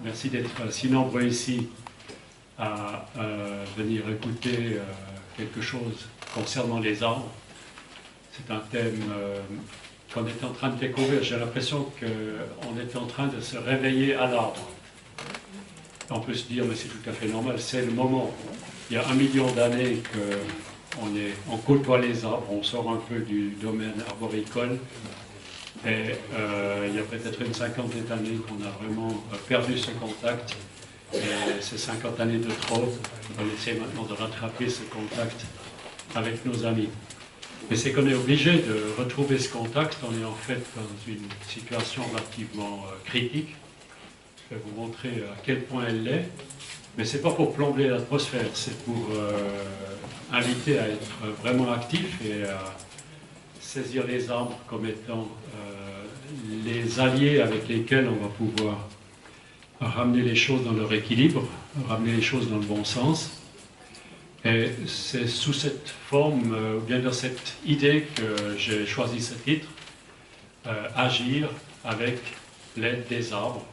Merci d'être si nombreux ici à venir écouter quelque chose concernant les arbres. C'est un thème qu'on est en train de découvrir. J'ai l'impression qu'on est en train de se réveiller à l'arbre. On peut se dire, mais c'est tout à fait normal, c'est le moment. Il y a 1 million d'années qu'on côtoie les arbres, on sort un peu du domaine arboricole. Et il y a peut-être une 50aine d'années qu'on a vraiment perdu ce contact. Et ces 50 années de trop, on essaie maintenant de rattraper ce contact avec nos amis. Mais c'est qu'on est obligé de retrouver ce contact. On est en fait dans une situation relativement critique. Je vais vous montrer à quel point elle l'est. Mais ce n'est pas pour plomber l'atmosphère, c'est pour inviter à être vraiment actif et à saisir les arbres comme étant les alliés avec lesquels on va pouvoir ramener les choses dans leur équilibre, ramener les choses dans le bon sens. Et c'est sous cette forme, ou bien dans cette idée que j'ai choisi ce titre, Agir avec l'aide des arbres.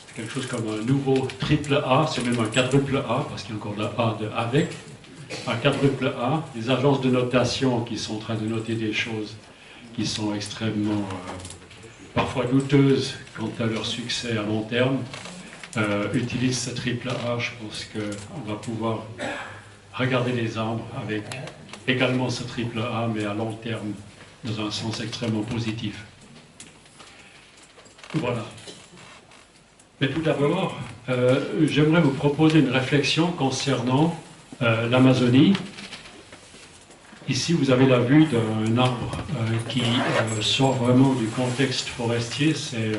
C'est quelque chose comme un nouveau triple A, c'est même un quadruple A, parce qu'il y a encore le A de avec. Un quadruple A, des agences de notation qui sont en train de noter des choses qui sont extrêmement, parfois douteuses quant à leur succès à long terme, utilisent ce triple A. Je pense qu'on va pouvoir regarder les arbres avec également ce triple A, mais à long terme, dans un sens extrêmement positif. Voilà. Mais tout d'abord, j'aimerais vous proposer une réflexion concernant l'Amazonie. Ici, vous avez la vue d'un arbre qui sort vraiment du contexte forestier. C'est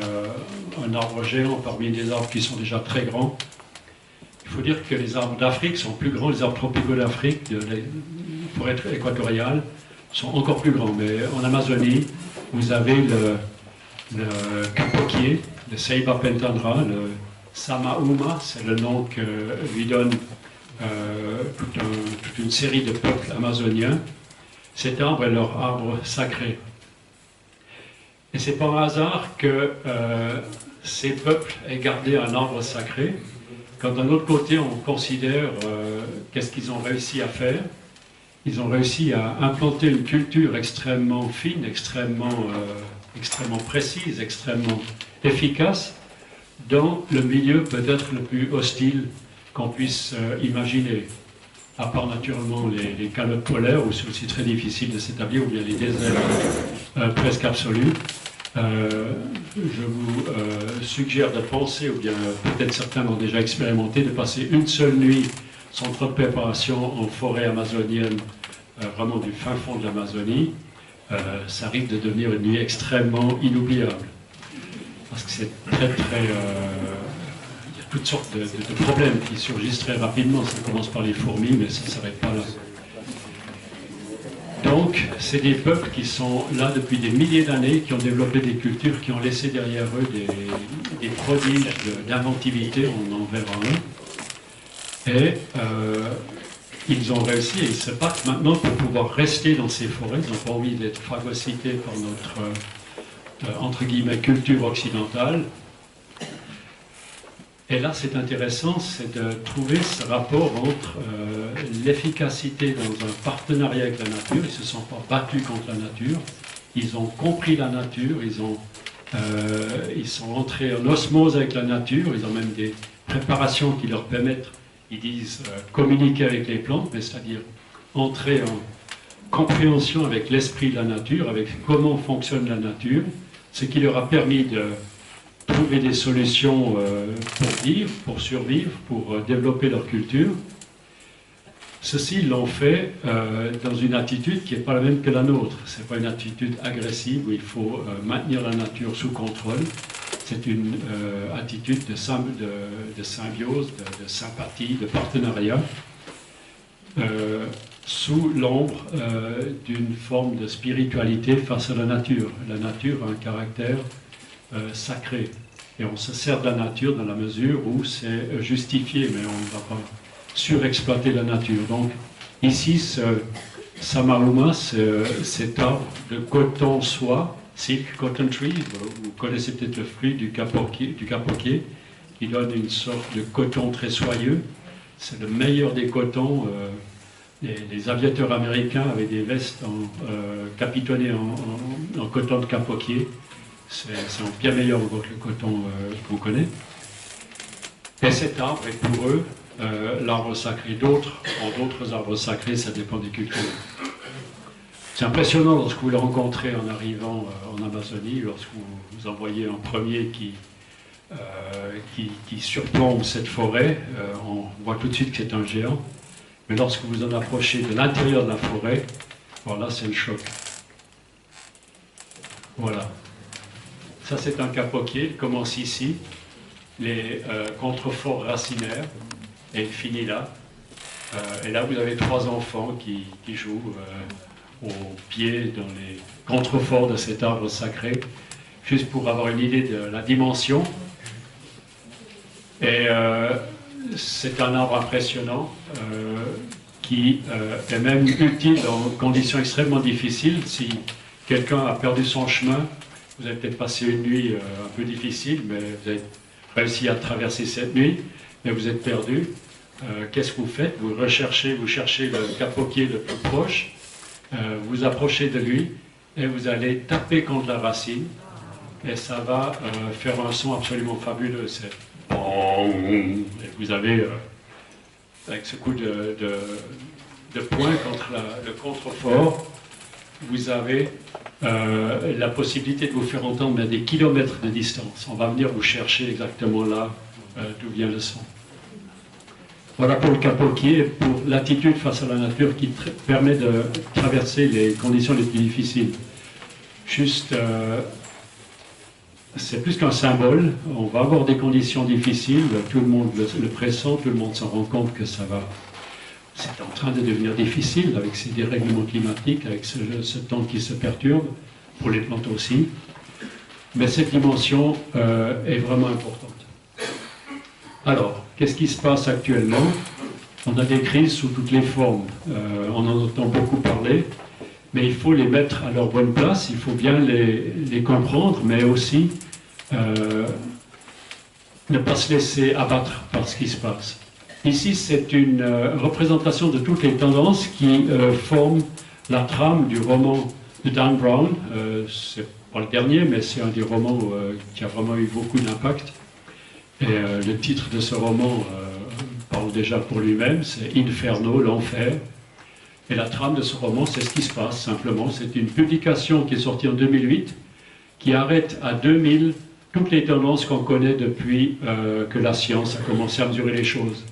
un arbre géant parmi des arbres qui sont déjà très grands. Il faut dire que les arbres d'Afrique sont plus grands. Les arbres tropicaux d'Afrique, les forêts équatoriales, sont encore plus grands. Mais en Amazonie, vous avez le capoquier, le Ceiba pentandra, le Samauma, c'est le nom que lui donne toute une série de peuples amazoniens. Cet arbre est leur arbre sacré. Et c'est pas un hasard que ces peuples aient gardé un arbre sacré, quand d'un autre côté on considère qu'est-ce qu'ils ont réussi à faire. Ils ont réussi à implanter une culture extrêmement fine, extrêmement précise, extrêmement efficace, dans le milieu peut-être le plus hostile qu'on puisse imaginer, à part naturellement les calottes polaires, où c'est aussi très difficile de s'établir, ou bien les déserts presque absolus. Je vous suggère de penser, ou bien peut-être certains l'ont déjà expérimenté, de passer une seule nuit sans trop de préparation en forêt amazonienne, vraiment du fin fond de l'Amazonie. Ça risque de devenir une nuit extrêmement inoubliable. Parce que c'est très, très... il y a toutes sortes de problèmes qui surgissent très rapidement. Ça commence par les fourmis, mais ça ne s'arrête pas là. Donc, c'est des peuples qui sont là depuis des milliers d'années, qui ont développé des cultures, qui ont laissé derrière eux des prodiges d'inventivité, on en verra un. Et ils ont réussi, et ils se battent maintenant pour pouvoir rester dans ces forêts. Ils n'ont pas envie d'être phagocytés par notre, entre guillemets, culture occidentale. Et là, c'est intéressant, c'est de trouver ce rapport entre l'efficacité dans un partenariat avec la nature. Ils ne se sont pas battus contre la nature, ils ont compris la nature, ils sont entrés en osmose avec la nature, ils ont même des préparations qui leur permettent, ils disent, communiquer avec les plantes, c'est-à-dire entrer en compréhension avec l'esprit de la nature, avec comment fonctionne la nature, ce qui leur a permis de trouver des solutions pour vivre, pour survivre, pour développer leur culture. Ceci, ils l'ont fait dans une attitude qui n'est pas la même que la nôtre. Ce n'est pas une attitude agressive où il faut maintenir la nature sous contrôle. C'est une attitude de symbiose, de sympathie, de partenariat, sous l'ombre d'une forme de spiritualité face à la nature. La nature a un caractère sacré. Et on se sert de la nature dans la mesure où c'est justifié, mais on ne va pas surexploiter la nature. Donc, ici, ce Samauma, cet arbre de coton-soie, silk cotton tree, vous connaissez peut-être le fruit du capoquier, qui donne une sorte de coton très soyeux. C'est le meilleur des cotons. Les aviateurs américains avaient des vestes capitonnées en coton de capoquier. C'est bien meilleur que le coton qu'on connaît. Et cet arbre est pour eux l'arbre sacré. D'autres arbres sacrés, ça dépend des cultures. C'est impressionnant lorsque vous le rencontrez en arrivant en Amazonie, lorsque vous en voyez un premier qui surplombe cette forêt, on voit tout de suite que c'est un géant. Mais lorsque vous en approchez de l'intérieur de la forêt, voilà, c'est le choc. Voilà. Ça, c'est un capoquier. Il commence ici, les contreforts racinaires, et il finit là. Et là, vous avez 3 enfants qui jouent au pied dans les contreforts de cet arbre sacré, juste pour avoir une idée de la dimension. Et c'est un arbre impressionnant qui est même utile dans conditions extrêmement difficiles. Si quelqu'un a perdu son chemin, vous avez peut-être passé une nuit un peu difficile, mais vous avez réussi à traverser cette nuit, mais vous êtes perdu. Qu'est-ce que vous faites? Vous cherchez le capoquier le plus proche, vous approchez de lui et vous allez taper contre la racine et ça va faire un son absolument fabuleux. Et vous avez, avec ce coup de poing contre le contrefort, vous avez la possibilité de vous faire entendre à des kilomètres de distance. On va venir vous chercher exactement là d'où vient le son. Voilà pour le capoquier, pour l'attitude face à la nature qui permet de traverser les conditions les plus difficiles. Juste, c'est plus qu'un symbole. On va avoir des conditions difficiles, tout le monde le pressent, tout le monde s'en rend compte que ça va. C'est en train de devenir difficile avec ces dérèglements climatiques, avec ce temps qui se perturbe, pour les plantes aussi. Mais cette dimension est vraiment importante. Alors, qu'est-ce qui se passe actuellement? On a des crises sous toutes les formes. On en entend beaucoup parler, mais il faut les mettre à leur bonne place, il faut bien les comprendre, mais aussi ne pas se laisser abattre par ce qui se passe. Ici, c'est une représentation de toutes les tendances qui forment la trame du roman de Dan Brown. C'est pas le dernier, mais c'est un des romans qui a vraiment eu beaucoup d'impact. Et le titre de ce roman parle déjà pour lui-même, c'est Inferno, l'enfer. Et la trame de ce roman, c'est ce qui se passe simplement. C'est une publication qui est sortie en 2008, qui arrête à 2000 toutes les tendances qu'on connaît depuis que la science a commencé à mesurer les choses.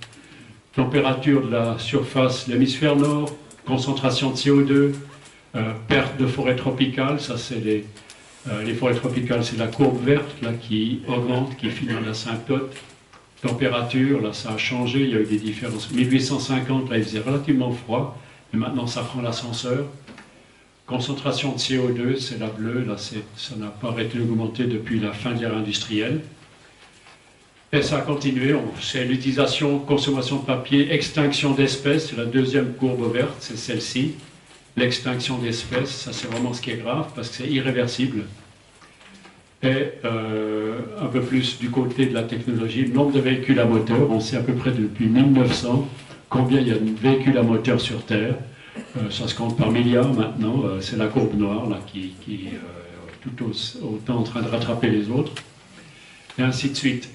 Température de la surface de l'hémisphère nord, concentration de CO2, perte de forêt tropicale, ça c'est les forêts tropicales, c'est la courbe verte là, qui augmente, qui finit en asymptote. Température, là ça a changé, il y a eu des différences. 1850, là il faisait relativement froid, mais maintenant ça prend l'ascenseur. Concentration de CO2, c'est la bleue, là ça n'a pas arrêté d'augmenter depuis la fin de l'ère industrielle. Et ça a continué, c'est l'utilisation, consommation de papier, extinction d'espèces, c'est la deuxième courbe verte, c'est celle-ci. L'extinction d'espèces, ça c'est vraiment ce qui est grave parce que c'est irréversible. Et un peu plus du côté de la technologie, le nombre de véhicules à moteur, on sait à peu près depuis 1900 combien il y a de véhicules à moteur sur Terre. Ça se compte par milliards maintenant, c'est la courbe noire là, qui est tout autant en train de rattraper les autres, et ainsi de suite.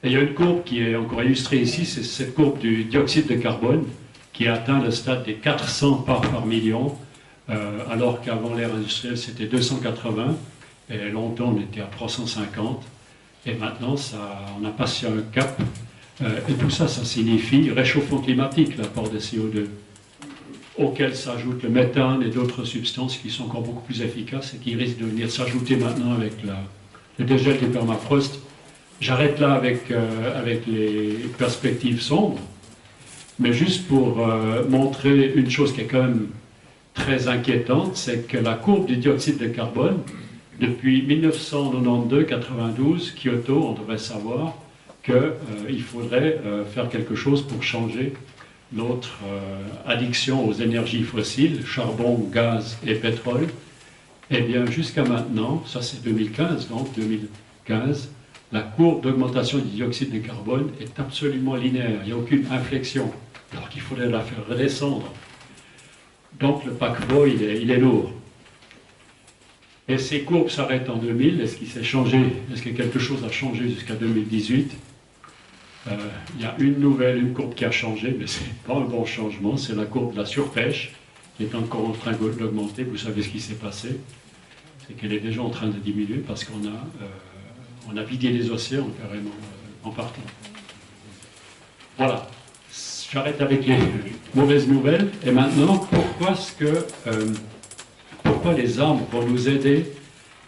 Et il y a une courbe qui est encore illustrée ici, c'est cette courbe du dioxyde de carbone, qui a atteint le stade des 400 parts par million, alors qu'avant l'ère industrielle c'était 280, et longtemps on était à 350, et maintenant on a passé un cap, et tout ça, ça signifie réchauffement climatique, l'apport de CO2, auquel s'ajoute le méthane et d'autres substances qui sont encore beaucoup plus efficaces et qui risquent de venir s'ajouter maintenant avec le dégel des permafrost. J'arrête là avec les perspectives sombres. Mais juste pour montrer une chose qui est quand même très inquiétante, c'est que la courbe du dioxyde de carbone, depuis 1992-92, Kyoto, on devrait savoir qu'il faudrait faire quelque chose pour changer notre addiction aux énergies fossiles, charbon, gaz et pétrole. Eh bien, jusqu'à maintenant, ça c'est 2015, donc 2015, la courbe d'augmentation du dioxyde de carbone est absolument linéaire, il n'y a aucune inflexion, alors qu'il faudrait la faire redescendre. Donc le paquebot, il est lourd. Et ces courbes s'arrêtent en 2000. Est-ce qu'il s'est changé? Est-ce que quelque chose a changé jusqu'à 2018? Il y a une courbe qui a changé, mais ce n'est pas un bon changement, c'est la courbe de la surpêche, qui est encore en train d'augmenter. Vous savez ce qui s'est passé? C'est qu'elle est déjà en train de diminuer parce on a vidé les océans carrément en partant. Voilà. J'arrête avec les mauvaises nouvelles. Et maintenant, pourquoi les arbres vont nous aider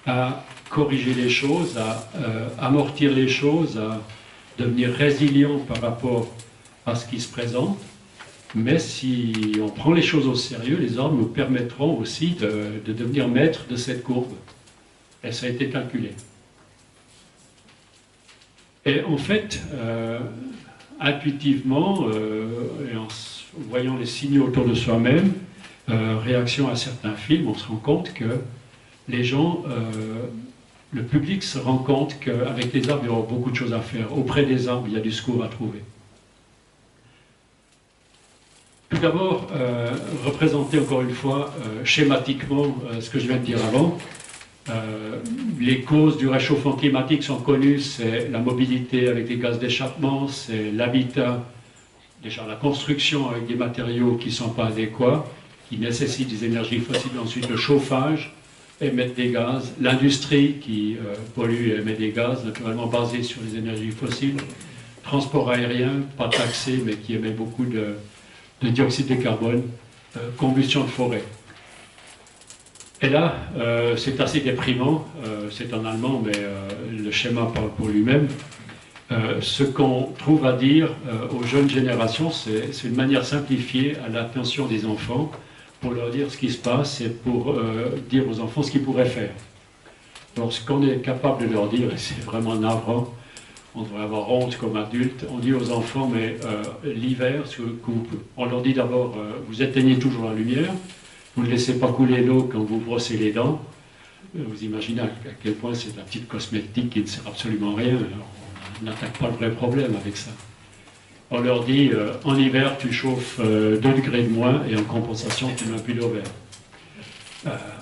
à corriger les choses, à amortir les choses, à devenir résilients par rapport à ce qui se présente. Mais si on prend les choses au sérieux, les arbres nous permettront aussi de devenir maîtres de cette courbe. Et ça a été calculé. Et en fait, intuitivement, et en voyant les signaux autour de soi-même, réaction à certains films, on se rend compte que les gens, le public se rend compte qu'avec les arbres, il y aura beaucoup de choses à faire. Auprès des arbres, il y a du secours à trouver. Tout d'abord, représenter encore une fois schématiquement ce que je viens de dire avant. Les causes du réchauffement climatique sont connues, c'est la mobilité avec des gaz d'échappement, c'est l'habitat, déjà la construction avec des matériaux qui ne sont pas adéquats, qui nécessitent des énergies fossiles, ensuite le chauffage, émettre des gaz, l'industrie qui pollue et émet des gaz, naturellement basés sur les énergies fossiles, transport aérien, pas taxé, mais qui émet beaucoup de dioxyde de carbone, combustion de forêt. Et là, c'est assez déprimant, c'est en allemand, mais le schéma parle pour lui-même. Ce qu'on trouve à dire aux jeunes générations, c'est une manière simplifiée à l'attention des enfants pour leur dire ce qui se passe et pour dire aux enfants ce qu'ils pourraient faire. Alors, ce qu'on est capable de leur dire, et c'est vraiment navrant, on devrait avoir honte comme adulte, on dit aux enfants, mais l'hiver, on leur dit d'abord, vous éteignez toujours la lumière, vous ne laissez pas couler l'eau quand vous brossez les dents. Vous imaginez à quel point c'est de la petite cosmétique qui ne sert absolument à rien. Alors, on n'attaque pas le vrai problème avec ça. On leur dit, en hiver, tu chauffes 2 degrés de moins et en compensation, tu n'as plus d'eau verte.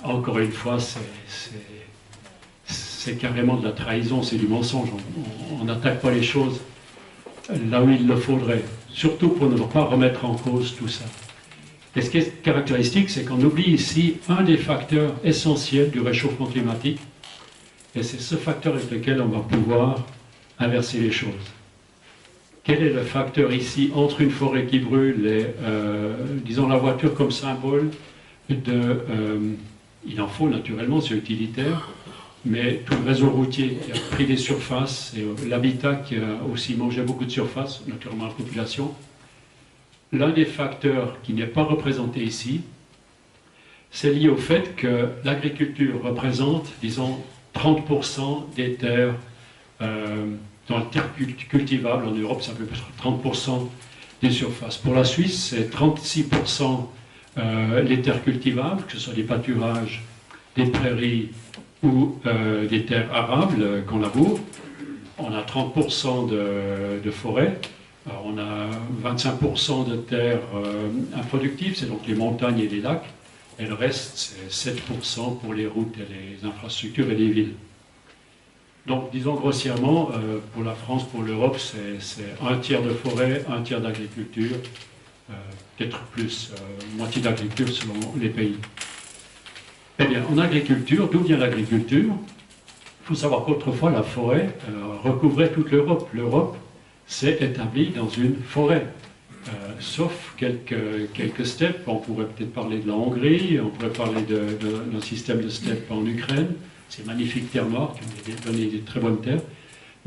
Encore une fois, c'est carrément de la trahison, c'est du mensonge. On n'attaque pas les choses là où il le faudrait, surtout pour ne pas remettre en cause tout ça. Et ce qui est caractéristique, c'est qu'on oublie ici un des facteurs essentiels du réchauffement climatique, et c'est ce facteur avec lequel on va pouvoir inverser les choses. Quel est le facteur ici entre une forêt qui brûle et, disons, la voiture comme symbole de... il en faut naturellement, c'est utilitaire, mais tout le réseau routier qui a pris des surfaces, et l'habitat qui a aussi mangé beaucoup de surface, naturellement la population. L'un des facteurs qui n'est pas représenté ici, c'est lié au fait que l'agriculture représente, disons, 30% des terres, dans les terres cultivables. En Europe, ça peut être 30% des surfaces. Pour la Suisse, c'est 36% les terres cultivables, que ce soit des pâturages, des prairies ou des terres arables qu'on laboure. On a 30% de forêts. Alors, on a 25% de terres improductives, c'est donc les montagnes et les lacs, et le reste, c'est 7% pour les routes et les infrastructures et les villes. Donc, disons grossièrement, pour la France, pour l'Europe, c'est un tiers de forêt, un tiers d'agriculture, peut-être plus, moitié d'agriculture selon les pays. Eh bien, en agriculture, d'où vient l'agriculture? Il faut savoir qu'autrefois, la forêt recouvrait toute l'Europe. L'Europe s'est établie dans une forêt, sauf quelques steppes. On pourrait peut-être parler de la Hongrie, on pourrait parler d'un système de steppes en Ukraine, ces magnifiques terres noires qui ont donné des très bonnes terres.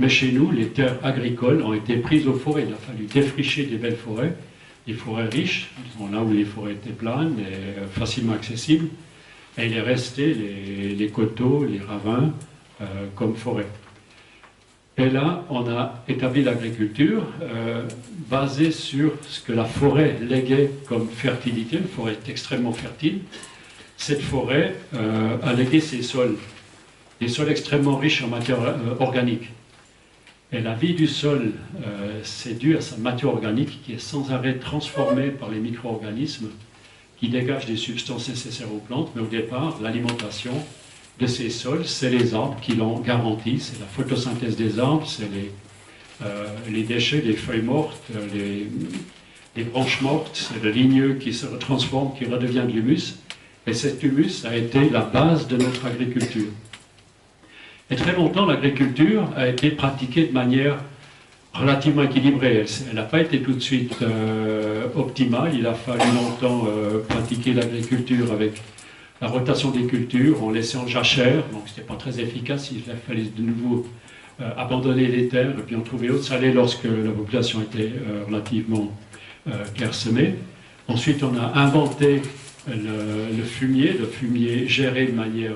Mais chez nous, les terres agricoles ont été prises aux forêts. Il a fallu défricher des belles forêts, des forêts riches, disons là où les forêts étaient planes et facilement accessibles. Et il est resté les coteaux, les ravins comme forêt. Et là, on a établi l'agriculture basée sur ce que la forêt léguait comme fertilité. Une forêt est extrêmement fertile. Cette forêt a légué ses sols, des sols extrêmement riches en matière organique. Et la vie du sol, c'est dû à sa matière organique qui est sans arrêt transformée par les micro-organismes qui dégagent des substances nécessaires aux plantes. Mais au départ, l'alimentation de ces sols, c'est les arbres qui l'ont garanti. C'est la photosynthèse des arbres, c'est les déchets, les feuilles mortes, les branches mortes, c'est le ligneux qui se transforme, qui redevient de l'humus. Et cet humus a été la base de notre agriculture. Et très longtemps, l'agriculture a été pratiquée de manière relativement équilibrée. Elle n'a pas été tout de suite optimale. Il a fallu longtemps pratiquer l'agriculture avec la rotation des cultures en laissant jachère. Donc, ce n'était pas très efficace. Il fallait de nouveau abandonner les terres et puis en trouver d'autres. Ça allait lorsque la population était relativement clairsemée. Ensuite, on a inventé le fumier géré de manière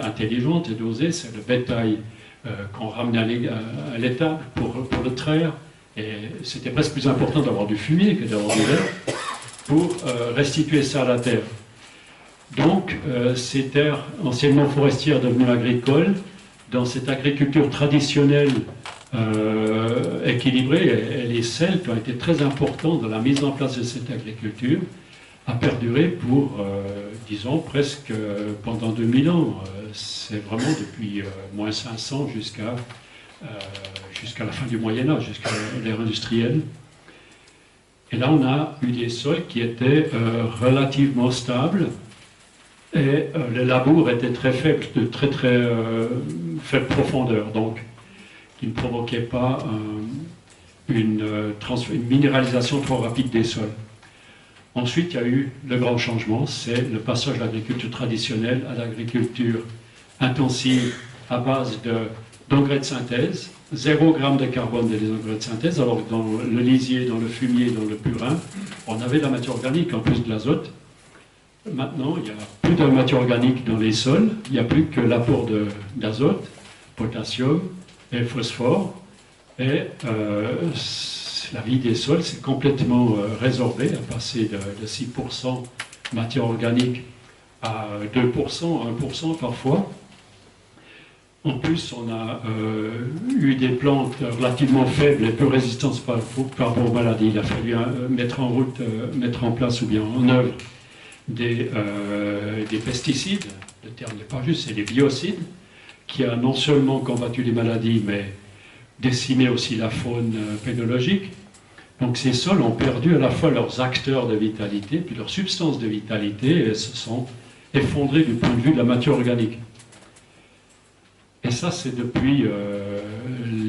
intelligente et dosée, c'est le bétail qu'on ramenait à l'étable pour le traire. Et c'était presque plus important d'avoir du fumier que d'avoir du lait pour restituer ça à la terre. Donc, ces terres anciennement forestières devenues agricoles, dans cette agriculture traditionnelle équilibrée, et les Celtes ont été très importants dans la mise en place de cette agriculture, a perduré pour, disons, presque pendant 2000 ans. C'est vraiment depuis moins 500 jusqu'à la fin du Moyen-Âge, jusqu'à l'ère industrielle. Et là, on a eu des sols qui étaient relativement stables et le labour était très faible, de très faible profondeur, donc qui ne provoquait pas une minéralisation trop rapide des sols. Ensuite, il y a eu le grand changement, c'est le passage de l'agriculture traditionnelle à l'agriculture intensive à base d'engrais de synthèse, 0 g de carbone des engrais de synthèse, alors que dans le lisier, dans le fumier, dans le purin, on avait de la matière organique en plus de l'azote. Maintenant, il n'y a plus de matière organique dans les sols, il n'y a plus que l'apport d'azote, potassium et phosphore, et la vie des sols s'est complètement résorbée, à passer de 6% matière organique à 2%, 1% parfois. En plus, on a eu des plantes relativement faibles et peu résistantes par rapport aux maladies. Il a fallu mettre en place ou bien en œuvre des pesticides, le terme n'est pas juste, c'est des biocides, qui a non seulement combattu les maladies, mais décimé aussi la faune pédologique. Donc ces sols ont perdu à la fois leurs acteurs de vitalité, puis leurs substances de vitalité, et se sont effondrés du point de vue de la matière organique. Et ça, c'est depuis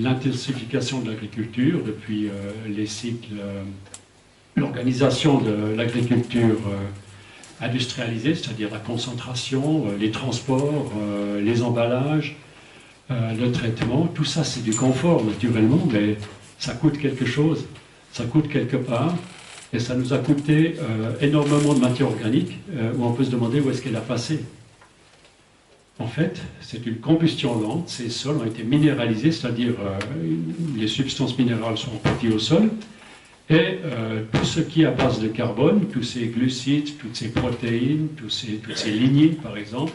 l'intensification de l'agriculture, depuis les cycles, l'organisation de l'agriculture industrialisée, c'est-à-dire la concentration, les transports, les emballages, le traitement. Tout ça, c'est du confort, naturellement, mais ça coûte quelque chose. Ça coûte quelque part, et ça nous a coûté énormément de matière organique, où on peut se demander où est-ce qu'elle a passé. En fait, c'est une combustion lente, ces sols ont été minéralisés, c'est-à-dire les substances minérales sont reparties au sol, et tout ce qui est à base de carbone, tous ces glucides, toutes ces protéines, toutes ces lignines par exemple,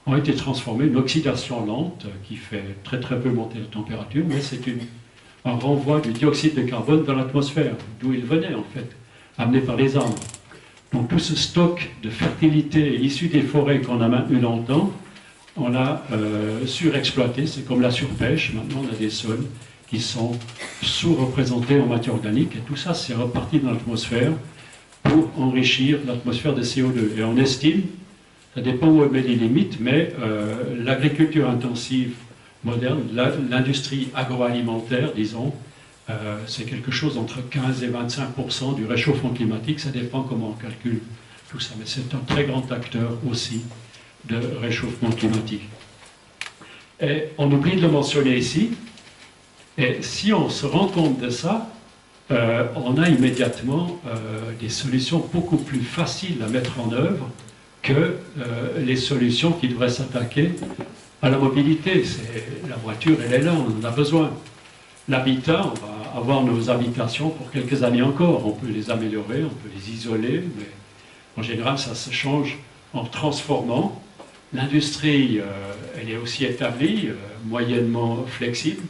ont été transformés en oxydation lente, qui fait très peu monter la température, mais c'est un renvoi du dioxyde de carbone dans l'atmosphère, d'où il venait en fait, amené par les arbres. Donc tout ce stock de fertilité issu des forêts qu'on a maintenu longtemps, on l'a surexploité, c'est comme la surpêche. Maintenant on a des sols qui sont sous-représentés en matière organique, et tout ça c'est reparti dans l'atmosphère pour enrichir l'atmosphère de CO2. Et on estime, ça dépend où on met les limites, mais l'agriculture intensive moderne, l'industrie agroalimentaire, disons, c'est quelque chose entre 15 et 25% du réchauffement climatique, ça dépend comment on calcule tout ça, mais c'est un très grand acteur aussi de réchauffement climatique. Et on oublie de le mentionner ici, et si on se rend compte de ça, on a immédiatement des solutions beaucoup plus faciles à mettre en œuvre que les solutions qui devraient s'attaquer à la mobilité. La voiture, elle est là, on en a besoin. L'habitat, on va avoir nos habitations pour quelques années encore. On peut les améliorer, on peut les isoler, mais en général, ça se change en transformant. L'industrie, elle est aussi établie, moyennement flexible.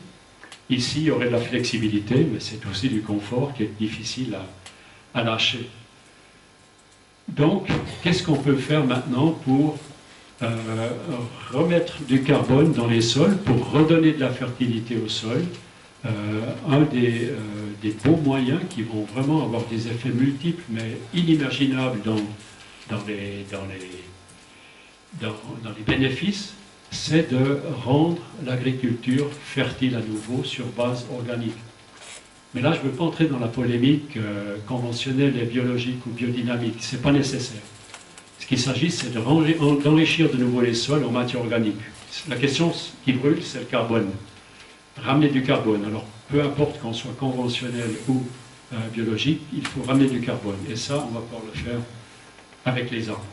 Ici, il y aurait de la flexibilité, mais c'est aussi du confort qui est difficile à lâcher. Donc, qu'est-ce qu'on peut faire maintenant pour remettre du carbone dans les sols, pour redonner de la fertilité au sol? Un des beaux moyens qui vont vraiment avoir des effets multiples, mais inimaginables dans les bénéfices, c'est de rendre l'agriculture fertile à nouveau sur base organique. Mais là, je ne veux pas entrer dans la polémique conventionnelle et biologique ou biodynamique, ce n'est pas nécessaire. Ce qu'il s'agit, c'est d'enrichir de nouveau les sols en matière organique. La question qui brûle, c'est le carbone. Ramener du carbone. Alors, peu importe qu'on soit conventionnel ou biologique, il faut ramener du carbone. Et ça, on va pouvoir le faire avec les arbres.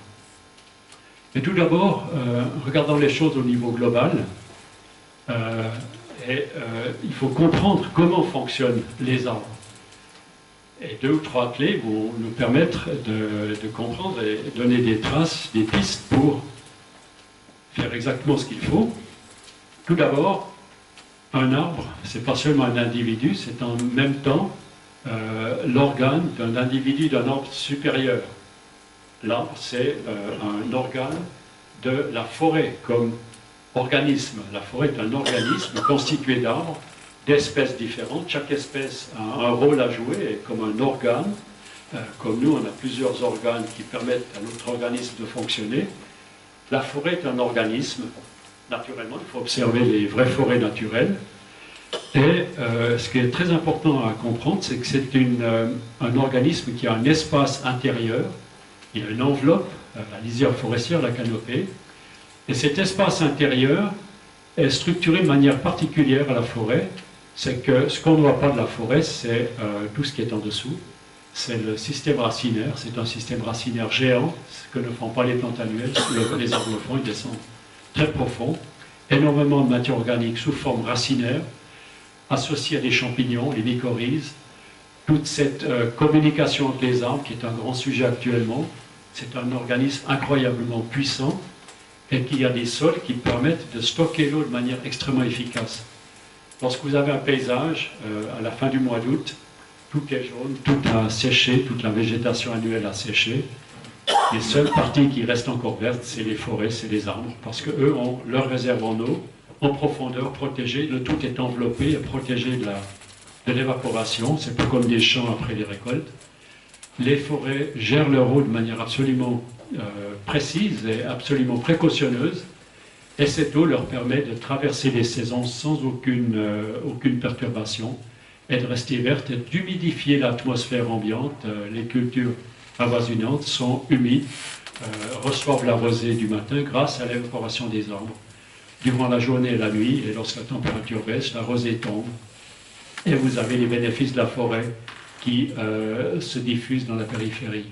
Mais tout d'abord, regardons les choses au niveau global. Il faut comprendre comment fonctionnent les arbres. Et 2 ou 3 clés vont nous permettre de comprendre et donner des traces, des pistes pour faire exactement ce qu'il faut. Tout d'abord, un arbre, ce n'est pas seulement un individu, c'est en même temps l'organe d'un individu d'un ordre supérieur. L'arbre, c'est un organe de la forêt comme organisme. La forêt est un organisme constitué d'arbres, d'espèces différentes. Chaque espèce a un rôle à jouer, et comme un organe. Comme nous, on a plusieurs organes qui permettent à notre organisme de fonctionner. La forêt est un organisme, naturellement. Il faut observer les vraies forêts naturelles. Et ce qui est très important à comprendre, c'est que c'est un organisme qui a un espace intérieur. Il y a une enveloppe, la lisière forestière, la canopée, et cet espace intérieur est structuré de manière particulière à la forêt. C'est que ce qu'on ne voit pas de la forêt, c'est tout ce qui est en dessous. C'est le système racinaire, c'est un système racinaire géant, ce que ne font pas les plantes annuelles, les arbres le font, ils descendent très profond. Énormément de matière organique sous forme racinaire, associée à des champignons, les mycorhizes. Toute cette communication entre les arbres, qui est un grand sujet actuellement, c'est un organisme incroyablement puissant et qui a des sols qui permettent de stocker l'eau de manière extrêmement efficace. Lorsque vous avez un paysage, à la fin du mois d'août, tout est jaune, tout a séché, toute la végétation annuelle a séché. Les seules parties qui restent encore vertes, c'est les forêts, c'est les arbres, parce qu'eux ont leur réserve en eau, en profondeur, protégée, le tout est enveloppé et protégé de l'évaporation, c'est pas comme des champs après les récoltes. Les forêts gèrent leur eau de manière absolument précise et absolument précautionneuse, et cette eau leur permet de traverser les saisons sans aucune perturbation, et de rester verte et d'humidifier l'atmosphère ambiante. Les cultures avoisinantes sont humides, reçoivent la rosée du matin grâce à l'évaporation des arbres. Durant la journée et la nuit, et lorsque la température baisse, la rosée tombe, et vous avez les bénéfices de la forêt qui se diffusent dans la périphérie.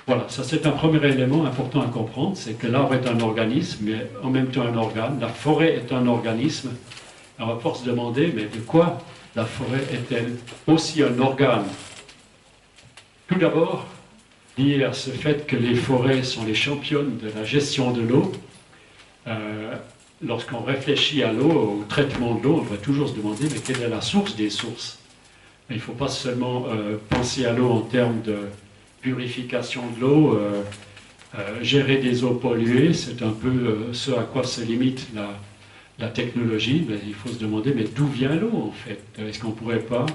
Voilà, ça c'est un premier élément important à comprendre, c'est que l'arbre est un organisme, mais en même temps un organe. La forêt est un organisme. On va pouvoir se demander, mais de quoi la forêt est-elle aussi un organe? Tout d'abord, lié à ce fait que les forêts sont les championnes de la gestion de l'eau, lorsqu'on réfléchit à l'eau, au traitement de l'eau, on va toujours se demander, mais quelle est la source des sources? Il ne faut pas seulement penser à l'eau en termes de purification de l'eau, gérer des eaux polluées, c'est un peu ce à quoi se limite la technologie. Mais il faut se demander, mais d'où vient l'eau en fait? Est-ce qu'on ne pourrait pas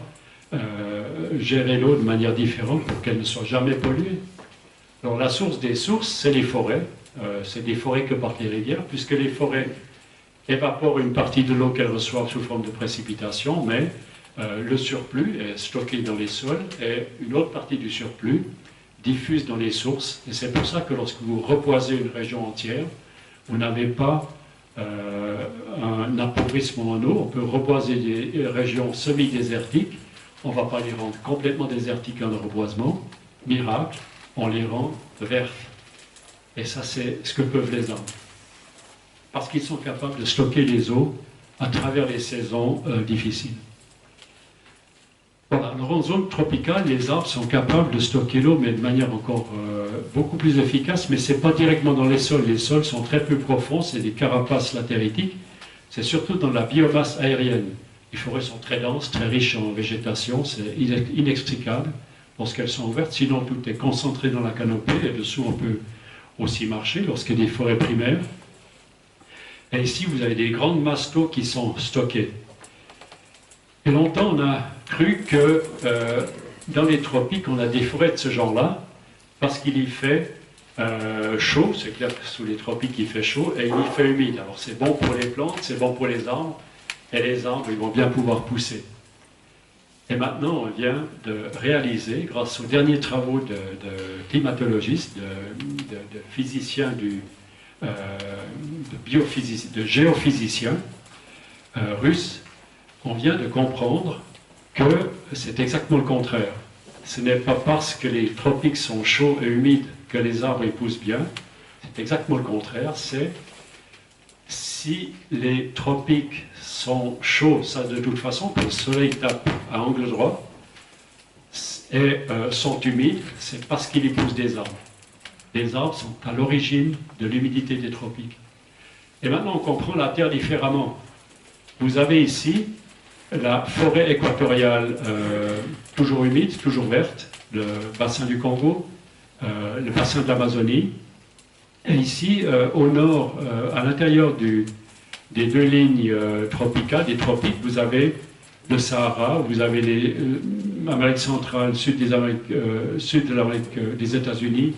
gérer l'eau de manière différente pour qu'elle ne soit jamais polluée? Alors la source des sources, c'est les forêts. C'est des forêts que partent les rivières, puisque les forêts évaporent une partie de l'eau qu'elles reçoivent sous forme de précipitation, mais le surplus est stocké dans les sols et une autre partie du surplus diffuse dans les sources. Et c'est pour ça que lorsque vous repoisez une région entière, vous n'avez pas un appauvrissement en eau. On peut reboiser des régions semi-désertiques. On ne va pas les rendre complètement désertiques en reboisement. Miracle, on les rend vertes. Et ça, c'est ce que peuvent les arbres. Parce qu'ils sont capables de stocker les eaux à travers les saisons difficiles. Voilà. Alors en zone tropicale, les arbres sont capables de stocker l'eau, mais de manière encore beaucoup plus efficace, mais ce n'est pas directement dans les sols. Les sols sont très peu profonds, c'est des carapaces latéritiques. C'est surtout dans la biomasse aérienne. Les forêts sont très denses, très riches en végétation, c'est inextricable lorsqu'elles sont ouvertes, sinon tout est concentré dans la canopée, et dessous on peut aussi marcher lorsqu'il y a des forêts primaires. Et ici vous avez des grandes masses d'eau qui sont stockées. Et longtemps on a cru que dans les tropiques on a des forêts de ce genre-là, parce qu'il y fait chaud, c'est clair que sous les tropiques il fait chaud, et il y fait humide. Alors c'est bon pour les plantes, c'est bon pour les arbres, et les arbres ils vont bien pouvoir pousser. Et maintenant, on vient de réaliser, grâce aux derniers travaux de climatologistes, de physiciens, de géophysiciens russes, on vient de comprendre que c'est exactement le contraire. Ce n'est pas parce que les tropiques sont chauds et humides que les arbres y poussent bien, c'est exactement le contraire, c'est si les tropiques sont chauds, ça de toute façon, quand le soleil tape à angle droit, et sont humides, c'est parce qu'il y pousse des arbres. Les arbres sont à l'origine de l'humidité des tropiques. Et maintenant, on comprend la Terre différemment. Vous avez ici la forêt équatoriale toujours humide, toujours verte, le bassin du Congo, le bassin de l'Amazonie. Et ici, au nord, à l'intérieur des deux lignes tropicales, des tropiques, vous avez le Sahara, vous avez l'Amérique centrale, sud de l'Amérique des États-Unis,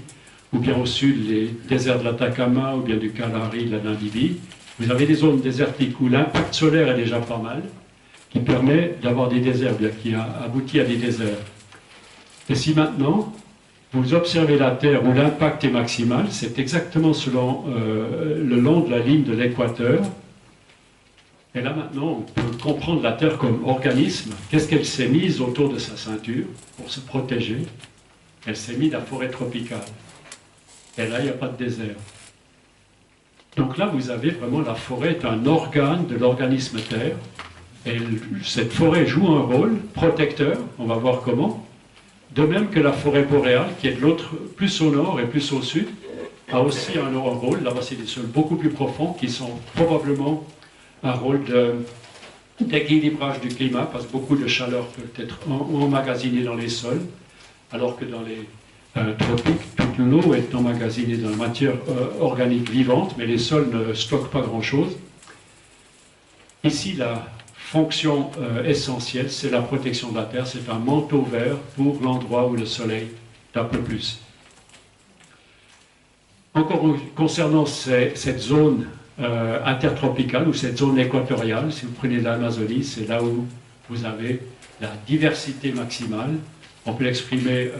ou bien au sud les déserts de l'Atacama, ou bien du Kalahari, de la Namibie. Vous avez des zones désertiques où l'impact solaire est déjà pas mal, qui permet d'avoir des déserts, bien qui a abouti à des déserts. Et si maintenant vous observez la Terre où l'impact est maximal, c'est exactement le long de la ligne de l'équateur. Et là maintenant, on peut comprendre la Terre comme organisme. Qu'est-ce qu'elle s'est mise autour de sa ceinture pour se protéger? Elle s'est mise la forêt tropicale. Et là, il n'y a pas de désert. Donc là, vous avez vraiment la forêt est un organe de l'organisme Terre. Et cette forêt joue un rôle protecteur, on va voir comment. De même que la forêt boréale, qui est de l'autre, plus au nord et plus au sud, a aussi un rôle. Là-bas, c'est des sols beaucoup plus profonds qui sont probablement un rôle d'équilibrage du climat, parce que beaucoup de chaleur peut être emmagasinée dans les sols, alors que dans les tropiques, toute l'eau est emmagasinée dans la matière organique vivante, mais les sols ne stockent pas grand-chose. Ici, la fonction essentielle, c'est la protection de la Terre, c'est un manteau vert pour l'endroit où le soleil tape le plus. Encore concernant cette zone intertropicale ou cette zone équatoriale, si vous prenez l'Amazonie, c'est là où vous avez la diversité maximale. On peut l'exprimer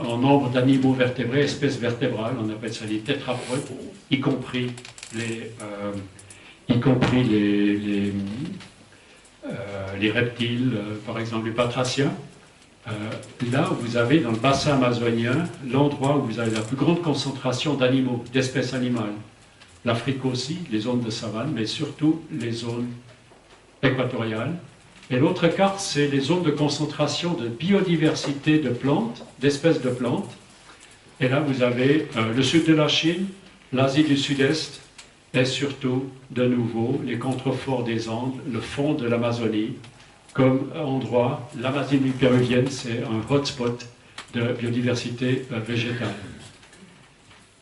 en nombre d'animaux vertébrés, espèces vertébrales, on appelle ça les tétrapodes, y compris les reptiles, par exemple les batraciens. Là, vous avez dans le bassin amazonien l'endroit où vous avez la plus grande concentration d'animaux, d'espèces animales. L'Afrique aussi, les zones de savane, mais surtout les zones équatoriales. Et l'autre carte, c'est les zones de concentration de biodiversité de plantes, d'espèces de plantes. Et là, vous avez le sud de la Chine, l'Asie du Sud-Est, et surtout, de nouveau, les contreforts des Andes, le fond de l'Amazonie, comme endroit. L'Amazonie péruvienne, c'est un hotspot de biodiversité végétale.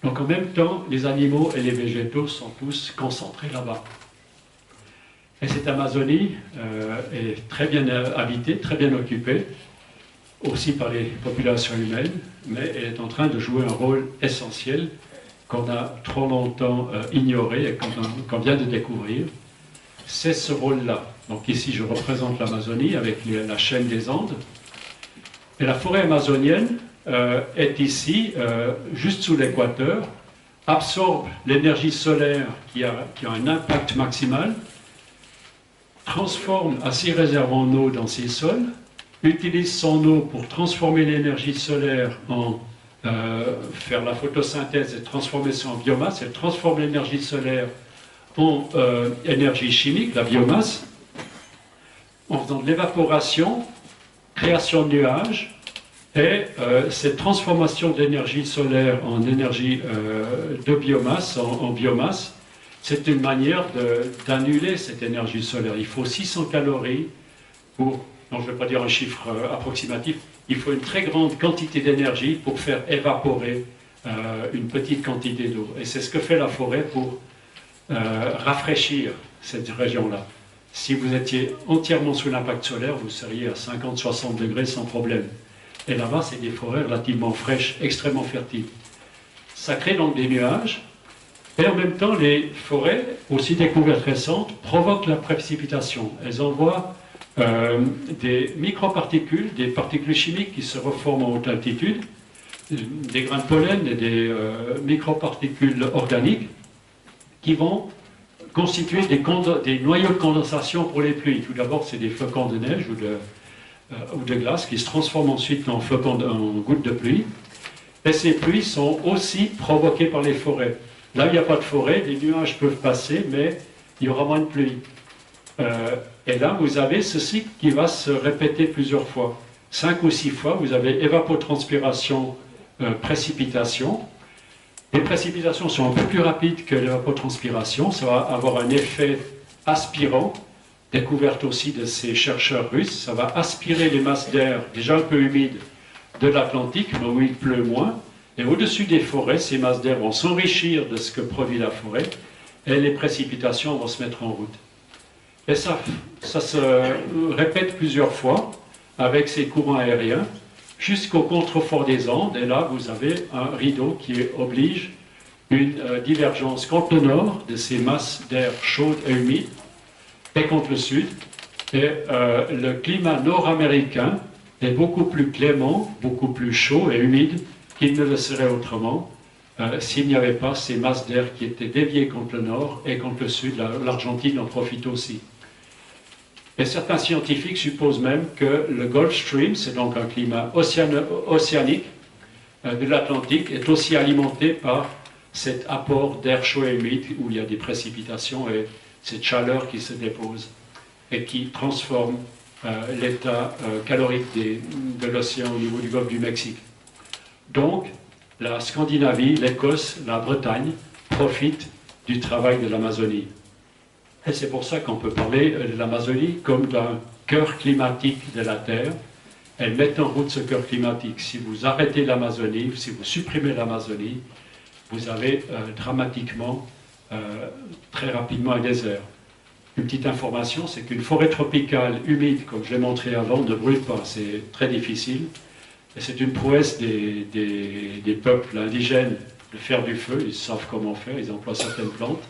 Donc en même temps, les animaux et les végétaux sont tous concentrés là-bas. Et cette Amazonie est très bien habitée, très bien occupée, aussi par les populations humaines, mais elle est en train de jouer un rôle essentiel qu'on a trop longtemps ignoré et qu'on vient de découvrir. C'est ce rôle-là. Donc ici, je représente l'Amazonie avec la chaîne des Andes. Et la forêt amazonienne est ici, juste sous l'équateur, absorbe l'énergie solaire qui a un impact maximal, transforme à ses réserves en eau dans ses sols, utilise son eau pour transformer l'énergie solaire en faire la photosynthèse et transformer ça en biomasse. Elle transforme l'énergie solaire en énergie chimique, la biomasse, en faisant de l'évaporation, création de nuages, et cette transformation d'énergie solaire en énergie de biomasse, en biomasse, c'est une manière d'annuler cette énergie solaire. Il faut 600 calories pour, non, je ne vais pas dire un chiffre approximatif, il faut une très grande quantité d'énergie pour faire évaporer une petite quantité d'eau. Et c'est ce que fait la forêt pour rafraîchir cette région-là. Si vous étiez entièrement sous l'impact solaire, vous seriez à 50-60 degrés sans problème. Et là-bas, c'est des forêts relativement fraîches, extrêmement fertiles. Ça crée donc des nuages. Et en même temps, les forêts, aussi découvertes récentes, provoquent la précipitation. Elles envoient des microparticules, des particules chimiques qui se reforment en haute altitude, des grains de pollen et des microparticules organiques qui vont constituer des noyaux de condensation pour les pluies. Tout d'abord, c'est des flocons de neige ou de glace qui se transforment ensuite en gouttes de pluie. Et ces pluies sont aussi provoquées par les forêts. Là où il n'y a pas de forêt, les nuages peuvent passer, mais il y aura moins de pluie. Et là, vous avez ce cycle qui va se répéter plusieurs fois. 5 ou 6 fois, vous avez évapotranspiration, précipitation. Les précipitations sont un peu plus rapides que l'évapotranspiration. Ça va avoir un effet aspirant, découverte aussi de ces chercheurs russes. Ça va aspirer les masses d'air déjà un peu humides de l'Atlantique, mais où il pleut moins. Et au-dessus des forêts, ces masses d'air vont s'enrichir de ce que produit la forêt et les précipitations vont se mettre en route. Et ça se répète plusieurs fois avec ces courants aériens jusqu'au contrefort des Andes. Et là, vous avez un rideau qui oblige une divergence contre le nord de ces masses d'air chaudes et humides et contre le sud. Et le climat nord-américain est beaucoup plus clément, beaucoup plus chaud et humide qu'il ne le serait autrement s'il n'y avait pas ces masses d'air qui étaient déviées contre le nord et contre le sud. L'Argentine en profite aussi. Et certains scientifiques supposent même que le Gulf Stream, c'est donc un climat océanique de l'Atlantique, est aussi alimenté par cet apport d'air chaud et humide où il y a des précipitations et cette chaleur qui se dépose et qui transforme l'état calorique de l'océan au niveau du golfe du Mexique. Donc, la Scandinavie, l'Écosse, la Bretagne profitent du travail de l'Amazonie. Et c'est pour ça qu'on peut parler de l'Amazonie comme d'un cœur climatique de la Terre. Elle met en route ce cœur climatique. Si vous arrêtez l'Amazonie, si vous supprimez l'Amazonie, vous avez dramatiquement, très rapidement un désert. Une petite information, c'est qu'une forêt tropicale humide, comme je l'ai montré avant, ne brûle pas. C'est très difficile. Et c'est une prouesse des peuples indigènes de faire du feu. Ils savent comment faire, ils emploient certaines plantes.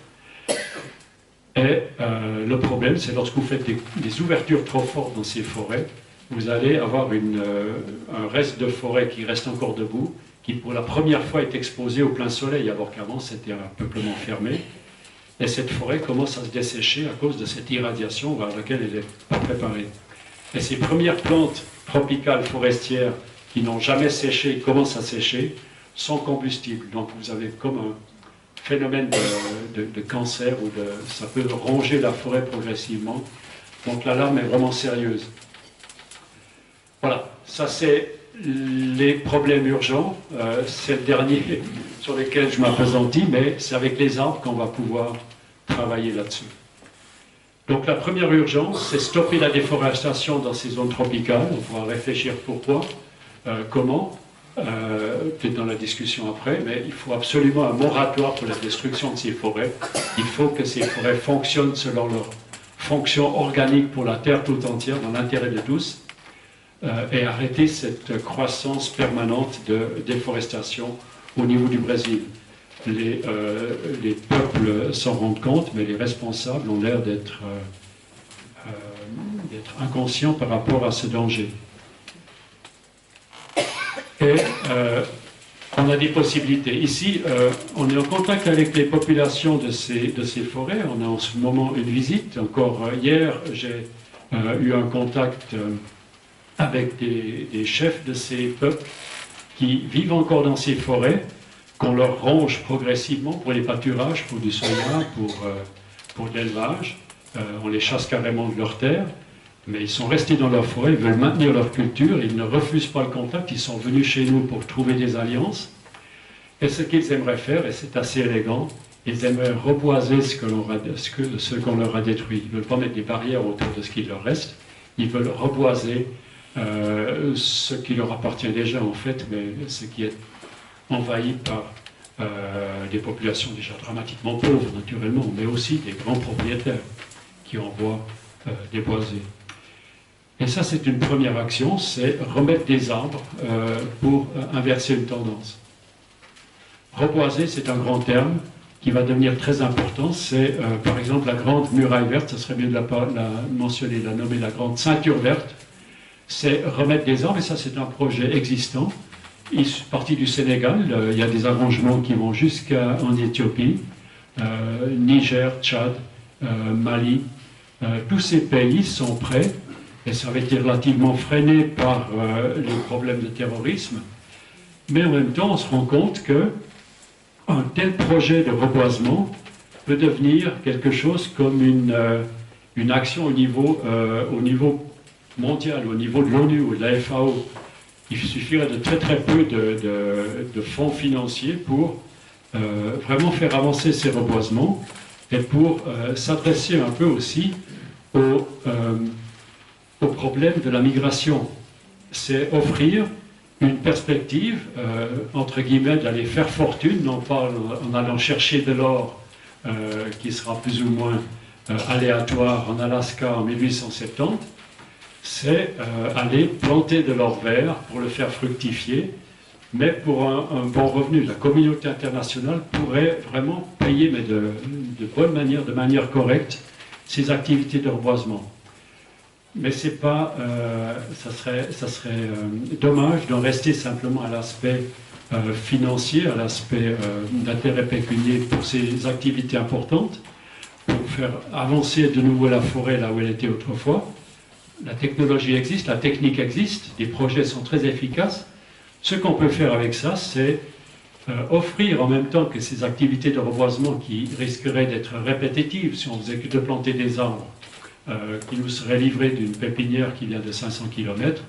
Et le problème, c'est lorsque vous faites des ouvertures trop fortes dans ces forêts, vous allez avoir un reste de forêt qui reste encore debout, qui pour la première fois est exposé au plein soleil, alors qu'avant c'était un peuplement fermé. Et cette forêt commence à se dessécher à cause de cette irradiation vers laquelle elle n'est pas préparée. Et ces premières plantes tropicales forestières qui n'ont jamais séché et commencent à sécher sont combustibles. Donc vous avez comme un phénomène de cancer, ça peut ronger la forêt progressivement. Donc l'alarme est vraiment sérieuse. Voilà, ça c'est les problèmes urgents. C'est le dernier sur lequel je m'appesantis, mais c'est avec les arbres qu'on va pouvoir travailler là-dessus. Donc la première urgence, c'est stopper la déforestation dans ces zones tropicales. On pourra réfléchir pourquoi, comment. Peut-être dans la discussion après, mais il faut absolument un moratoire pour la destruction de ces forêts. Il faut que ces forêts fonctionnent selon leur fonction organique pour la Terre tout entière, dans l'intérêt de tous, et arrêter cette croissance permanente de déforestation au niveau du Brésil. Les peuples s'en rendent compte, mais les responsables ont l'air d'être inconscients par rapport à ce danger. Et on a des possibilités. Ici, on est en contact avec les populations de ces forêts. On a en ce moment une visite. Encore hier, j'ai eu un contact avec des chefs de ces peuples qui vivent encore dans ces forêts, qu'on leur ronge progressivement pour les pâturages, pour du soja, pour de l'élevage. On les chasse carrément de leurs terres. Mais ils sont restés dans leur forêt, ils veulent maintenir leur culture, ils ne refusent pas le contact, ils sont venus chez nous pour trouver des alliances. Et ce qu'ils aimeraient faire, et c'est assez élégant, ils aimeraient reboiser ce qu'on leur a détruit. Ils ne veulent pas mettre des barrières autour de ce qu'il leur reste, Ils veulent reboiser ce qui leur appartient déjà en fait, mais ce qui est envahi par des populations déjà dramatiquement pauvres naturellement, mais aussi des grands propriétaires qui envoient déboiser. Et ça, c'est une première action, c'est remettre des arbres pour inverser une tendance. Reboiser, c'est un grand terme qui va devenir très important. C'est, par exemple, la grande muraille verte, ce serait mieux de la mentionner, de la nommer la grande ceinture verte. C'est remettre des arbres, et ça, c'est un projet existant. Parti du Sénégal, il y a des arrangements qui vont jusqu'en Éthiopie, Niger, Tchad, Mali. Tous ces pays sont prêts. Et ça avait été relativement freiné par les problèmes de terrorisme. Mais en même temps, on se rend compte qu'un tel projet de reboisement peut devenir quelque chose comme une action au niveau mondial, au niveau de l'ONU ou de la FAO. Il suffirait de très très peu de fonds financiers pour vraiment faire avancer ces reboisements et pour s'adresser un peu aussi au problème de la migration. C'est offrir une perspective, entre guillemets, d'aller faire fortune, non pas en allant chercher de l'or qui sera plus ou moins aléatoire en Alaska en 1870, c'est aller planter de l'or vert pour le faire fructifier, mais pour un bon revenu. La communauté internationale pourrait vraiment payer, mais de bonne manière, de manière correcte, ces activités de reboisement. Mais c'est pas, ça serait dommage d'en rester simplement à l'aspect financier, à l'aspect d'intérêt pécunier pour ces activités importantes, pour faire avancer de nouveau la forêt là où elle était autrefois. La technologie existe, la technique existe, les projets sont très efficaces. Ce qu'on peut faire avec ça, c'est offrir en même temps que ces activités de reboisement qui risqueraient d'être répétitives si on faisait que de planter des arbres, qui nous serait livré d'une pépinière qui vient de 500 km,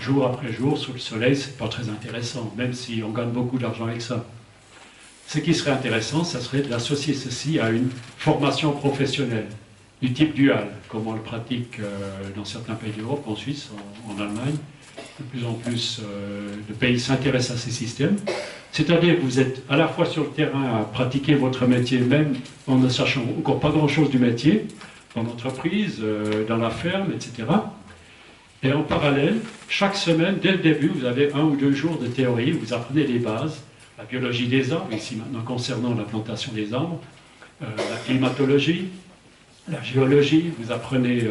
jour après jour, sous le soleil, c'est pas très intéressant, même si on gagne beaucoup d'argent avec ça. Ce qui serait intéressant, ça serait d'associer ceci à une formation professionnelle, du type dual, comme on le pratique dans certains pays d'Europe, en Suisse, en Allemagne. De plus en plus de pays s'intéressent à ces systèmes. C'est-à-dire que vous êtes à la fois sur le terrain à pratiquer votre métier, même en ne sachant encore pas grand-chose du métier, dans l'entreprise, dans la ferme, etc. Et en parallèle, chaque semaine, dès le début, vous avez 1 ou 2 jours de théorie, où vous apprenez les bases, la biologie des arbres, ici maintenant concernant la plantation des arbres, la climatologie, la géologie, vous apprenez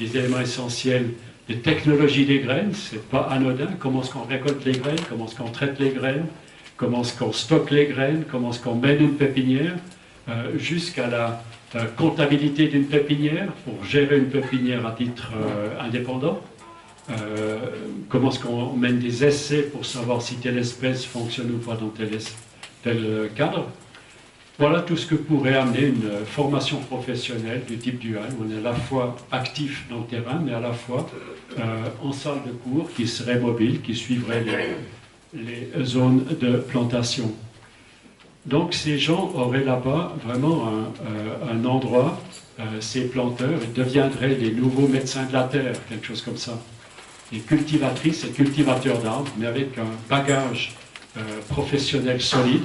les éléments essentiels des technologies des graines, c'est pas anodin, comment est-ce qu'on récolte les graines, comment est-ce qu'on traite les graines, comment est-ce qu'on stocke les graines, comment est-ce qu'on mène une pépinière, jusqu'à la comptabilité d'une pépinière, pour gérer une pépinière à titre indépendant, comment est-ce qu'on mène des essais pour savoir si telle espèce fonctionne ou pas dans tel cadre. Voilà tout ce que pourrait amener une formation professionnelle du type dual, où on est à la fois actif dans le terrain, mais à la fois en salle de cours qui serait mobile, qui suivrait les zones de plantation. Donc ces gens auraient là-bas vraiment un endroit, ces planteurs, ils deviendraient les nouveaux médecins de la terre, quelque chose comme ça. Les cultivatrices et cultivateurs d'arbres, mais avec un bagage professionnel solide,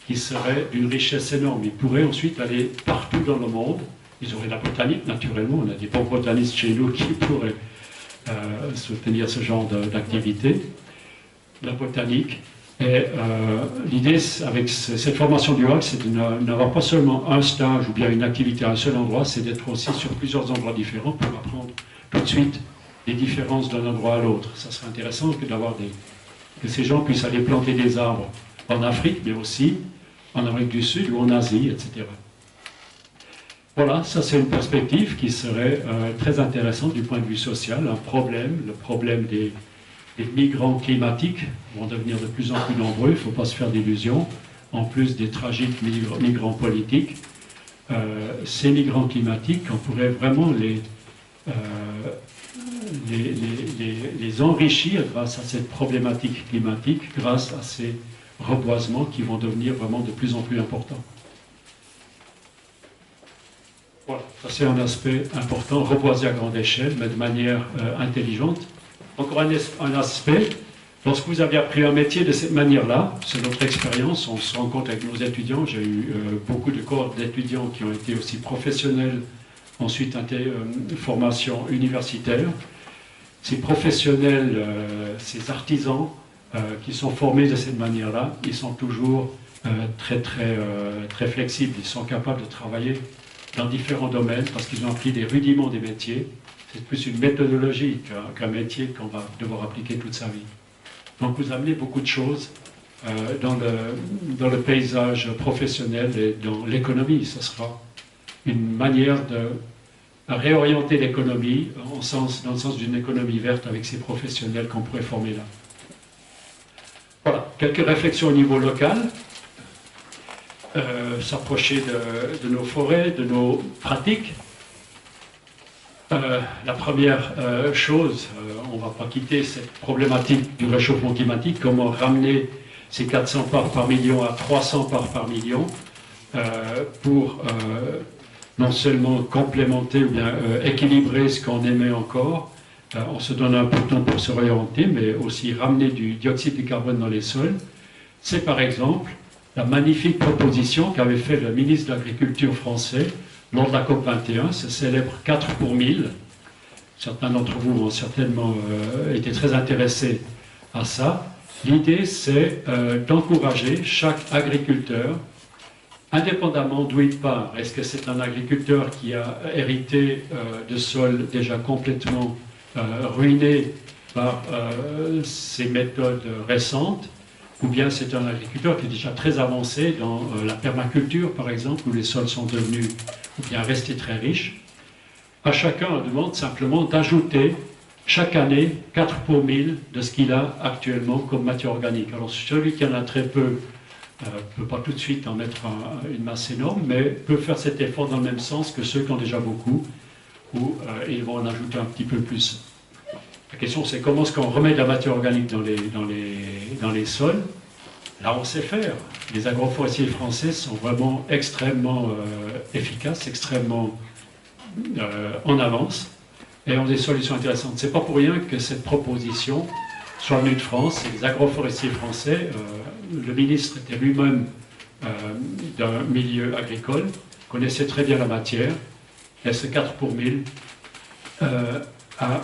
qui serait d'une richesse énorme. Ils pourraient ensuite aller partout dans le monde. Ils auraient la botanique, naturellement. On a des bons botanistes chez nous qui pourraient soutenir ce genre d'activité. La botanique. Et l'idée, avec cette formation duale, c'est de n'avoir pas seulement un stage ou bien une activité à un seul endroit, c'est d'être aussi sur plusieurs endroits différents pour apprendre tout de suite les différences d'un endroit à l'autre. Ça serait intéressant que ces gens puissent aller planter des arbres en Afrique, mais aussi en Amérique du Sud ou en Asie, etc. Voilà, ça c'est une perspective qui serait très intéressante du point de vue social. Un problème, le problème des migrants climatiques vont devenir de plus en plus nombreux, il ne faut pas se faire d'illusions, en plus des tragiques migrants politiques. Ces migrants climatiques, on pourrait vraiment les enrichir grâce à cette problématique climatique, grâce à ces reboisements qui vont devenir vraiment de plus en plus importants. Voilà. Ça, c'est un aspect important, reboiser à grande échelle, mais de manière intelligente. Encore un aspect, lorsque vous avez appris un métier de cette manière-là, c'est notre expérience, on se rend compte avec nos étudiants, j'ai eu beaucoup de cohortes d'étudiants qui ont été aussi professionnels, ensuite formation universitaire. Ces professionnels, ces artisans qui sont formés de cette manière-là, ils sont toujours très flexibles, ils sont capables de travailler dans différents domaines parce qu'ils ont appris des rudiments des métiers. C'est plus une méthodologie qu'un métier qu'on va devoir appliquer toute sa vie. Donc vous amenez beaucoup de choses dans le paysage professionnel et dans l'économie. Ce sera une manière de réorienter l'économie dans le sens d'une économie verte avec ces professionnels qu'on pourrait former là. Voilà, quelques réflexions au niveau local. S'approcher de nos forêts, de nos pratiques. La première chose, on ne va pas quitter cette problématique du réchauffement climatique, comment ramener ces 400 parts par million à 300 parts par million pour non seulement complémenter ou bien équilibrer ce qu'on émet encore, on se donne un peu de temps pour se réorienter, mais aussi ramener du dioxyde de carbone dans les sols. C'est par exemple la magnifique proposition qu'avait fait le ministre de l'Agriculture français lors de la COP21, ce célèbre 4 pour 1000. Certains d'entre vous ont certainement été très intéressés à ça. L'idée, c'est d'encourager chaque agriculteur, indépendamment d'où il part. Est-ce que c'est un agriculteur qui a hérité de sols déjà complètement ruinés par ces méthodes récentes, ou bien c'est un agriculteur qui est déjà très avancé dans la permaculture, par exemple, où les sols sont devenus ou bien restés très riches. À chacun, on demande simplement d'ajouter chaque année 4 pour 1000 de ce qu'il a actuellement comme matière organique. Alors celui qui en a très peu ne peut pas tout de suite en mettre une masse énorme, mais peut faire cet effort dans le même sens que ceux qui ont déjà beaucoup, où ils vont en ajouter un petit peu plus. La question, c'est comment est-ce qu'on remet de la matière organique dans les sols. Là, on sait faire. Les agroforestiers français sont vraiment extrêmement efficaces, extrêmement en avance, et ont des solutions intéressantes. Ce n'est pas pour rien que cette proposition soit venue de France. Les agroforestiers français, le ministre était lui-même d'un milieu agricole, connaissait très bien la matière, et ce 4 pour 1000 a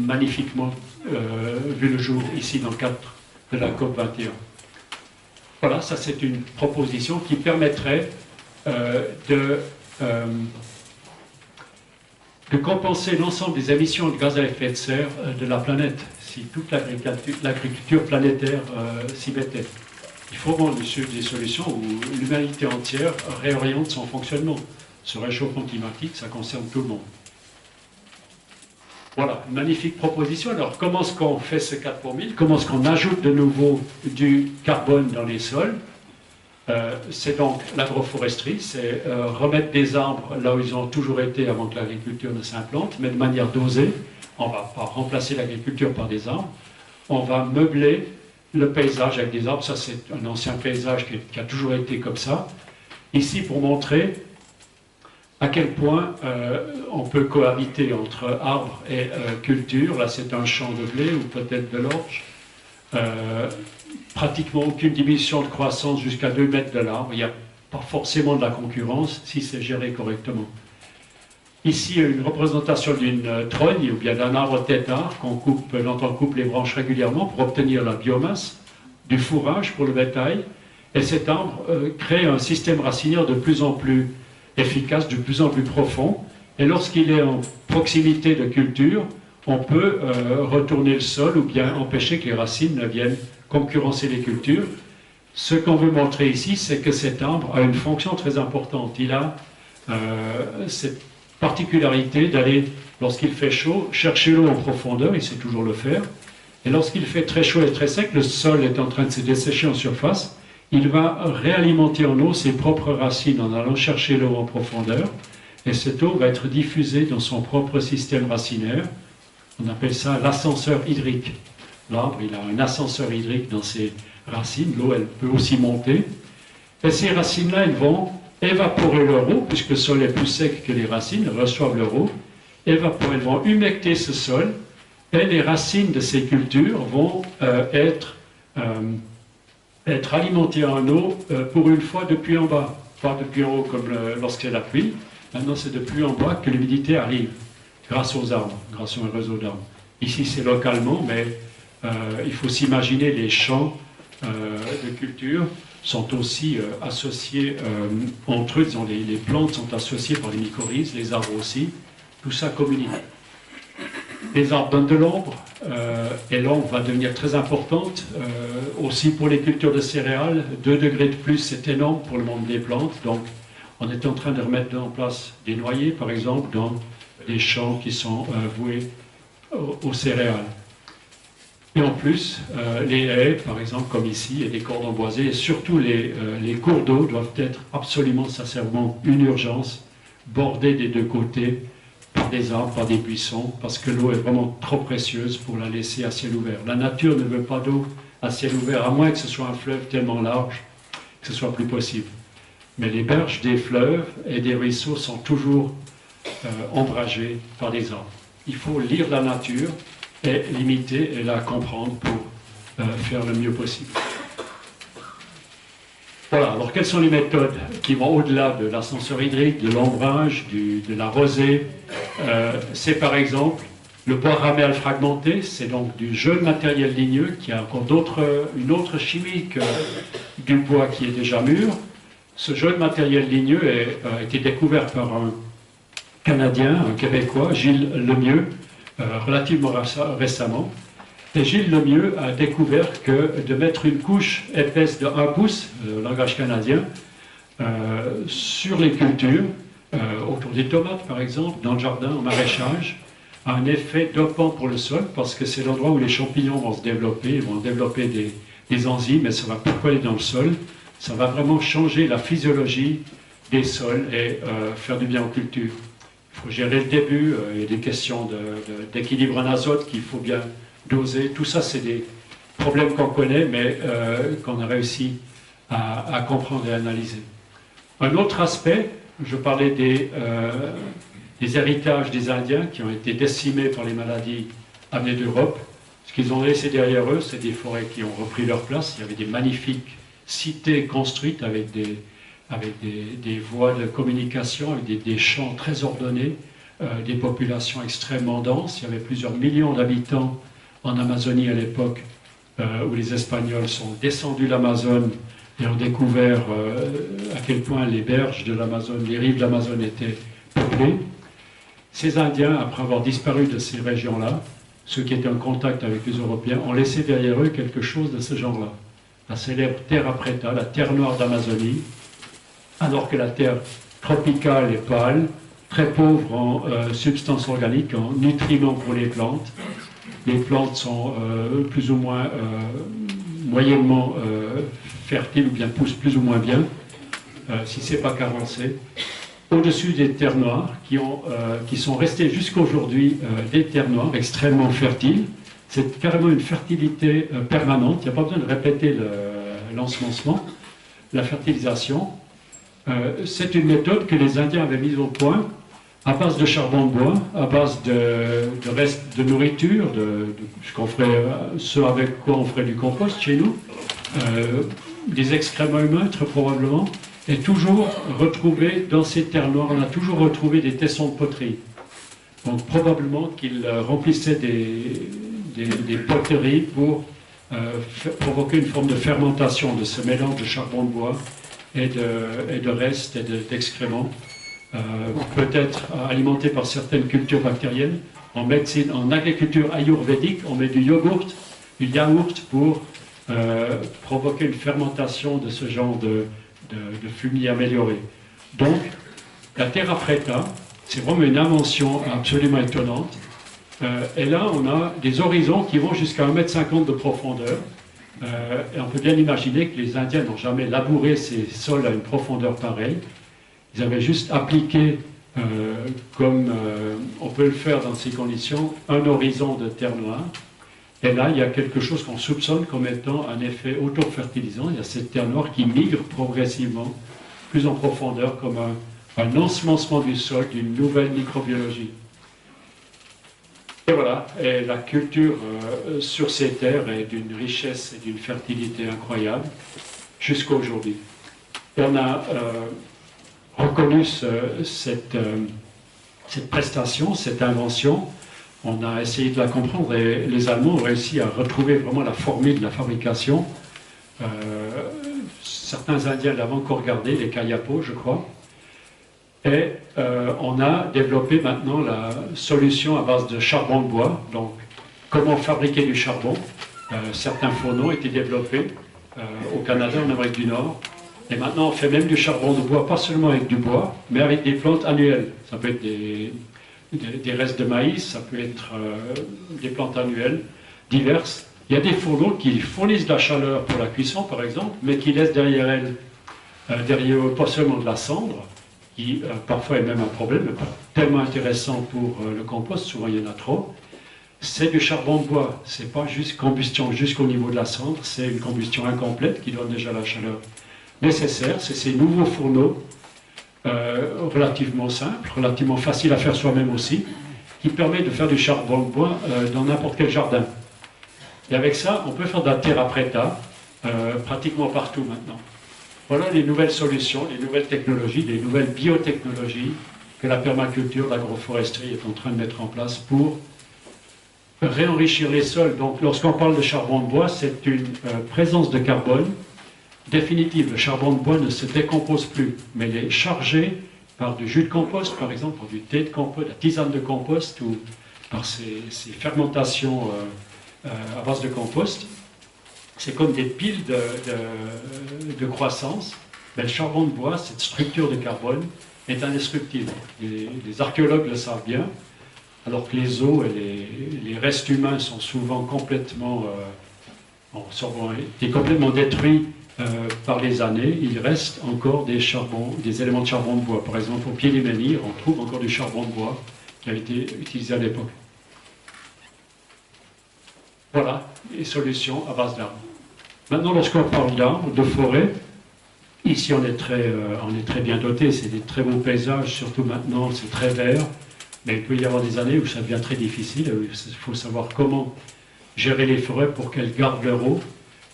magnifiquement vu le jour ici dans le cadre de la COP21. Voilà, ça c'est une proposition qui permettrait de compenser l'ensemble des émissions de gaz à effet de serre de la planète, si toute l'agriculture planétaire s'y mettait. Il faut vraiment des solutions où l'humanité entière réoriente son fonctionnement. Ce réchauffement climatique, ça concerne tout le monde. Voilà, une magnifique proposition. Alors, comment est-ce qu'on fait ce 4 pour 1000? Comment est-ce qu'on ajoute de nouveau du carbone dans les sols? C'est donc l'agroforesterie, c'est remettre des arbres là où ils ont toujours été avant que l'agriculture ne s'implante, mais de manière dosée. On ne va pas remplacer l'agriculture par des arbres. On va meubler le paysage avec des arbres. Ça, c'est un ancien paysage qui a toujours été comme ça. Ici, pour montrer à quel point on peut cohabiter entre arbres et culture. Là, c'est un champ de blé ou peut-être de l'orge. Pratiquement aucune diminution de croissance jusqu'à 2 mètres de l'arbre. Il n'y a pas forcément de la concurrence si c'est géré correctement. Ici, une représentation d'une trogne ou bien d'un arbre tétard dont on coupe les branches régulièrement pour obtenir la biomasse, du fourrage pour le bétail. Et cet arbre crée un système racinaire de plus en plus efficace, de plus en plus profond. Et lorsqu'il est en proximité de culture, on peut retourner le sol ou bien empêcher que les racines ne viennent concurrencer les cultures. Ce qu'on veut montrer ici, c'est que cet arbre a une fonction très importante. Il a cette particularité d'aller, lorsqu'il fait chaud, chercher l'eau en profondeur, il sait toujours le faire. Et lorsqu'il fait très chaud et très sec, le sol est en train de se dessécher en surface, il va réalimenter en eau ses propres racines en allant chercher l'eau en profondeur. Et cette eau va être diffusée dans son propre système racinaire. On appelle ça l'ascenseur hydrique. L'arbre, il a un ascenseur hydrique dans ses racines. L'eau, elle peut aussi monter. Et ces racines-là, elles vont évaporer leur eau, puisque le sol est plus sec que les racines, reçoivent leur eau, évaporer, elles vont humecter ce sol, et les racines de ces cultures vont être alimentées en eau pour une fois depuis en bas, pas depuis en haut comme lorsqu'il y a la pluie. Maintenant, c'est depuis en bas que l'humidité arrive, grâce aux arbres, grâce à un réseau d'arbres. Ici, c'est localement, mais il faut s'imaginer les champs de culture sont aussi associés entre eux, disons, les plantes sont associées par les mycorhizes, les arbres aussi, tout ça communique. Les arbres donnent de l'ombre, et l'ombre va devenir très importante aussi pour les cultures de céréales. 2 degrés de plus, c'est énorme pour le monde des plantes, donc on est en train de remettre en place des noyers, par exemple, dans des champs qui sont voués aux céréales. Et en plus, les haies, par exemple, comme ici, et les cordons boisés, et surtout les cours d'eau doivent être absolument, sincèrement, une urgence, bordés des 2 côtés par des arbres, par des buissons, parce que l'eau est vraiment trop précieuse pour la laisser à ciel ouvert. La nature ne veut pas d'eau à ciel ouvert, à moins que ce soit un fleuve tellement large que ce soit plus possible. Mais les berges des fleuves et des ruisseaux sont toujours ombragées par des arbres. Il faut lire la nature et l'imiter et la comprendre pour faire le mieux possible. Voilà, alors quelles sont les méthodes qui vont au-delà de l'ascenseur hydrique, de l'ombrage, de la rosée? C'est par exemple le bois ramel fragmenté, c'est donc du jeune matériel ligneux qui a encore une autre chimie que du bois qui est déjà mûr. Ce jeune matériel ligneux a été découvert par un Canadien, un Québécois, Gilles Lemieux, relativement récemment. Et Gilles Lemieux a découvert que de mettre une couche épaisse de 1 pouce, langage canadien, sur les cultures, autour des tomates par exemple, dans le jardin, en maraîchage, a un effet dopant pour le sol, parce que c'est l'endroit où les champignons vont se développer, ils vont développer des enzymes, et ça va pas coller dans le sol. Ça va vraiment changer la physiologie des sols et faire du bien aux cultures. Il faut gérer le début, il y a des questions d'équilibre en azote qu'il faut bien doser. Tout ça, c'est des problèmes qu'on connaît, mais qu'on a réussi à comprendre et à analyser. Un autre aspect, je parlais des héritages des Indiens qui ont été décimés par les maladies amenées d'Europe. Ce qu'ils ont laissé derrière eux, c'est des forêts qui ont repris leur place. Il y avait des magnifiques cités construites avec des voies de communication, avec des champs très ordonnés, des populations extrêmement denses. Il y avait plusieurs millions d'habitants en Amazonie à l'époque où les Espagnols sont descendus l'Amazone et ont découvert à quel point les berges de l'Amazone, les rives de l'Amazone étaient peuplées. Ces Indiens, après avoir disparu de ces régions-là, ceux qui étaient en contact avec les Européens, ont laissé derrière eux quelque chose de ce genre-là. La célèbre terra preta, la terre noire d'Amazonie, alors que la terre tropicale est pâle, très pauvre en substances organiques, en nutriments pour les plantes. Les plantes sont plus ou moins moyennement fertiles ou bien poussent plus ou moins bien, si ce n'est pas carencé. Au-dessus des terres noires, qui sont restées jusqu'aujourd'hui des terres noires extrêmement fertiles. C'est carrément une fertilité permanente, il n'y a pas besoin de répéter l'ensemencement, la fertilisation. C'est une méthode que les Indiens avaient mise au point à base de charbon de bois, à base de restes de nourriture, ce avec quoi on ferait du compost chez nous, des excréments humains très probablement, et toujours retrouvé dans ces terres noires, on a toujours retrouvé des tessons de poterie. Donc probablement qu'ils remplissaient des poteries pour provoquer une forme de fermentation de ce mélange de charbon de bois et de restes et d'excréments, peut-être alimenté par certaines cultures bactériennes. En médecine, en agriculture ayurvédique, on met du yaourt pour provoquer une fermentation de ce genre de fumier amélioré. Donc, la terra preta, c'est vraiment une invention absolument étonnante. Et là, on a des horizons qui vont jusqu'à 1,50 m de profondeur. Et on peut bien imaginer que les Indiens n'ont jamais labouré ces sols à une profondeur pareille. Ils avaient juste appliqué, comme on peut le faire dans ces conditions, un horizon de terre noire. Et là, il y a quelque chose qu'on soupçonne comme étant un effet autofertilisant. Il y a cette terre noire qui migre progressivement plus en profondeur, comme un ensemencement du sol, d'une nouvelle microbiologie. Et voilà, et la culture sur ces terres est d'une richesse et d'une fertilité incroyable jusqu'à aujourd'hui. Et on a reconnu cette prestation, cette invention. On a essayé de la comprendre et les Allemands ont réussi à retrouver vraiment la formule de la fabrication. Certains Indiens l'avaient encore gardé, les Kayapo, je crois. Et on a développé maintenant la solution à base de charbon de bois. Donc, comment fabriquer du charbon. Certains fourneaux ont été développés au Canada, en Amérique du Nord. Et maintenant, on fait même du charbon de bois, pas seulement avec du bois, mais avec des plantes annuelles. Ça peut être des restes de maïs, ça peut être des plantes annuelles diverses. Il y a des fourneaux qui fournissent de la chaleur pour la cuisson, par exemple, mais qui laissent derrière elles, pas seulement de la cendre, qui parfois est même un problème, mais pas tellement intéressant pour le compost, souvent il y en a trop. C'est du charbon de bois, c'est pas juste combustion jusqu'au niveau de la cendre, c'est une combustion incomplète qui donne déjà la chaleur nécessaire. C'est ces nouveaux fourneaux relativement simples, relativement faciles à faire soi-même aussi, qui permettent de faire du charbon de bois dans n'importe quel jardin. Et avec ça, on peut faire de la terra preta pratiquement partout maintenant. Voilà les nouvelles solutions, les nouvelles technologies, les nouvelles biotechnologies que la permaculture, l'agroforesterie est en train de mettre en place pour réenrichir les sols. Donc lorsqu'on parle de charbon de bois, c'est une présence de carbone définitive. Le charbon de bois ne se décompose plus, mais il est chargé par du jus de compost, par exemple, par du thé de compost, la tisane de compost, ou par ces fermentations à base de compost. C'est comme des piles de croissance. Mais le charbon de bois, cette structure de carbone, est indestructible. Les archéologues le savent bien, alors que les os et les restes humains sont souvent complètement, complètement détruits par les années. Il reste encore des éléments de charbon de bois. Par exemple, au pied des menhirs, on trouve encore du charbon de bois qui a été utilisé à l'époque. Voilà les solutions à base d'arbres. Maintenant, lorsqu'on parle d'arbres, de forêt, ici on est très bien doté, c'est des très beaux paysages, surtout maintenant c'est très vert, mais il peut y avoir des années où ça devient très difficile, il faut savoir comment gérer les forêts pour qu'elles gardent leur eau.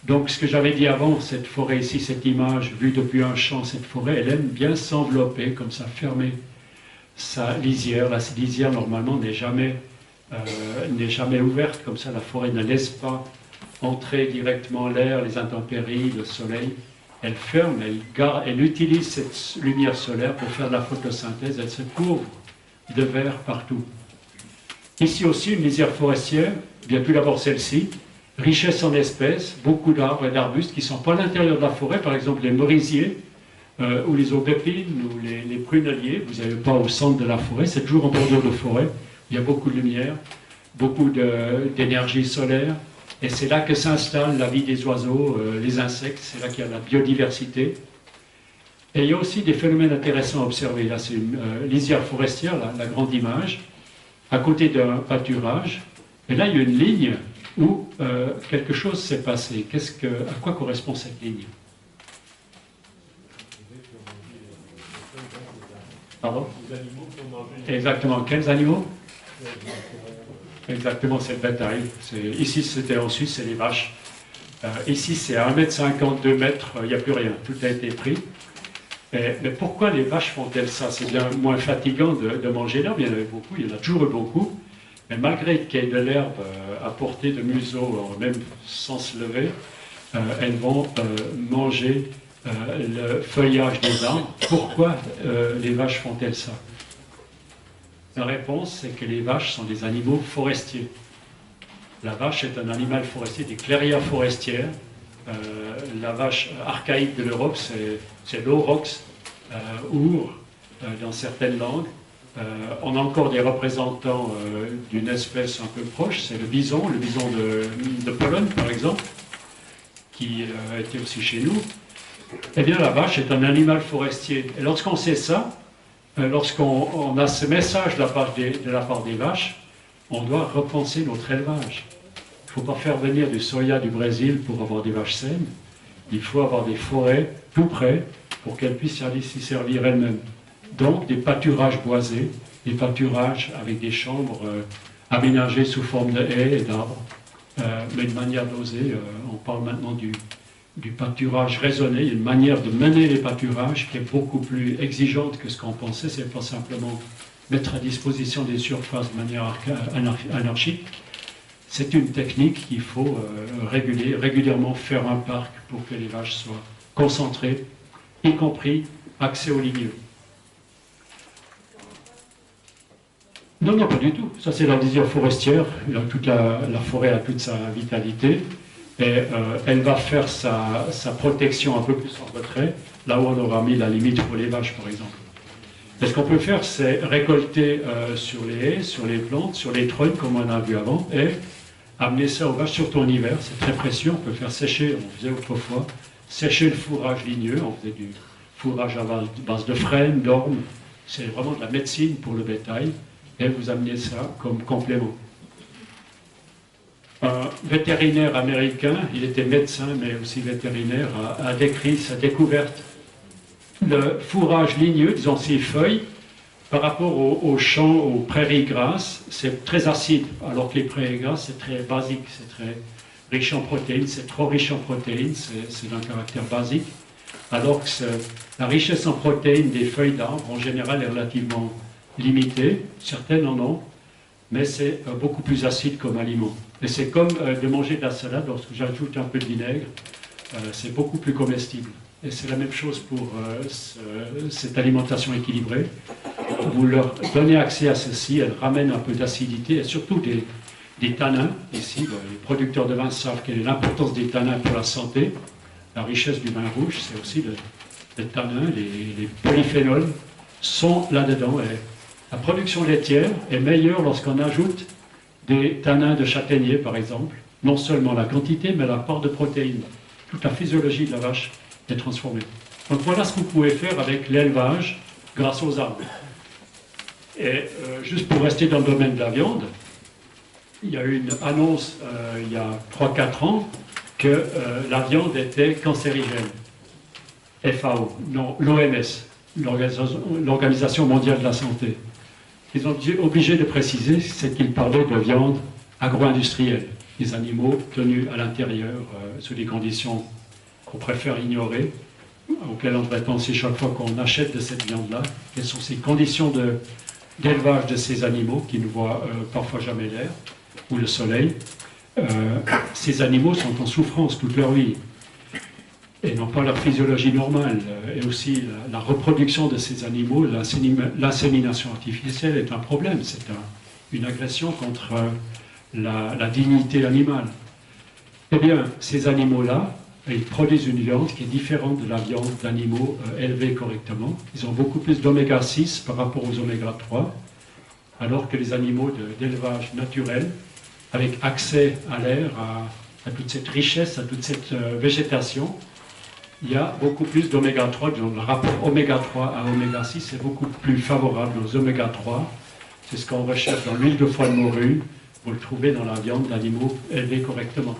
Donc ce que j'avais dit avant, cette forêt ici, cette image vue depuis un champ, cette forêt, elle aime bien s'envelopper, comme ça, fermer sa lisière. La lisière normalement n'est jamais ouverte, comme ça la forêt ne laisse pas entrer directement l'air, les intempéries, le soleil. Elle ferme, elle utilise cette lumière solaire pour faire de la photosynthèse, elle se couvre de verre partout. Ici aussi, une lisière forestière, bien plus d'abord celle-ci, richesse en espèces, beaucoup d'arbres et d'arbustes qui ne sont pas à l'intérieur de la forêt, par exemple les merisiers, ou les aubépines, ou les pruneliers, vous n'avez pas au centre de la forêt, c'est toujours en bordure de forêt, il y a beaucoup de lumière, beaucoup d'énergie solaire, et c'est là que s'installe la vie des oiseaux, les insectes, c'est là qu'il y a la biodiversité. Et il y a aussi des phénomènes intéressants à observer. Là, c'est une lisière forestière, la grande image, à côté d'un pâturage. Et là, il y a une ligne où quelque chose s'est passé. À quoi correspond cette ligne? Pardon? Exactement. Quels animaux? Exactement, c'est le bétail. Ici, c'était en Suisse, c'est les vaches. Ici, c'est à 1,50 m, 2 mètres, il n'y a plus rien. Tout a été pris. Mais pourquoi les vaches font-elles ça? C'est bien moins fatigant de manger l'herbe. Il y en avait beaucoup, il y en a toujours eu beaucoup. Mais malgré qu'il y ait de l'herbe à portée de museau, même sans se lever, elles vont manger le feuillage des arbres. Pourquoi les vaches font-elles ça? La réponse, c'est que les vaches sont des animaux forestiers. La vache est un animal forestier, des clairières forestières. La vache archaïque de l'Europe, c'est l'aurochs, ours, dans certaines langues. On a encore des représentants d'une espèce un peu proche, c'est le bison de Pologne, par exemple, qui était aussi chez nous. Eh bien, la vache est un animal forestier. Et lorsqu'on sait ça, lorsqu'on a ce message de la part des vaches, on doit repenser notre élevage. Il ne faut pas faire venir du soja du Brésil pour avoir des vaches saines. Il faut avoir des forêts tout près, pour qu'elles puissent s'y servir elles-mêmes. Donc des pâturages boisés, des pâturages avec des chambres aménagées sous forme de haies et d'arbres, mais une manière d'oser. On parle maintenant du pâturage raisonné, une manière de mener les pâturages qui est beaucoup plus exigeante que ce qu'on pensait. C'est pas simplement mettre à disposition des surfaces de manière anarchique. C'est une technique qu'il faut régulièrement faire un parc pour que les vaches soient concentrées, y compris accès aux ligneux. Non, non, pas du tout. Ça, c'est la lisière forestière. Toute la forêt a toute sa vitalité. Et elle va faire sa protection un peu plus en retrait, là où on aura mis la limite pour les vaches, par exemple. Et ce qu'on peut faire, c'est récolter sur les haies, sur les plantes, sur les trognes, comme on a vu avant, et amener ça aux vaches, surtout en hiver. C'est très précieux. On peut faire sécher, on faisait autrefois, sécher le fourrage ligneux. On faisait du fourrage à base de frêne, d'orme. C'est vraiment de la médecine pour le bétail. Et vous amenez ça comme complément. Un vétérinaire américain, il était médecin mais aussi vétérinaire, a décrit sa découverte. Le fourrage ligneux, disons ses feuilles, par rapport aux champs, aux prairies grasses, c'est très acide, alors que les prairies grasses, c'est très basique, c'est très riche en protéines, c'est trop riche en protéines, c'est d'un caractère basique, alors que la richesse en protéines des feuilles d'arbres, en général, est relativement limitée, certaines en ont, mais c'est beaucoup plus acide comme aliment. Et c'est comme de manger de la salade, lorsque j'ajoute un peu de vinaigre, c'est beaucoup plus comestible. Et c'est la même chose pour cette alimentation équilibrée. Vous leur donnez accès à ceci, elle ramène un peu d'acidité et surtout des tanins. Ici, les producteurs de vin savent quelle est l'importance des tanins pour la santé. La richesse du vin rouge, c'est aussi les tanins, les polyphénols sont là-dedans. Et la production laitière est meilleure lorsqu'on ajoute des tanins de châtaignier, par exemple. Non seulement la quantité, mais la part de protéines. Toute la physiologie de la vache est transformée. Donc voilà ce que vous pouvez faire avec l'élevage grâce aux arbres. Et juste pour rester dans le domaine de la viande, il y a eu une annonce il y a 3-4 ans que la viande était cancérigène. FAO, non, l'OMS, l'Organisation mondiale de la santé. Ils ont été obligés de préciser, c'est qu'ils parlaient de viande agro-industrielle, des animaux tenus à l'intérieur sous des conditions qu'on préfère ignorer, auxquelles on devrait penser chaque fois qu'on achète de cette viande-là. Quelles sont ces conditions d'élevage de ces animaux qui ne voient parfois jamais l'air ou le soleil. Ces animaux sont en souffrance toute leur vie et n'ont pas leur physiologie normale. Et aussi la reproduction de ces animaux, l'insémination artificielle est un problème. C'est une agression contre la dignité animale. Eh bien, ces animaux-là, ils produisent une viande qui est différente de la viande d'animaux élevés correctement. Ils ont beaucoup plus d'oméga 6 par rapport aux oméga 3, alors que les animaux d'élevage naturel, avec accès à l'air, à toute cette richesse, à toute cette végétation, il y a beaucoup plus d'oméga 3. Donc, le rapport oméga 3 à oméga 6 est beaucoup plus favorable aux oméga 3. C'est ce qu'on recherche dans l'huile de foie de morue. Vous le trouvez dans la viande d'animaux élevés correctement.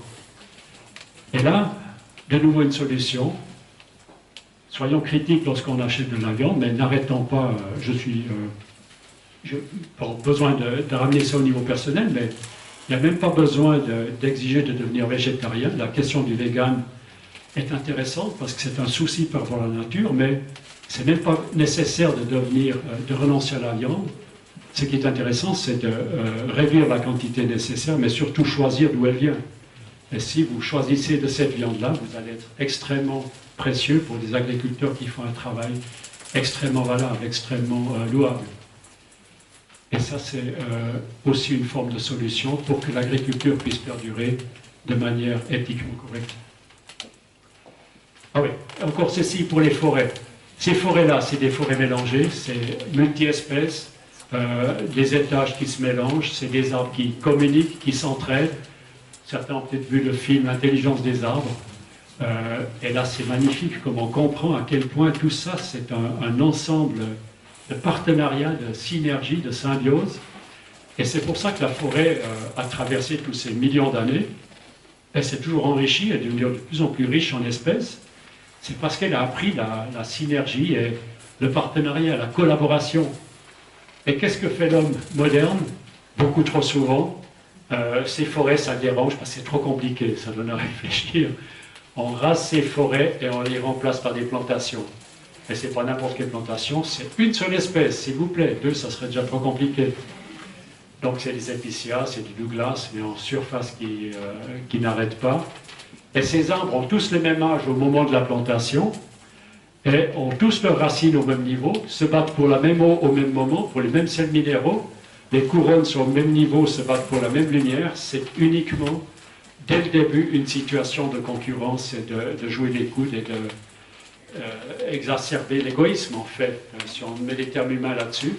Et là, de nouveau une soyons critiques lorsqu'on achète de la viande, mais n'arrêtons pas, pas besoin de ramener ça au niveau personnel, mais il n'y a même pas besoin d'exiger de devenir végétarien. La question du vegan est intéressante parce que c'est un souci par rapport à la nature, mais ce n'est même pas nécessaire de renoncer à la viande. Ce qui est intéressant, c'est de réduire la quantité nécessaire, mais surtout choisir d'où elle vient. Et si vous choisissez de cette viande-là, vous allez être extrêmement précieux pour des agriculteurs qui font un travail extrêmement valable, extrêmement louable. Et ça, c'est aussi une forme de solution pour que l'agriculture puisse perdurer de manière éthiquement correcte. Ah oui, encore ceci pour les forêts. Ces forêts-là, c'est des forêts mélangées, c'est multi-espèces, des étages qui se mélangent, c'est des arbres qui communiquent, qui s'entraident. Certains ont peut-être vu le film L'intelligence des arbres. Et là, c'est magnifique, comme on comprend à quel point tout ça, c'est un ensemble de partenariat, de synergie, de symbiose. Et c'est pour ça que la forêt a traversé tous ces millions d'années. Elle s'est toujours enrichie, elle est devenue de plus en plus riche en espèces. C'est parce qu'elle a appris la synergie et le partenariat, la collaboration. Et qu'est-ce que fait l'homme moderne? Beaucoup trop souvent, ces forêts, ça dérange parce que c'est trop compliqué, ça donne à réfléchir. On rase ces forêts et on les remplace par des plantations. Et ce n'est pas n'importe quelle plantation, c'est une seule espèce, s'il vous plaît. Deux, ça serait déjà trop compliqué. Donc c'est des épicéas, c'est du Douglas, mais en surface qui n'arrête pas. Et ces arbres ont tous le même âge au moment de la plantation, et ont tous leurs racines au même niveau, se battent pour la même eau au même moment, pour les mêmes sels minéraux. Les couronnes sont au même niveau, se battent pour la même lumière. C'est uniquement, dès le début, une situation de concurrence et de jouer les coudes et d'exacerber l'égoïsme, en fait, si on met des termes humains là-dessus.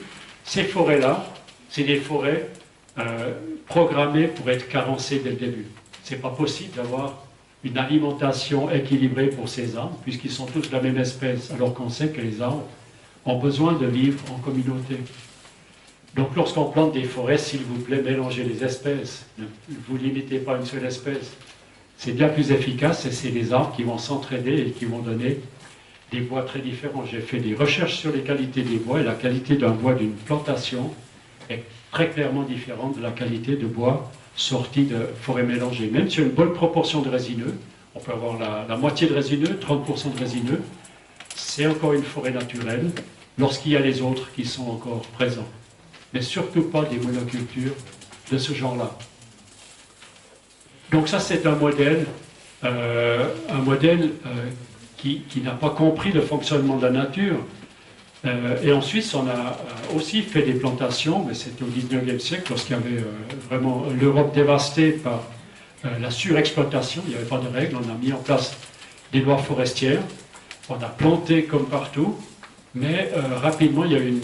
Ces forêts-là, c'est des forêts programmées pour être carencées dès le début. Ce n'est pas possible d'avoir une alimentation équilibrée pour ces arbres, puisqu'ils sont tous de la même espèce, alors qu'on sait que les arbres ont besoin de vivre en communauté. Donc lorsqu'on plante des forêts, s'il vous plaît, mélangez les espèces. Ne vous limitez pas à une seule espèce. C'est bien plus efficace et c'est les arbres qui vont s'entraider et qui vont donner des bois très différents. J'ai fait des recherches sur les qualités des bois et la qualité d'un bois d'une plantation est très clairement différente de la qualité de bois sorti de forêts mélangées. Même si y a une bonne proportion de résineux, on peut avoir la moitié de résineux, 30% de résineux, c'est encore une forêt naturelle lorsqu'il y a les autres qui sont encore présents. Mais surtout pas des monocultures de ce genre-là. Donc ça, c'est un modèle qui n'a pas compris le fonctionnement de la nature. Et en Suisse, on a aussi fait des plantations, mais c'était au XIXe siècle, lorsqu'il y avait vraiment l'Europe dévastée par la surexploitation, il n'y avait pas de règles, on a mis en place des lois forestières, on a planté comme partout, mais rapidement, il y a eu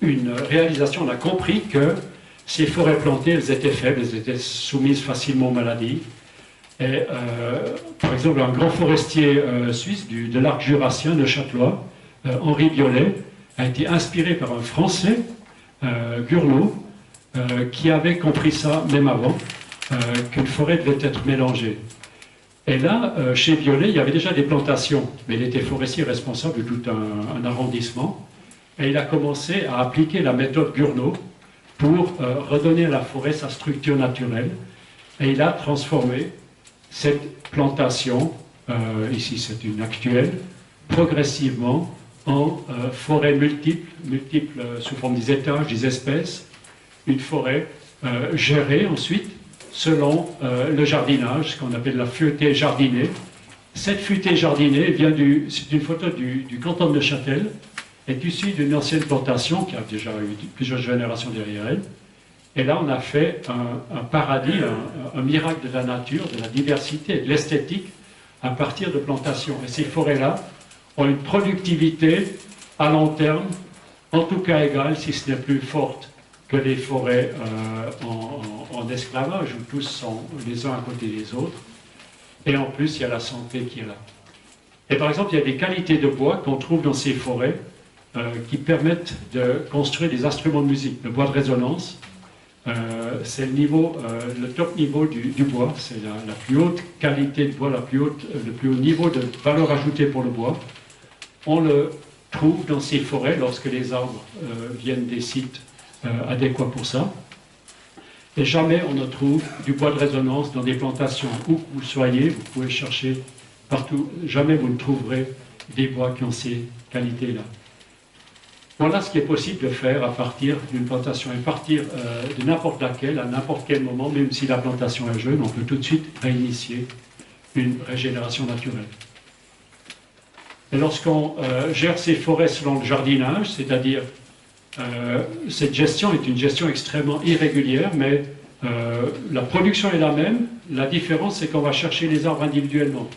une réalisation, on a compris que ces forêts plantées, elles étaient faibles, elles étaient soumises facilement aux maladies. Et par exemple, un grand forestier suisse de l'arc jurassien, le Châtelois, Henri Violet, a été inspiré par un Français, Gurlot, qui avait compris ça même avant, qu'une forêt devait être mélangée. Et là, chez Violet, il y avait déjà des plantations, mais il était forestier responsable de tout un arrondissement, et il a commencé à appliquer la méthode Gurlot pour redonner à la forêt sa structure naturelle, et il a transformé cette plantation, ici c'est une actuelle, progressivement en forêts multiples sous forme des étages, des espèces, une forêt gérée ensuite selon le jardinage, ce qu'on appelle la feuillée jardinée. Cette feuillée jardinée c'est une photo du canton de Neuchâtel, est issue d'une ancienne plantation qui a déjà eu plusieurs générations derrière elle. Et là, on a fait un paradis, un miracle de la nature, de la diversité, de l'esthétique, à partir de plantations. Et ces forêts-là ont une productivité à long terme, en tout cas égale, si ce n'est plus forte, que les forêts en esclavage, où tous sont les uns à côté des autres. Et en plus, il y a la santé qui est là. Et par exemple, il y a des qualités de bois qu'on trouve dans ces forêts qui permettent de construire des instruments de musique. Le bois de résonance, c'est le top niveau du bois, c'est la plus haute qualité de bois, le plus haut niveau de valeur ajoutée pour le bois. On le trouve dans ces forêts lorsque les arbres viennent des sites adéquats pour ça. Et jamais on ne trouve du bois de résonance dans des plantations. Où que vous soyez, vous pouvez chercher partout, jamais vous ne trouverez des bois qui ont ces qualités-là. Voilà ce qui est possible de faire à partir d'une plantation. Et partir de n'importe laquelle, à n'importe quel moment, même si la plantation est jeune, on peut tout de suite réinitier une régénération naturelle. Et lorsqu'on gère ces forêts selon le jardinage, c'est-à-dire cette gestion est une gestion extrêmement irrégulière, mais la production est la même. La différence, c'est qu'on va chercher les arbres individuellement.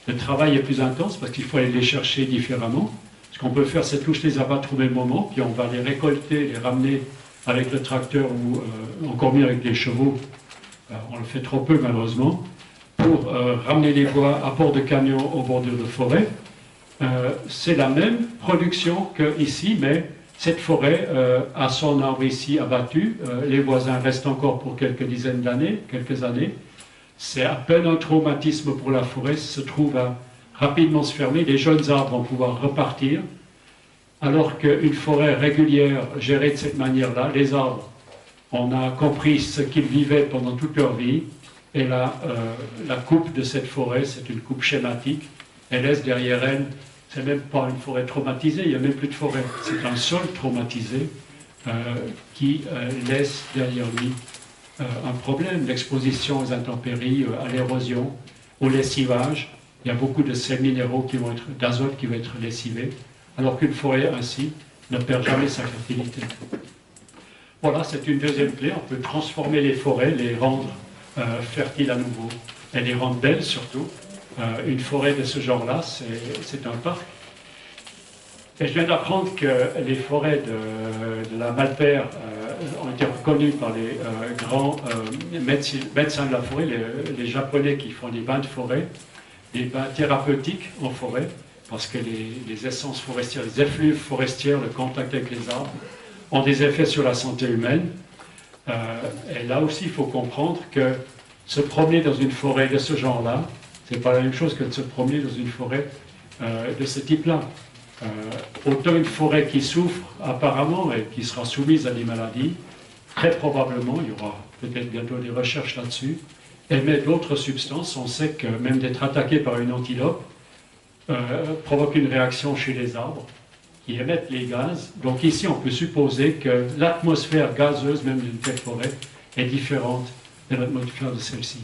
Le travail est plus intense parce qu'il faut aller les chercher différemment. Ce qu'on peut faire, c'est tous les abattre au même moment, puis on va les récolter, les ramener avec le tracteur ou encore mieux avec les chevaux. On le fait trop peu malheureusement, pour ramener les bois à port de camion au bordure de forêt. C'est la même production qu'ici, mais cette forêt a son arbre ici abattu. Les voisins restent encore pour quelques dizaines d'années, quelques années. C'est à peine un traumatisme pour la forêt, se trouve à rapidement se fermer, les jeunes arbres vont pouvoir repartir, alors qu'une forêt régulière gérée de cette manière-là, les arbres, on a compris ce qu'ils vivaient pendant toute leur vie, et la coupe de cette forêt, c'est une coupe schématique, elle laisse derrière elle, c'est même pas une forêt traumatisée, il n'y a même plus de forêt, c'est un sol traumatisé qui laisse derrière lui un problème, l'exposition aux intempéries, à l'érosion, au lessivage. Il y a beaucoup de sels minéraux d'azote qui vont être lessivés, alors qu'une forêt ainsi ne perd jamais sa fertilité. Voilà, c'est une deuxième clé. On peut transformer les forêts, les rendre fertiles à nouveau, et les rendre belles surtout. Une forêt de ce genre-là, c'est un parc. Et je viens d'apprendre que les forêts de la Malpère ont été reconnues par les grands médecins de la forêt, les Japonais qui font des bains de forêt, des bains thérapeutiques en forêt, parce que les essences forestières, les effluves forestières, le contact avec les arbres, ont des effets sur la santé humaine. Et là aussi, il faut comprendre que se promener dans une forêt de ce genre-là, c'est pas la même chose que de se promener dans une forêt de ce type-là. Autant une forêt qui souffre apparemment et qui sera soumise à des maladies, très probablement, il y aura peut-être bientôt des recherches là-dessus, émet d'autres substances. On sait que même d'être attaqué par une antilope provoque une réaction chez les arbres qui émettent les gaz. Donc ici, on peut supposer que l'atmosphère gazeuse, même d'une telle forêt, est différente de l'atmosphère de celle-ci.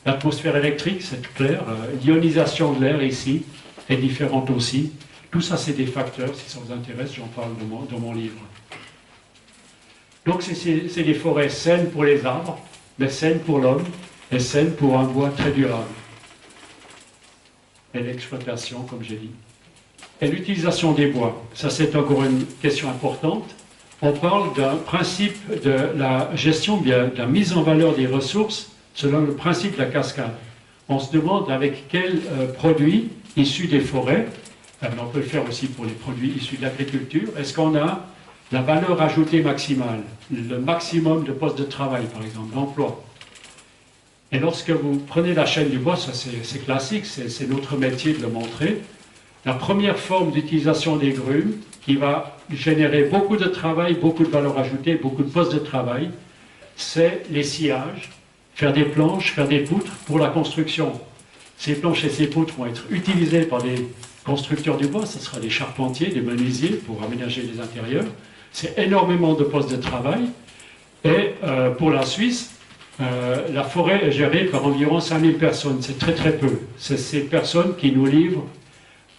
L'atmosphère électrique, c'est clair. L'ionisation de l'air ici est différente aussi. Tout ça, c'est des facteurs. Si ça vous intéresse, j'en parle dans mon livre. Donc, c'est des forêts saines pour les arbres, mais saines pour l'homme, et saines pour un bois très durable. Et l'exploitation, comme j'ai dit. Et l'utilisation des bois, ça c'est encore une question importante. On parle d'un principe de la gestion, bien de la mise en valeur des ressources selon le principe de la cascade. On se demande avec quels produits issus des forêts, mais on peut le faire aussi pour les produits issus de l'agriculture, est-ce qu'on a la valeur ajoutée maximale, le maximum de postes de travail par exemple, d'emploi. Et lorsque vous prenez la chaîne du bois, ça c'est classique, c'est notre métier de le montrer. La première forme d'utilisation des grumes, qui va générer beaucoup de travail, beaucoup de valeur ajoutée, beaucoup de postes de travail, c'est les sciages, faire des planches, faire des poutres pour la construction. Ces planches et ces poutres vont être utilisées par des constructeurs du bois, ce sera des charpentiers, des menuisiers pour aménager les intérieurs. C'est énormément de postes de travail. Et pour la Suisse, la forêt est gérée par environ 5000 personnes, c'est très très peu. C'est ces personnes qui nous livrent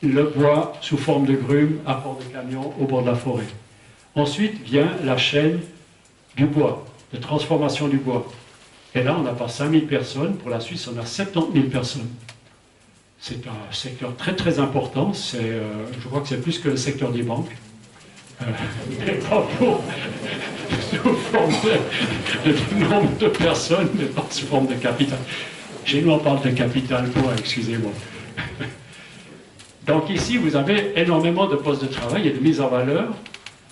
le bois sous forme de grumes à bord de camions au bord de la forêt. Ensuite vient la chaîne du bois, de transformation du bois. Et là, on n'a pas 5000 personnes, pour la Suisse, on a 70 000 personnes. C'est un secteur très très important, je crois que c'est plus que le secteur des banques. Mais pas pour sous forme de nombre de personnes, mais pas sous forme de capital. Chez nous, on parle de capital bois, excusez-moi. Donc ici, vous avez énormément de postes de travail et de mise en valeur.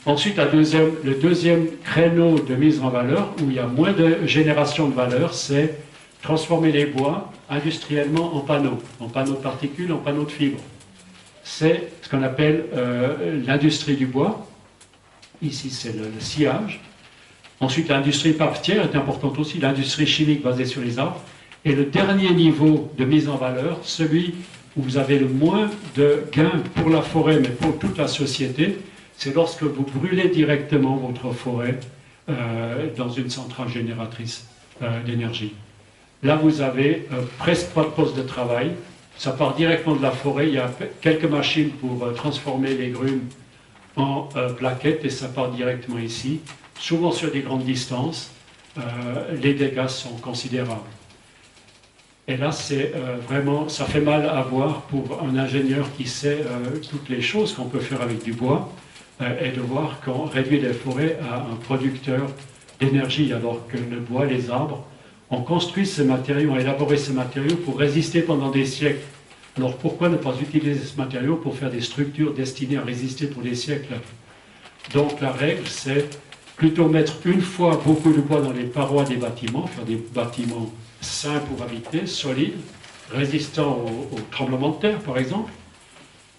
Ensuite, le deuxième créneau de mise en valeur, où il y a moins de génération de valeur, c'est transformer les bois industriellement en panneaux de particules, en panneaux de fibres. C'est ce qu'on appelle l'industrie du bois. Ici, c'est le sciage. Ensuite, l'industrie papetière est importante aussi, l'industrie chimique basée sur les arbres. Et le dernier niveau de mise en valeur, celui où vous avez le moins de gains pour la forêt, mais pour toute la société, c'est lorsque vous brûlez directement votre forêt dans une centrale génératrice d'énergie. Là, vous avez presque pas de poste de travail. Ça part directement de la forêt. Il y a quelques machines pour transformer les grumes en plaquettes et ça part directement ici. Souvent sur des grandes distances, les dégâts sont considérables. Et là, c'est vraiment, ça fait mal à voir pour un ingénieur qui sait toutes les choses qu'on peut faire avec du bois et de voir qu'on réduit les forêts à un producteur d'énergie, alors que le bois, les arbres, ont construit ces matériaux, ont élaboré ces matériaux pour résister pendant des siècles. Alors pourquoi ne pas utiliser ce matériau pour faire des structures destinées à résister pour des siècles? Donc la règle, c'est plutôt mettre une fois beaucoup de bois dans les parois des bâtiments, faire des bâtiments sains pour habiter, solides, résistants aux tremblements de terre, par exemple,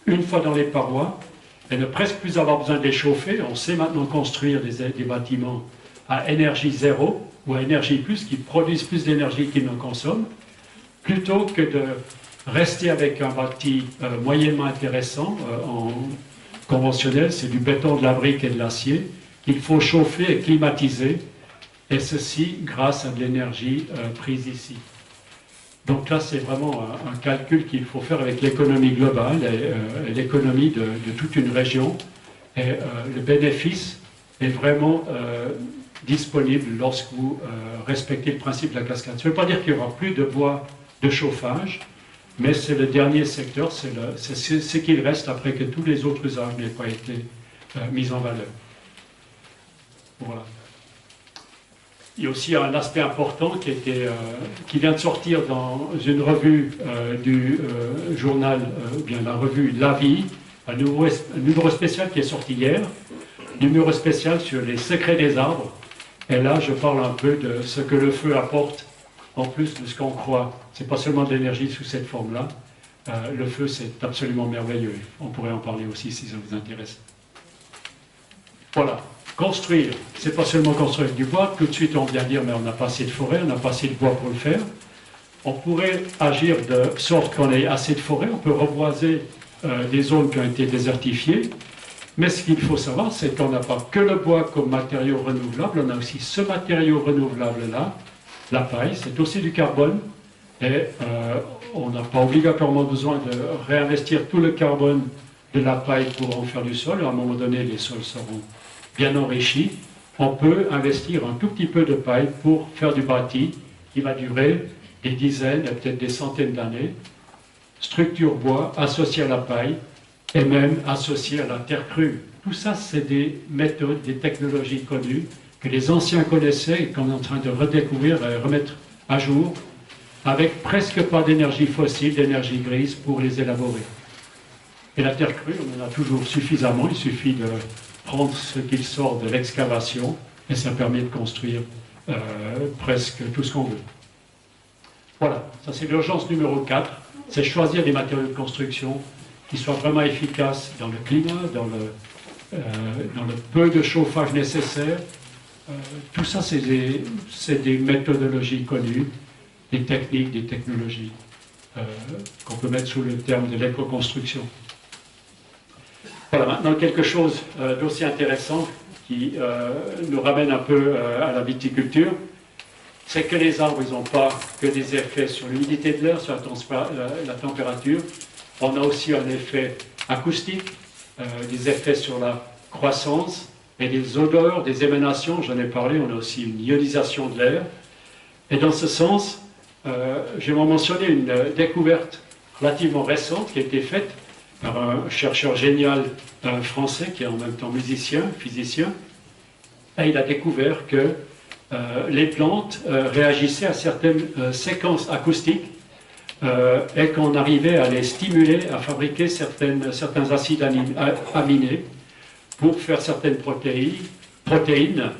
une fois dans les parois, et ne presque plus avoir besoin de les chauffer. On sait maintenant construire des bâtiments à énergie zéro ou à énergie plus, qui produisent plus d'énergie qu'ils ne consomment, plutôt que de rester avec un bâti moyennement intéressant en conventionnel, c'est du béton, de la brique et de l'acier, qu'il faut chauffer et climatiser, et ceci grâce à de l'énergie prise ici. Donc là, c'est vraiment un calcul qu'il faut faire avec l'économie globale et l'économie de toute une région. Et le bénéfice est vraiment disponible lorsque vous respectez le principe de la cascade. Ça ne veut pas dire qu'il n'y aura plus de bois de chauffage, mais c'est le dernier secteur, c'est ce qu'il reste après que tous les autres usages n'aient pas été mis en valeur. Voilà. Il y a aussi un aspect important qui vient de sortir dans une revue du journal, ou bien la revue La Vie, un numéro spécial qui est sorti hier, numéro spécial sur les secrets des arbres. Et là, je parle un peu de ce que le feu apporte, en plus de ce qu'on croit. Ce n'est pas seulement de l'énergie sous cette forme-là. Le feu, c'est absolument merveilleux. On pourrait en parler aussi si ça vous intéresse. Voilà. Construire, c'est pas seulement construire du bois. Tout de suite, on vient dire, mais on n'a pas assez de forêt, on n'a pas assez de bois pour le faire. On pourrait agir de sorte qu'on ait assez de forêt. On peut reboiser des zones qui ont été désertifiées. Mais ce qu'il faut savoir, c'est qu'on n'a pas que le bois comme matériau renouvelable, on a aussi ce matériau renouvelable-là, la paille, c'est aussi du carbone. Et on n'a pas obligatoirement besoin de réinvestir tout le carbone de la paille pour en faire du sol. À un moment donné, les sols seront bien enrichi, on peut investir un tout petit peu de paille pour faire du bâti qui va durer des dizaines et peut-être des centaines d'années. Structure bois associée à la paille et même associée à la terre crue. Tout ça, c'est des méthodes, des technologies connues que les anciens connaissaient et qu'on est en train de redécouvrir et remettre à jour avec presque pas d'énergie fossile, d'énergie grise pour les élaborer. Et la terre crue, on en a toujours suffisamment, il suffit de prendre ce qu'il sort de l'excavation et ça permet de construire presque tout ce qu'on veut. Voilà, ça c'est l'urgence numéro 4, c'est choisir des matériaux de construction qui soient vraiment efficaces dans le climat, dans le peu de chauffage nécessaire. Tout ça c'est des méthodologies connues, des techniques, des technologies qu'on peut mettre sous le terme de l'éco-construction. Voilà, maintenant quelque chose d'aussi intéressant qui nous ramène un peu à la viticulture, c'est que les arbres, ils n'ont pas que des effets sur l'humidité de l'air, sur la température. On a aussi un effet acoustique, des effets sur la croissance et des odeurs, des émanations, j'en ai parlé, on a aussi une ionisation de l'air. Et dans ce sens, je vais mentionner une découverte relativement récente qui a été faite par un chercheur génial français qui est en même temps musicien, physicien, et il a découvert que les plantes réagissaient à certaines séquences acoustiques et qu'on arrivait à les stimuler à fabriquer certains acides aminés pour faire certaines protéines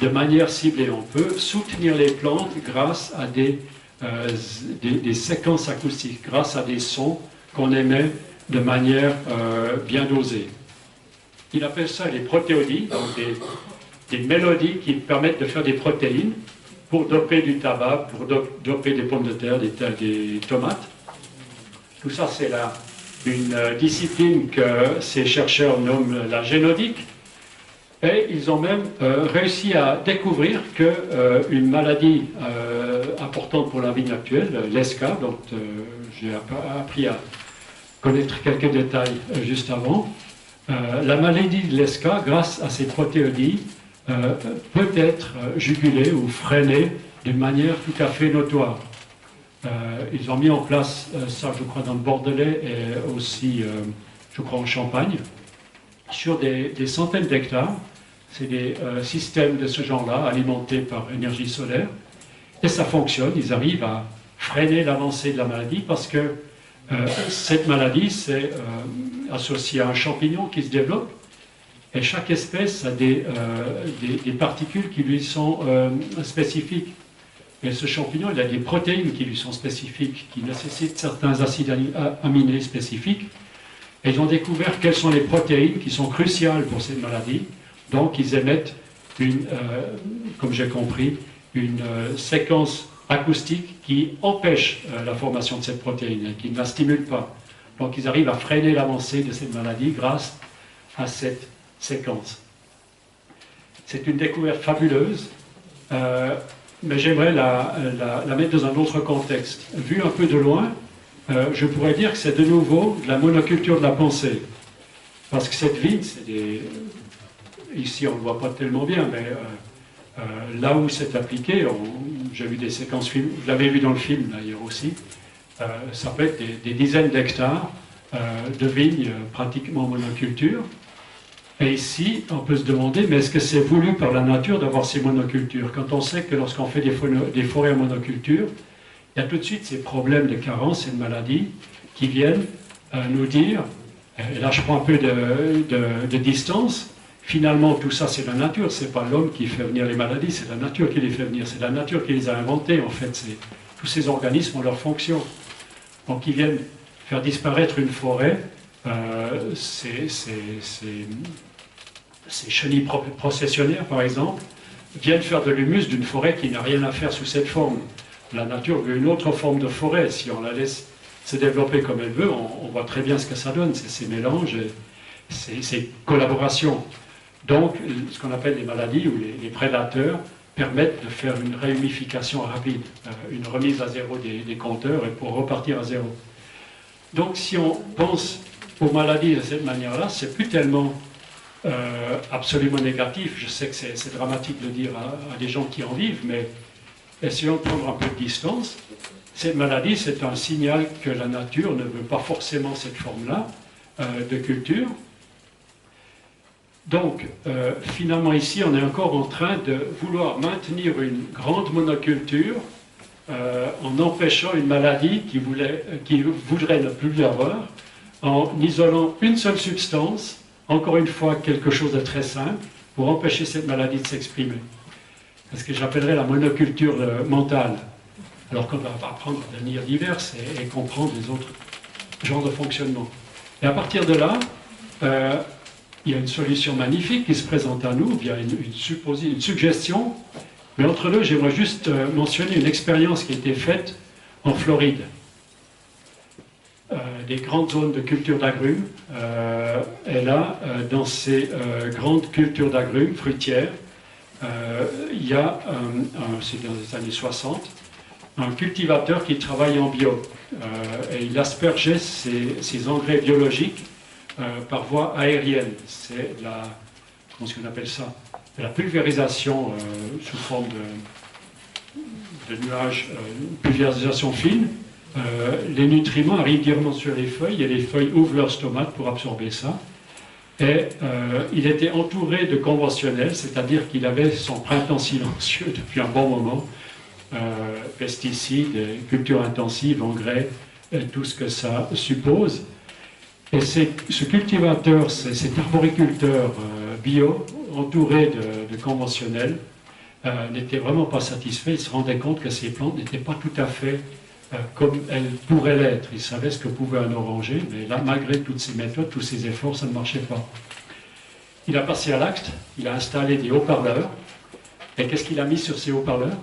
de manière ciblée. On peut soutenir les plantes grâce à des séquences acoustiques, grâce à des sons qu'on émet de manière bien dosée. Il appelle ça les protéodies, donc des mélodies qui permettent de faire des protéines pour doper du tabac, pour doper des pommes de terre, des tomates. Tout ça, c'est une discipline que ces chercheurs nomment la génomique. Et ils ont même réussi à découvrir qu'une maladie importante pour la vigne actuelle, l'ESCA, dont j'ai appris à connaître quelques détails juste avant, la maladie de l'ESCA, grâce à ces protéodies, peut être jugulée ou freinée d'une manière tout à fait notoire. Ils ont mis en place ça, je crois, dans le Bordelais et aussi, je crois, en Champagne, sur des centaines d'hectares. C'est des systèmes de ce genre-là, alimentés par énergie solaire. Et ça fonctionne, ils arrivent à freiner l'avancée de la maladie parce que cette maladie, c'est associé à un champignon qui se développe. Et chaque espèce a des particules qui lui sont spécifiques. Mais ce champignon, il a des protéines qui lui sont spécifiques, qui nécessitent certains acides aminés spécifiques. Et ils ont découvert quelles sont les protéines qui sont cruciales pour cette maladie. Donc, ils émettent comme j'ai compris, une séquence acoustique qui empêche la formation de cette protéine et qui ne la stimule pas. Donc, ils arrivent à freiner l'avancée de cette maladie grâce à cette séquence. C'est une découverte fabuleuse. Mais j'aimerais la mettre dans un autre contexte. Vu un peu de loin, je pourrais dire que c'est de nouveau de la monoculture de la pensée. Parce que cette vigne, ici on ne le voit pas tellement bien, mais là où c'est appliqué, j'ai vu des séquences films, vous l'avez vu dans le film d'ailleurs aussi, ça peut être des dizaines d'hectares de vignes pratiquement monoculture. Et ici, on peut se demander, mais est-ce que c'est voulu par la nature d'avoir ces monocultures? Quand on sait que lorsqu'on fait des forêts en monoculture, il y a tout de suite ces problèmes de carence et de maladies qui viennent nous dire, et là je prends un peu de distance, finalement tout ça c'est la nature, c'est pas l'homme qui fait venir les maladies, c'est la nature qui les fait venir, c'est la nature qui les a inventées en fait, tous ces organismes ont leur fonction. Donc ils viennent faire disparaître une forêt, ces chenilles processionnaires, par exemple, viennent faire de l'humus d'une forêt qui n'a rien à faire sous cette forme. La nature veut une autre forme de forêt. Si on la laisse se développer comme elle veut, on voit très bien ce que ça donne. C'est ces mélanges, ces collaborations. Donc, ce qu'on appelle les maladies ou les prédateurs permettent de faire une réhumification rapide, une remise à zéro des compteurs et pour repartir à zéro. Donc, si on pense aux maladies de cette manière-là, c'est plus tellement absolument négatif. Je sais que c'est dramatique de le dire à des gens qui en vivent, mais essayons de prendre un peu de distance. Cette maladie, c'est un signal que la nature ne veut pas forcément cette forme-là de culture. Donc, finalement, ici, on est encore en train de vouloir maintenir une grande monoculture en empêchant une maladie qui voudrait ne plus l'avoir, en isolant une seule substance, encore une fois, quelque chose de très simple, pour empêcher cette maladie de s'exprimer. C'est ce que j'appellerais la monoculture mentale. Alors qu'on va apprendre à devenir diverses et comprendre les autres genres de fonctionnement. Et à partir de là, il y a une solution magnifique qui se présente à nous via une suggestion. Mais entre deux, j'aimerais juste mentionner une expérience qui a été faite en Floride. Des grandes zones de culture d'agrumes. Et là, dans ces grandes cultures d'agrumes fruitières, il y a, c'est dans les années 60, un cultivateur qui travaille en bio. Et il aspergeait ses engrais biologiques par voie aérienne. C'est comment est-ce qu'on appelle ça? La pulvérisation sous forme de nuages, pulvérisation fine. Les nutriments arrivent directement sur les feuilles et les feuilles ouvrent leur stomac pour absorber ça. Et il était entouré de conventionnels, c'est-à-dire qu'il avait son printemps silencieux depuis un bon moment, pesticides, culture intensive, engrais, tout ce que ça suppose. Et ce cultivateur, cet arboriculteur bio, entouré de conventionnels, n'était vraiment pas satisfait. Il se rendait compte que ces plantes n'étaient pas tout à fait comme elles pourraient l'être. Il savait ce que pouvait un oranger, mais là, malgré toutes ces méthodes, tous ces efforts, ça ne marchait pas. Il a passé à l'acte, il a installé des haut-parleurs. Et qu'est-ce qu'il a mis sur ces haut-parleurs?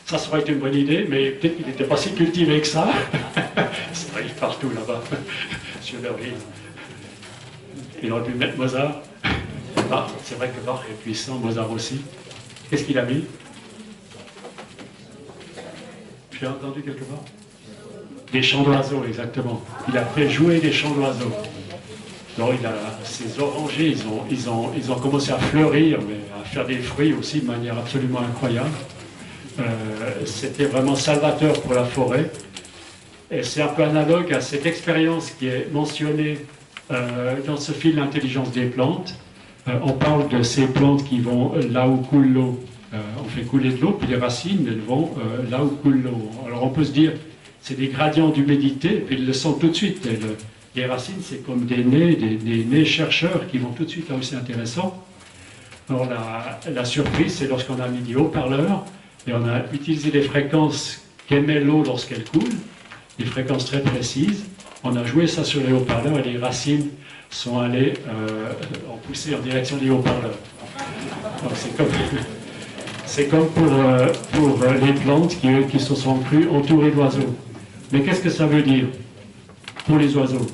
Ça serait été une bonne idée, mais peut-être qu'il n'était pas si cultivé que ça. Ça arrive partout là-bas, sur leur île. Il aurait pu mettre Mozart. Bach, c'est vrai que Bach est puissant, Mozart aussi. Qu'est-ce qu'il a mis? J'ai entendu quelque part? Des chants d'oiseaux, exactement. Il a fait jouer des chants d'oiseaux. Donc ces orangers, ils ont commencé à fleurir, mais à faire des fruits aussi de manière absolument incroyable. C'était vraiment salvateur pour la forêt. Et c'est un peu analogue à cette expérience qui est mentionnée dans ce film L'intelligence des plantes. On parle de ces plantes qui vont là où coule l'eau. On fait couler de l'eau, puis les racines, elles vont là où coule l'eau. Alors on peut se dire, c'est des gradients d'humidité, puis ils le sentent tout de suite. Les racines, c'est comme des nez chercheurs qui vont tout de suite là où c'est intéressant. Alors la surprise, c'est lorsqu'on a mis des haut-parleurs et on a utilisé les fréquences qu'émet l'eau lorsqu'elle coule, des fréquences très précises. On a joué ça sur les haut-parleurs et les racines sont allées ont poussé en direction des haut-parleurs. Donc c'est comme pour les plantes qui se sont crues entourées d'oiseaux. Mais qu'est-ce que ça veut dire pour les oiseaux?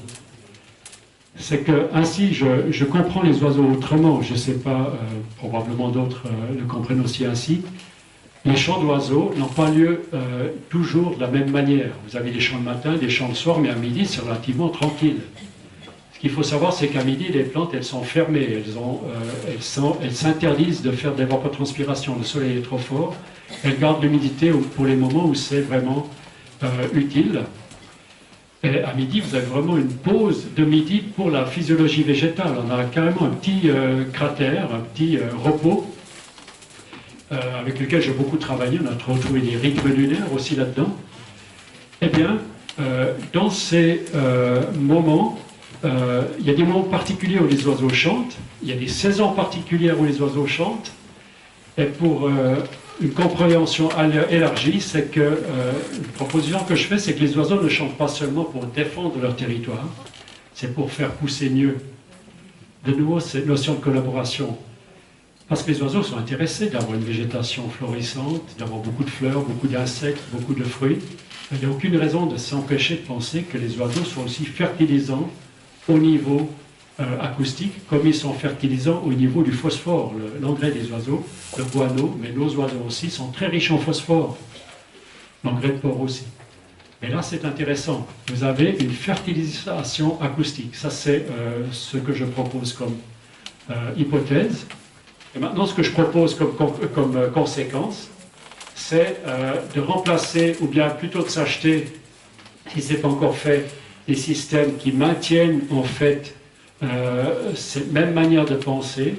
C'est que ainsi je comprends les oiseaux autrement. Je ne sais pas, probablement d'autres le comprennent aussi ainsi. Les chants d'oiseaux n'ont pas lieu toujours de la même manière. Vous avez des chants le matin, des chants le soir, mais à midi, c'est relativement tranquille. Ce qu'il faut savoir, c'est qu'à midi, les plantes, elles sont fermées. Elles s'interdisent de faire de l'évapotranspiration. Le soleil est trop fort. Elles gardent l'humidité pour les moments où c'est vraiment utile. Et à midi, vous avez vraiment une pause de midi pour la physiologie végétale. On a carrément un petit cratère, un petit repos avec lequel j'ai beaucoup travaillé. On a retrouvé des rythmes lunaires aussi là-dedans. Eh bien, dans ces moments, il y a des moments particuliers où les oiseaux chantent, il y a des saisons particulières où les oiseaux chantent, et pour une compréhension élargie, c'est que une proposition que je fais, c'est que les oiseaux ne chantent pas seulement pour défendre leur territoire, c'est pour faire pousser mieux. De nouveau, cette notion de collaboration. Parce que les oiseaux sont intéressés d'avoir une végétation florissante, d'avoir beaucoup de fleurs, beaucoup d'insectes, beaucoup de fruits. Il n'y a aucune raison de s'empêcher de penser que les oiseaux sont aussi fertilisants au niveau acoustique, comme ils sont fertilisants au niveau du phosphore. L'engrais des oiseaux, le guano, mais nos oiseaux aussi, sont très riches en phosphore. L'engrais de porc aussi. Et là, c'est intéressant. Vous avez une fertilisation acoustique. Ça, c'est ce que je propose comme hypothèse. Et maintenant, ce que je propose comme conséquence, c'est de remplacer, ou bien plutôt de s'acheter, si ce n'est pas encore fait, des systèmes qui maintiennent en fait cette même manière de penser,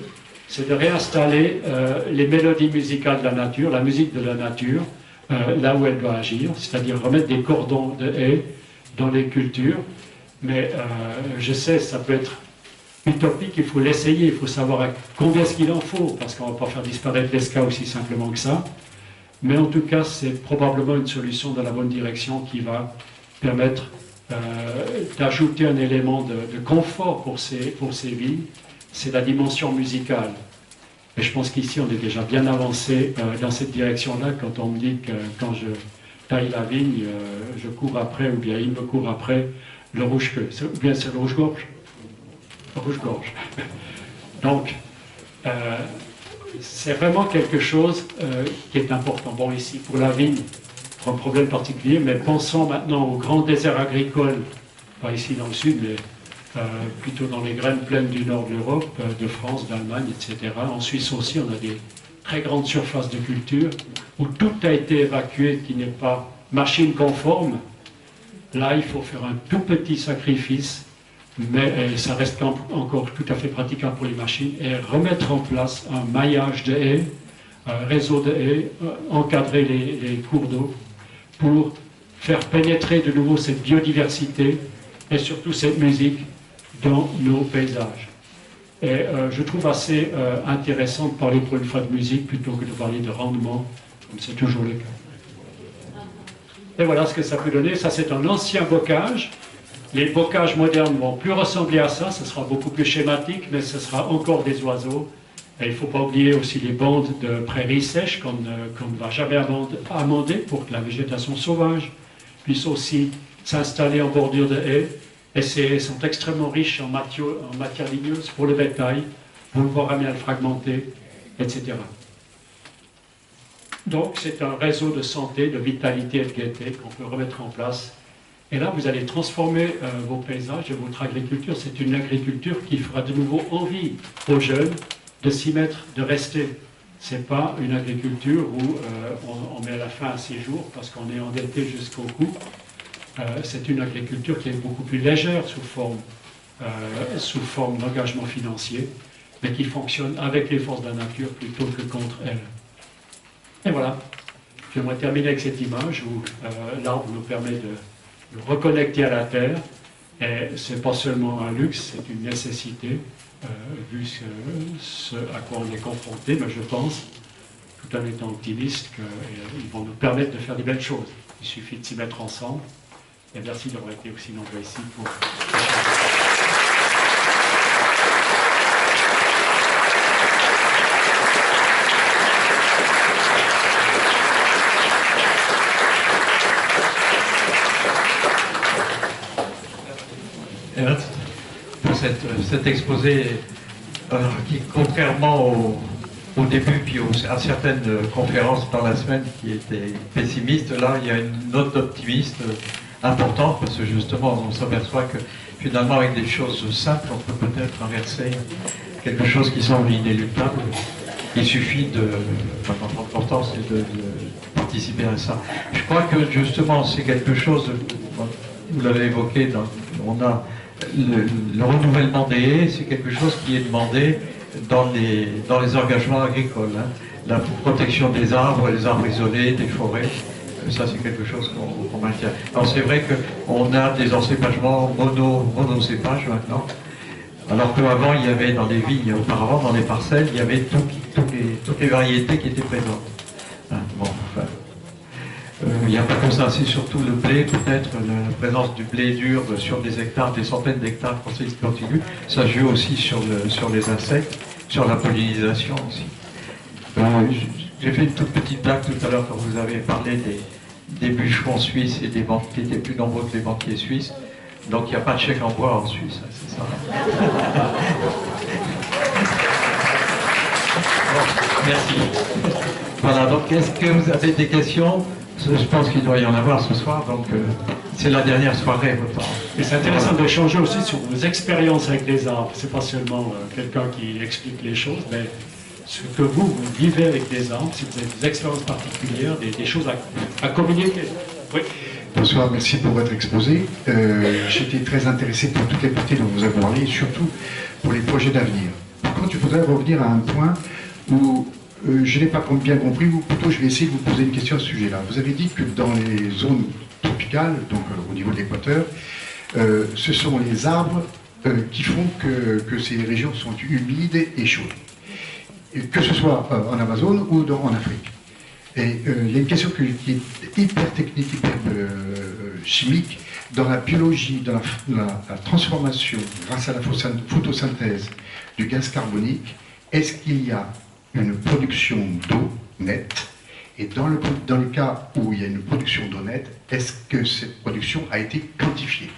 c'est de réinstaller les mélodies musicales de la nature, la musique de la nature, là où elle doit agir, c'est-à-dire remettre des cordons de haies dans les cultures. Mais je sais, ça peut être utopique, il faut l'essayer, il faut savoir combien est-ce qu'il en faut, parce qu'on ne va pas faire disparaître l'esca aussi simplement que ça. Mais en tout cas, c'est probablement une solution dans la bonne direction qui va permettre d'ajouter un élément de confort pour ces villes, c'est la dimension musicale. Et je pense qu'ici, on est déjà bien avancé dans cette direction-là, quand on me dit que quand je taille la vigne, je cours après, ou bien il me court après le rouge-queue, ou bien c'est le rouge-gorge. Rouge-gorge. Donc, c'est vraiment quelque chose qui est important. Bon, ici, pour la vigne, pour un problème particulier, mais pensons maintenant aux grands déserts agricoles, pas ici dans le sud, mais plutôt dans les graines pleines du nord de l'Europe, de France, d'Allemagne, etc. En Suisse aussi, on a des très grandes surfaces de culture où tout a été évacué, qui n'est pas machine conforme. Là, il faut faire un tout petit sacrifice, mais ça reste encore tout à fait praticable pour les machines, et remettre en place un maillage de haies, un réseau de haies, encadrer les cours d'eau pour faire pénétrer de nouveau cette biodiversité et surtout cette musique dans nos paysages. Et je trouve assez intéressant de parler pour une fois de musique plutôt que de parler de rendement, comme c'est toujours le cas. Et voilà ce que ça peut donner. Ça, c'est un ancien bocage. Les bocages modernes vont plus ressembler à ça, ce sera beaucoup plus schématique, mais ce sera encore des oiseaux. Et il ne faut pas oublier aussi les bandes de prairies sèches qu'on ne va jamais amender pour que la végétation sauvage puisse aussi s'installer en bordure de haies. Et ces haies sont extrêmement riches en matière ligneuse pour le bétail, pour le voir amiral fragmenté, etc. Donc c'est un réseau de santé, de vitalité et de gaieté qu'on peut remettre en place. Et là, vous allez transformer vos paysages et votre agriculture. C'est une agriculture qui fera de nouveau envie aux jeunes de s'y mettre, de rester. Ce n'est pas une agriculture où on met à la fin à 6 jours parce qu'on est endetté jusqu'au cou. C'est une agriculture qui est beaucoup plus légère sous forme d'engagement financier, mais qui fonctionne avec les forces de la nature plutôt que contre elles. Et voilà. J'aimerais terminer avec cette image où l'arbre nous permet de nous reconnecter à la terre, Et ce n'est pas seulement un luxe, c'est une nécessité, vu ce à quoi on est confronté, mais je pense, tout en étant optimiste, qu'ils vont nous permettre de faire des belles choses. Il suffit de s'y mettre ensemble. Et merci d'avoir été aussi nombreux ici pour pour cet exposé qui, contrairement au début puis à certaines conférences dans la semaine qui étaient pessimistes, là il y a une note d'optimiste importante parce que justement on s'aperçoit que finalement avec des choses simples on peut peut-être inverser quelque chose qui semble inéluctable. Il suffit de... Enfin, l'important c'est de participer à ça. Je crois que justement c'est quelque chose, vous l'avez évoqué, on a le renouvellement des haies, c'est quelque chose qui est demandé dans les engagements agricoles. Hein. La protection des arbres, les arbres isolés, des forêts, ça c'est quelque chose qu'on maintient. Alors c'est vrai qu'on a des encépagements monocépages maintenant, alors qu'avant il y avait dans les vignes, auparavant dans les parcelles, il y avait toutes les variétés qui étaient présentes. Hein, bon, enfin, il n'y a pas que ça, c'est surtout le blé, peut-être la présence du blé dur sur des hectares, des centaines d'hectares continus, ça joue aussi sur les insectes, sur la pollinisation aussi. J'ai fait une toute petite blague tout à l'heure quand vous avez parlé des bûcherons suisses et des banquiers qui étaient plus nombreux que les banquiers suisses. Donc il n'y a pas de chèque en bois en Suisse, hein, c'est ça. Bon, merci. Voilà, donc est-ce que vous avez des questions ? Je pense qu'il doit y en avoir ce soir, donc c'est la dernière soirée. Et c'est intéressant d'échanger aussi sur vos expériences avec les arbres. C'est pas seulement quelqu'un qui explique les choses, mais ce que vous vivez avec les arbres, si vous avez des expériences particulières, des choses à communiquer. Oui. Bonsoir, merci pour votre exposé. J'étais très intéressé pour toutes les parties dont vous avez parlé, et surtout pour les projets d'avenir. Par contre, je voudrais revenir à un point où je n'ai pas bien compris, ou plutôt je vais essayer de vous poser une question à ce sujet-là. Vous avez dit que dans les zones tropicales, donc au niveau de l'équateur, ce sont les arbres qui font que ces régions sont humides et chaudes. Et que ce soit en Amazone ou en Afrique. Et il y a une question qui est hyper technique, hyper chimique. Dans la biologie, dans la transformation, grâce à la photosynthèse du gaz carbonique, est-ce qu'il y a une production d'eau nette? Et dans le cas où il y a une production d'eau nette, est-ce que cette production a été quantifiée?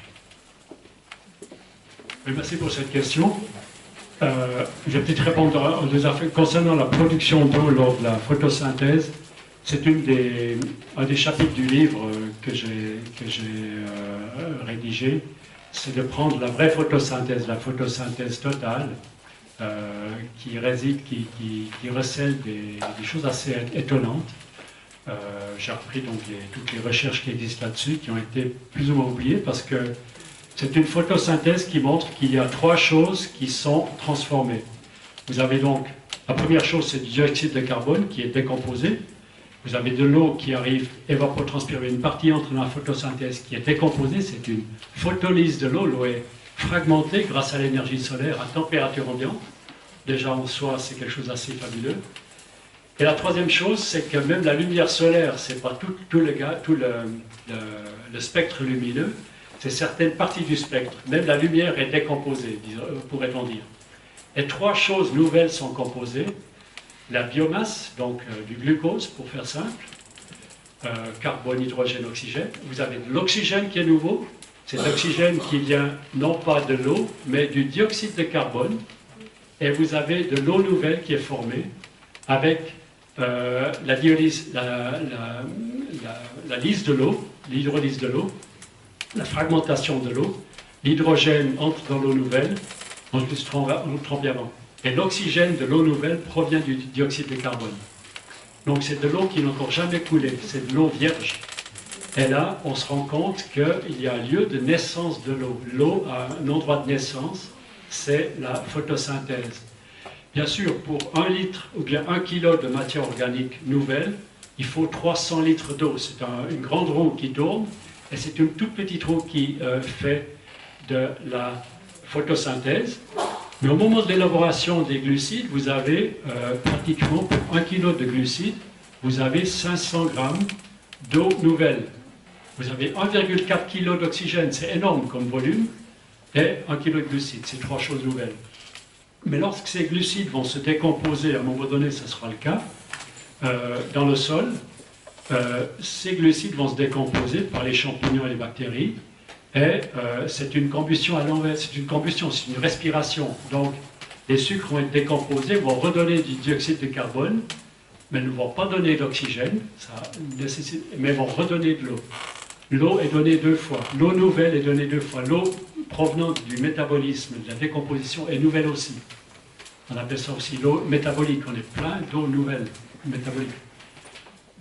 Merci pour cette question. Je vais peut-être répondre aux deux affaires. Concernant la production d'eau lors de la photosynthèse, c'est un des chapitres du livre que j'ai rédigé, c'est de prendre la vraie photosynthèse, la photosynthèse totale, qui recèle des choses assez étonnantes. J'ai repris donc toutes les recherches qui existent là-dessus, qui ont été plus ou moins oubliées, parce que c'est une photosynthèse qui montre qu'il y a trois choses qui sont transformées. Vous avez donc, la première chose, c'est du dioxyde de carbone qui est décomposé. Vous avez de l'eau qui arrive évapotranspirer. Une partie entre dans la photosynthèse qui est décomposée, c'est une photolyse de l'eau. L'eau est fragmentée grâce à l'énergie solaire à température ambiante. Déjà en soi, c'est quelque chose d'assez fabuleux. Et la troisième chose, c'est que même la lumière solaire, c'est pas tout le spectre lumineux, c'est certaines parties du spectre. Même la lumière est décomposée, pourrait-on dire. Et trois choses nouvelles sont composées. La biomasse, donc du glucose, pour faire simple, carbone, hydrogène, oxygène. Vous avez de l'oxygène qui est nouveau. C'est l'oxygène qui vient non pas de l'eau, mais du dioxyde de carbone. Et vous avez de l'eau nouvelle qui est formée avec la lyse de l'eau, l'hydrolyse de l'eau, la fragmentation de l'eau. L'hydrogène entre dans l'eau nouvelle, on le trempe avant. Et l'oxygène de l'eau nouvelle provient du dioxyde de carbone. Donc c'est de l'eau qui n'a encore jamais coulé, c'est de l'eau vierge. Et là, on se rend compte qu'il y a lieu de naissance de l'eau. L'eau a un endroit de naissance, c'est la photosynthèse. Bien sûr, pour 1 litre ou bien 1 kilo de matière organique nouvelle, il faut 300 litres d'eau. C'est une grande roue qui tourne, et c'est une toute petite roue qui fait de la photosynthèse. Mais au moment de l'élaboration des glucides, vous avez pratiquement pour 1 kg de glucides, vous avez 500 grammes d'eau nouvelle. Vous avez 1,4 kg d'oxygène, c'est énorme comme volume, et 1 kg de glucides, c'est 3 choses nouvelles. Mais lorsque ces glucides vont se décomposer, à un moment donné, ce sera le cas, dans le sol, ces glucides vont se décomposer par les champignons et les bactéries, et c'est une combustion à l'envers, c'est une combustion, c'est une respiration. Donc, les sucres vont être décomposés, vont redonner du dioxyde de carbone, mais ne vont pas donner d'oxygène, mais vont redonner de l'eau. L'eau est donnée 2 fois, l'eau nouvelle est donnée 2 fois, l'eau provenant du métabolisme, de la décomposition est nouvelle aussi. On appelle ça aussi l'eau métabolique, on est plein d'eau nouvelle métabolique.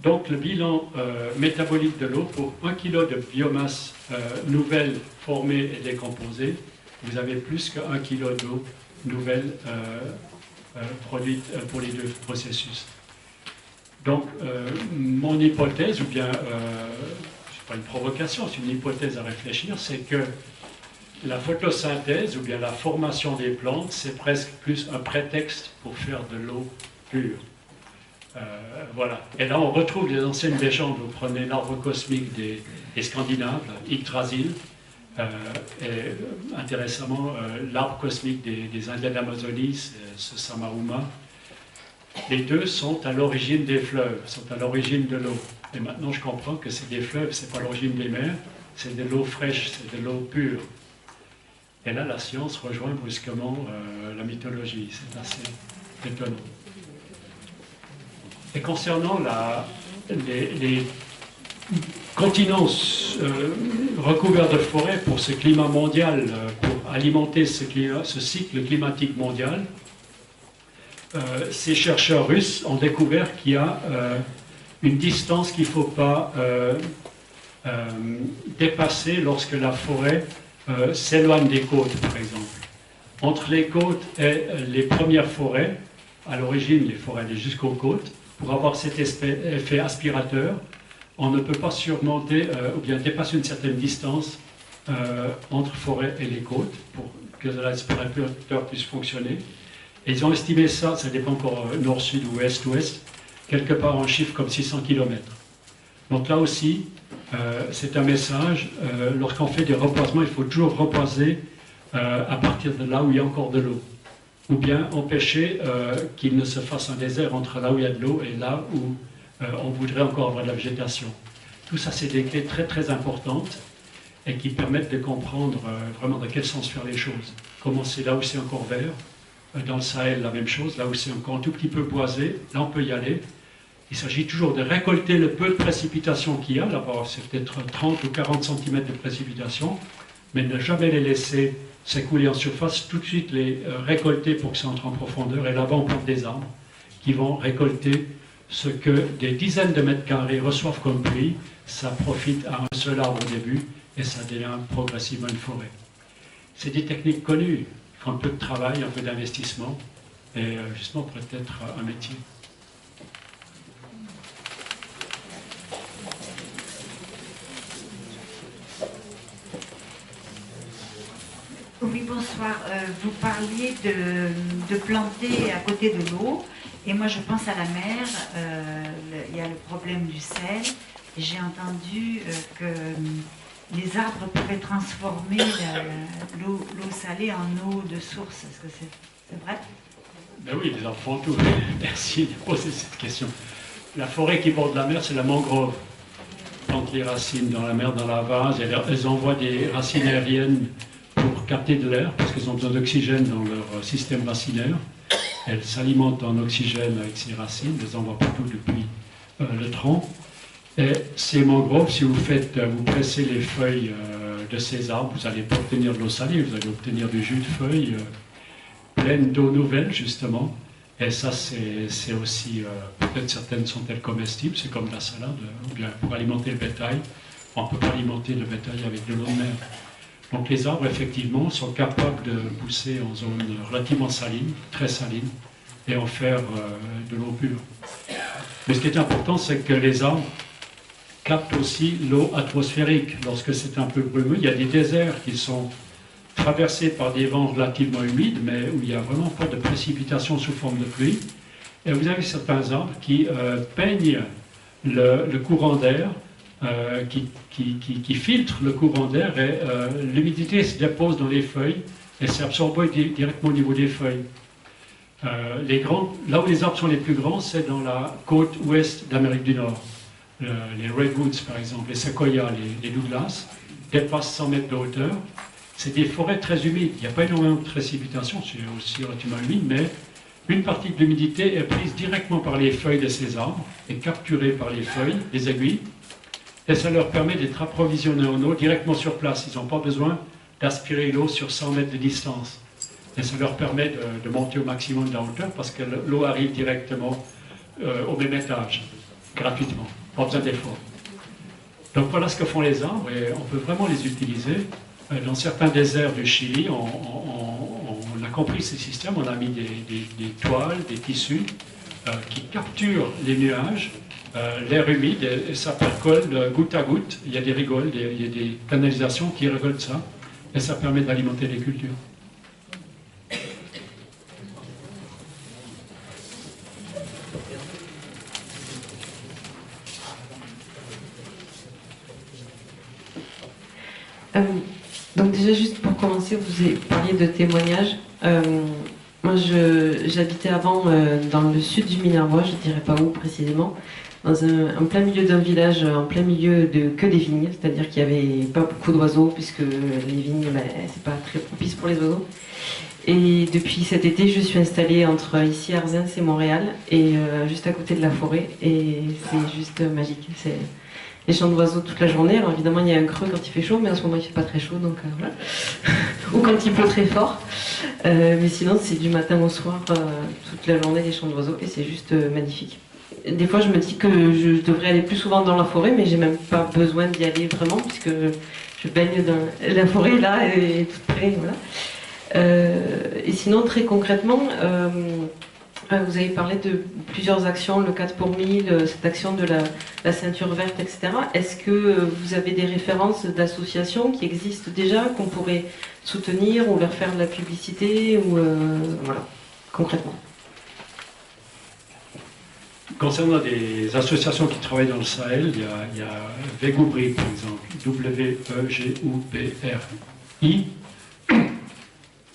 Donc le bilan métabolique de l'eau, pour 1 kg de biomasse nouvelle formée et décomposée, vous avez plus que 1 kg d'eau nouvelle produite pour les 2 processus. Donc mon hypothèse, ou bien, c'est pas une provocation, c'est une hypothèse à réfléchir, c'est que la photosynthèse, ou bien la formation des plantes, c'est presque plus un prétexte pour faire de l'eau pure. Voilà. Et là, on retrouve les anciennes légendes. Vous prenez l'arbre cosmique des Scandinaves, Yggdrasil, et intéressamment, l'arbre cosmique des Indiens d'Amazonie, ce Samauma. Les deux sont à l'origine des fleuves, sont à l'origine de l'eau. Et maintenant, je comprends que c'est des fleuves, c'est pas l'origine des mers, c'est de l'eau fraîche, c'est de l'eau pure. Et là, la science rejoint brusquement la mythologie. C'est assez étonnant. Et concernant les continents recouverts de forêts pour ce climat mondial, pour alimenter ce cycle climatique mondial, ces chercheurs russes ont découvert qu'il y a une distance qu'il ne faut pas dépasser lorsque la forêt s'éloigne des côtes, par exemple. Entre les côtes et les premières forêts, à l'origine, les forêts allaient jusqu'aux côtes, pour avoir cet effet aspirateur, on ne peut pas surmonter ou bien dépasser une certaine distance entre forêt et les côtes pour que l'aspirateur puisse fonctionner. Et ils ont estimé ça, ça dépend encore nord-sud ou est-ouest, quelque part en chiffre comme 600 km. Donc là aussi, c'est un message, lorsqu'on fait des repoisements, il faut toujours reposer à partir de là où il y a encore de l'eau. Ou bien empêcher qu'il ne se fasse un désert entre là où il y a de l'eau et là où on voudrait encore avoir de la végétation. Tout ça, c'est des clés très très importantes et qui permettent de comprendre vraiment dans quel sens faire les choses. Commencer là où c'est encore vert, dans le Sahel la même chose, là où c'est encore un tout petit peu boisé, là on peut y aller. Il s'agit toujours de récolter le peu de précipitations qu'il y a, là-bas c'est peut-être 30 ou 40 cm de précipitations, mais ne jamais les laisser s'écouler en surface, tout de suite les récolter pour que ça entre en profondeur. Et là-bas, on plante des arbres qui vont récolter ce que des dizaines de mètres carrés reçoivent comme pluie. Ça profite à un seul arbre au début et ça devient progressivement une forêt. C'est des techniques connues. Il faut un peu de travail, un peu d'investissement et justement peut-être un métier. Oui, bonsoir. Vous parliez de planter à côté de l'eau, et moi je pense à la mer. Il y a le problème du sel. J'ai entendu que les arbres pouvaient transformer l'eau salée en eau de source. Est-ce que c'est vrai? Ben oui, les arbres font tout. Merci de poser cette question. La forêt qui borde la mer, c'est la mangrove. Plantent les racines dans la mer, dans la vase, elles envoient des racines aériennes pour capter de l'air, parce qu'elles ont besoin d'oxygène dans leur système racinaire. Elles s'alimentent en oxygène avec ces racines, elles envoient partout depuis le tronc. Et ces mangroves, si vous pressez les feuilles de ces arbres, vous n'allez pas obtenir de l'eau salée, vous allez obtenir du jus de feuilles pleines d'eau nouvelle, justement. Et ça, c'est aussi, peut-être certaines sont-elles comestibles, c'est comme la salade, ou bien pour alimenter le bétail. On ne peut pas alimenter le bétail avec de l'eau de mer. Donc les arbres, effectivement, sont capables de pousser en zone relativement saline, très saline, et en faire de l'eau pure. Mais ce qui est important, c'est que les arbres captent aussi l'eau atmosphérique. Lorsque c'est un peu brumeux, il y a des déserts qui sont traversée par des vents relativement humides, mais où il n'y a vraiment pas de précipitations sous forme de pluie. Et vous avez certains arbres qui peignent le courant d'air, qui filtrent le courant d'air, et l'humidité se dépose dans les feuilles et s'absorbe directement au niveau des feuilles. Là où les arbres sont les plus grands, c'est dans la côte ouest d'Amérique du Nord. Les redwoods, par exemple, les séquoias, les Douglas, dépassent 100 mètres de hauteur. C'est des forêts très humides. Il n'y a pas énormément de précipitations, c'est aussi relativement humide, mais une partie de l'humidité est prise directement par les feuilles de ces arbres et capturée par les feuilles, les aiguilles, et ça leur permet d'être approvisionnés en eau directement sur place. Ils n'ont pas besoin d'aspirer l'eau sur 100 mètres de distance. Et ça leur permet de monter au maximum de la hauteur parce que l'eau arrive directement au même étage, gratuitement, pas besoin d'effort. Donc voilà ce que font les arbres et on peut vraiment les utiliser. Dans certains déserts du Chili, on a compris ces systèmes, on a mis des toiles, des tissus qui capturent les nuages, l'air humide, et ça percole goutte à goutte. Il y a des rigoles, il y a des canalisations qui récoltent ça, et ça permet d'alimenter les cultures. Donc déjà, juste pour commencer, vous avez parlé de témoignages. Moi, j'habitais avant dans le sud du Minervois, je ne dirais pas où précisément, en plein milieu d'un village, en plein milieu de que des vignes, c'est-à-dire qu'il n'y avait pas beaucoup d'oiseaux, puisque les vignes, c'est pas très propice pour les oiseaux. Et depuis cet été, je suis installée entre ici, Arzens et Montréal, et juste à côté de la forêt, et c'est juste magique. C'est les chants d'oiseaux toute la journée. Alors évidemment, il y a un creux quand il fait chaud, mais en ce moment, il ne fait pas très chaud, donc voilà. Ou quand il pleut très fort. Mais sinon, c'est du matin au soir, toute la journée, les chants d'oiseaux, et c'est juste magnifique. Des fois, je me dis que je devrais aller plus souvent dans la forêt, mais j'ai même pas besoin d'y aller vraiment, puisque je baigne dans la forêt, là, et tout près, voilà. Et sinon, très concrètement, vous avez parlé de plusieurs actions, le 4 pour 1000, cette action de la ceinture verte, etc. Est-ce que vous avez des références d'associations qui existent déjà, qu'on pourrait soutenir ou leur faire de la publicité, ou voilà, concrètement? Concernant des associations qui travaillent dans le Sahel, il y a Vegoubri, par exemple, W-E-G-O-U-B-R-I,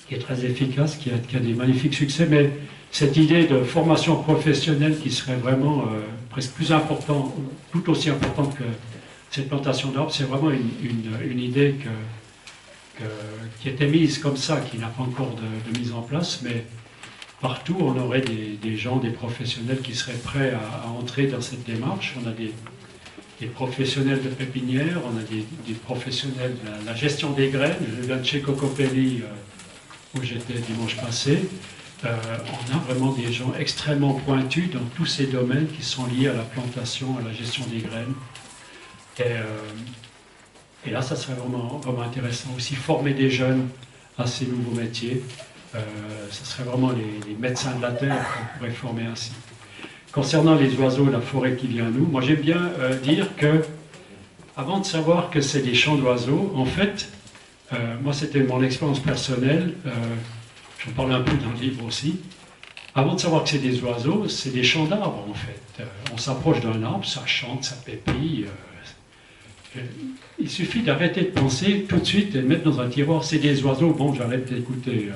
qui est très efficace, qui a des magnifiques succès, mais cette idée de formation professionnelle qui serait vraiment presque plus importante, tout aussi importante que cette plantation d'arbres, c'est vraiment une idée qui était mise comme ça, qui n'a pas encore de mise en place, mais partout on aurait des gens, des professionnels qui seraient prêts à entrer dans cette démarche. On a des professionnels de pépinière, on a des professionnels de la gestion des graines. Je viens de chez Cocopelli, où j'étais dimanche passé. On a vraiment des gens extrêmement pointus dans tous ces domaines qui sont liés à la plantation, à la gestion des graines. Et là, ça serait vraiment intéressant aussi, former des jeunes à ces nouveaux métiers. Ce serait vraiment les médecins de la terre qu'on pourrait former ainsi. Concernant les oiseaux, la forêt qui vient à nous, moi j'aime bien dire que, avant de savoir que c'est des chants d'oiseaux, en fait, moi c'était mon expérience personnelle, j'en parle un peu dans le livre aussi. Avant de savoir que c'est des oiseaux, c'est des chants d'arbres en fait. On s'approche d'un arbre, ça chante, ça pépille. Il suffit d'arrêter de penser tout de suite et de mettre dans un tiroir, c'est des oiseaux, bon j'arrête d'écouter.